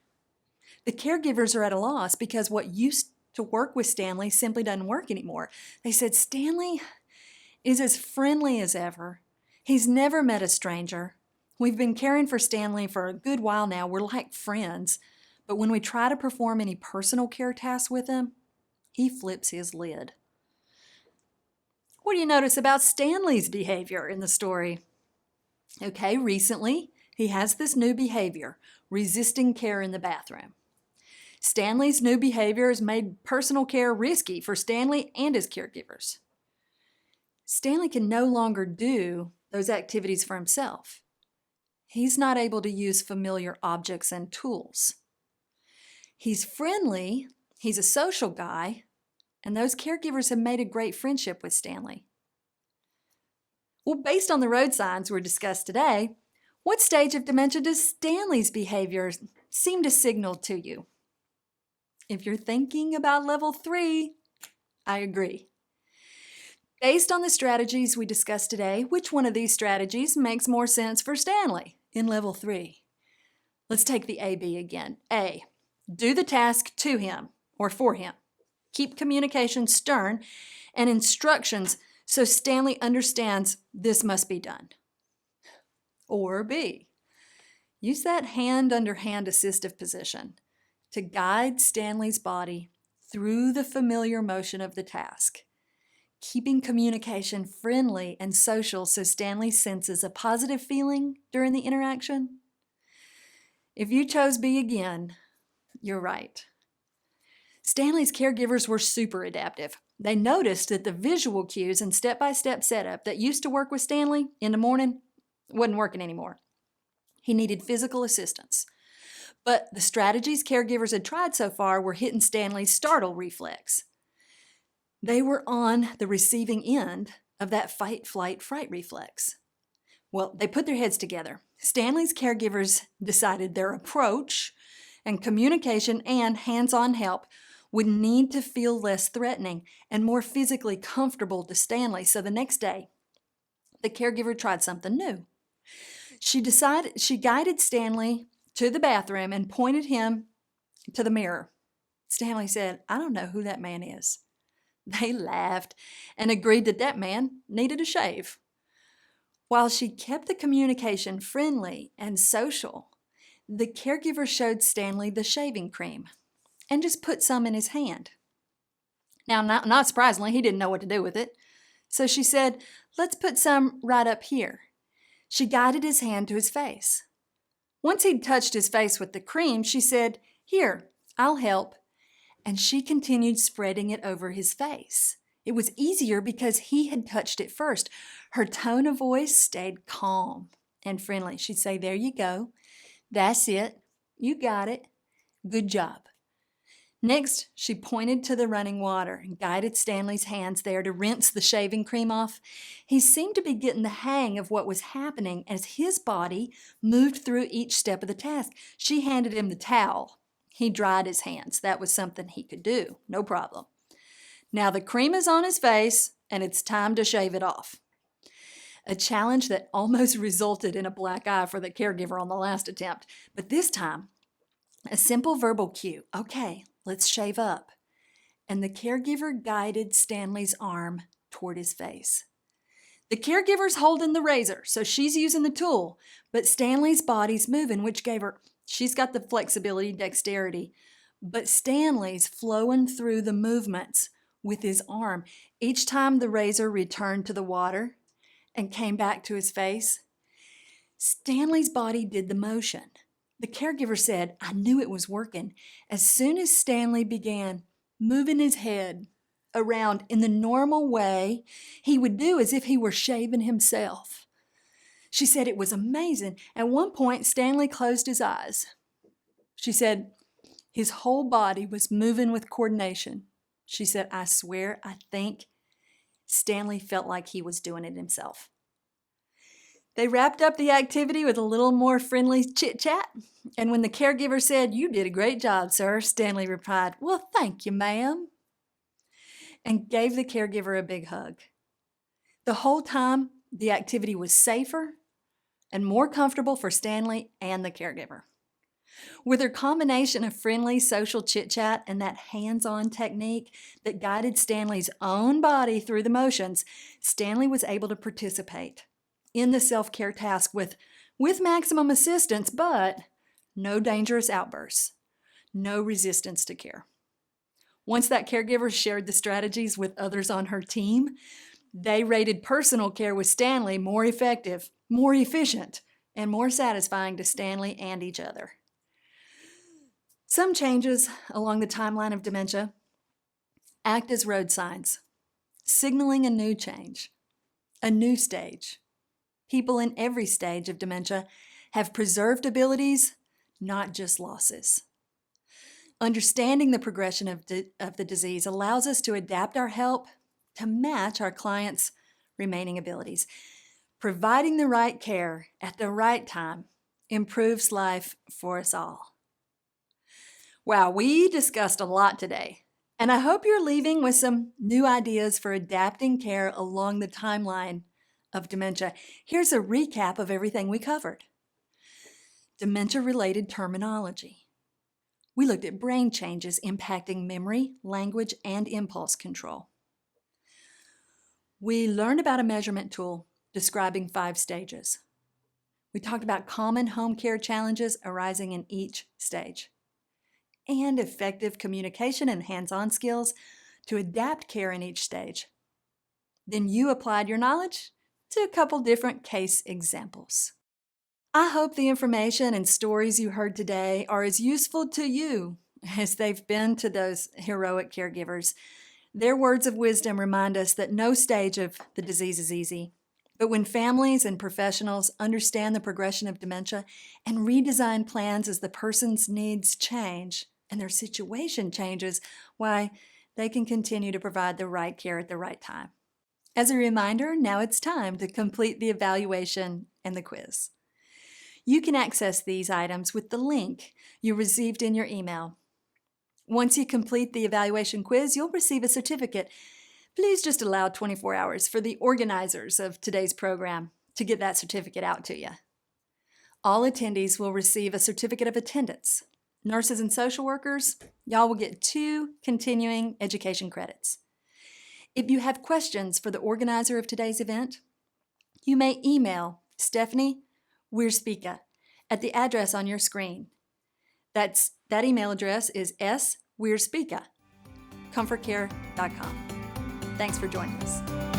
The caregivers are at a loss because what used to work with Stanley simply doesn't work anymore. They said, Stanley is as friendly as ever. He's never met a stranger. We've been caring for Stanley for a good while now. We're like friends. But when we try to perform any personal care tasks with him, he flips his lid. What do you notice about Stanley's behavior in the story? Okay, recently, he has this new behavior, resisting care in the bathroom. Stanley's new behavior has made personal care risky for Stanley and his caregivers. Stanley can no longer do those activities for himself. He's not able to use familiar objects and tools. He's friendly, he's a social guy, and those caregivers have made a great friendship with Stanley. Well, based on the road signs we discussed today, what stage of dementia does Stanley's behavior seem to signal to you? If you're thinking about level 3, I agree. Based on the strategies we discussed today, which one of these strategies makes more sense for Stanley in level 3? Let's take the A-B again. A, do the task to him or for him. Keep communication stern and instructions so Stanley understands this must be done. Or B, use that hand-under-hand assistive position to guide Stanley's body through the familiar motion of the task, keeping communication friendly and social so Stanley senses a positive feeling during the interaction. If you chose B again, you're right. Stanley's caregivers were super adaptive. They noticed that the visual cues and step-by-step setup that used to work with Stanley in the morning wasn't working anymore. He needed physical assistance. But the strategies caregivers had tried so far were hitting Stanley's startle reflex. They were on the receiving end of that fight, flight, fright reflex. Well, they put their heads together. Stanley's caregivers decided their approach and communication and hands-on help would need to feel less threatening and more physically comfortable to Stanley. So the next day, the caregiver tried something new. She guided Stanley to the bathroom and pointed him to the mirror. Stanley said, I don't know who that man is. They laughed and agreed that that man needed a shave. While she kept the communication friendly and social, the caregiver showed Stanley the shaving cream and just put some in his hand. Now, not surprisingly, he didn't know what to do with it. So she said, let's put some right up here. She guided his hand to his face. Once he'd touched his face with the cream, she said, here, I'll help. And she continued spreading it over his face. It was easier because he had touched it first. Her tone of voice stayed calm and friendly. She'd say, there you go. That's it. You got it. Good job. Next, she pointed to the running water and guided Stanley's hands there to rinse the shaving cream off. He seemed to be getting the hang of what was happening as his body moved through each step of the task. She handed him the towel. He dried his hands. That was something he could do, no problem. Now the cream is on his face, and it's time to shave it off. A challenge that almost resulted in a black eye for the caregiver on the last attempt. But this time, a simple verbal cue. Okay, let's shave up. And the caregiver guided Stanley's arm toward his face. The caregiver's holding the razor, so she's using the tool, but Stanley's body's moving, which gave her, she's got the flexibility, dexterity, but Stanley's flowing through the movements with his arm. Each time the razor returned to the water and came back to his face, Stanley's body did the motion. The caregiver said, I knew it was working. As soon as Stanley began moving his head around in the normal way he would do as if he were shaving himself. She said it was amazing. At one point, Stanley closed his eyes. She said his whole body was moving with coordination. She said, I swear, I think Stanley felt like he was doing it himself. They wrapped up the activity with a little more friendly chit-chat, and when the caregiver said, "You did a great job, sir," Stanley replied, "Well, thank you, ma'am," and gave the caregiver a big hug. The whole time, the activity was safer and more comfortable for Stanley and the caregiver. With her combination of friendly social chit-chat and that hands-on technique that guided Stanley's own body through the motions, Stanley was able to participate in the self-care task with maximum assistance, but no dangerous outbursts, no resistance to care. Once that caregiver shared the strategies with others on her team, they rated personal care with Stanley more effective, more efficient, and more satisfying to Stanley and each other. Some changes along the timeline of dementia act as road signs, signaling a new change, a new stage. People in every stage of dementia have preserved abilities, not just losses. Understanding the progression of the disease allows us to adapt our help to match our clients' remaining abilities. Providing the right care at the right time improves life for us all. Wow, we discussed a lot today, and I hope you're leaving with some new ideas for adapting care along the timeline of dementia. Here's a recap of everything we covered. Dementia-related terminology. We looked at brain changes impacting memory, language, and impulse control. We learned about a measurement tool describing 5 stages. We talked about common home care challenges arising in each stage, and effective communication and hands-on skills to adapt care in each stage. Then you applied your knowledge to a couple different case examples. I hope the information and stories you heard today are as useful to you as they've been to those heroic caregivers. Their words of wisdom remind us that no stage of the disease is easy. But when families and professionals understand the progression of dementia and redesign plans as the person's needs change and their situation changes, why, they can continue to provide the right care at the right time. As a reminder, now it's time to complete the evaluation and the quiz. You can access these items with the link you received in your email. Once you complete the evaluation quiz, you'll receive a certificate. Please just allow 24 hours for the organizers of today's program to get that certificate out to you. All attendees will receive a certificate of attendance. Nurses and social workers, y'all will get 2 continuing education credits. If you have questions for the organizer of today's event, you may email Stephanie Wierzbicka at the address on your screen. That email address is swierzbicka@comforcare.com. Thanks for joining us.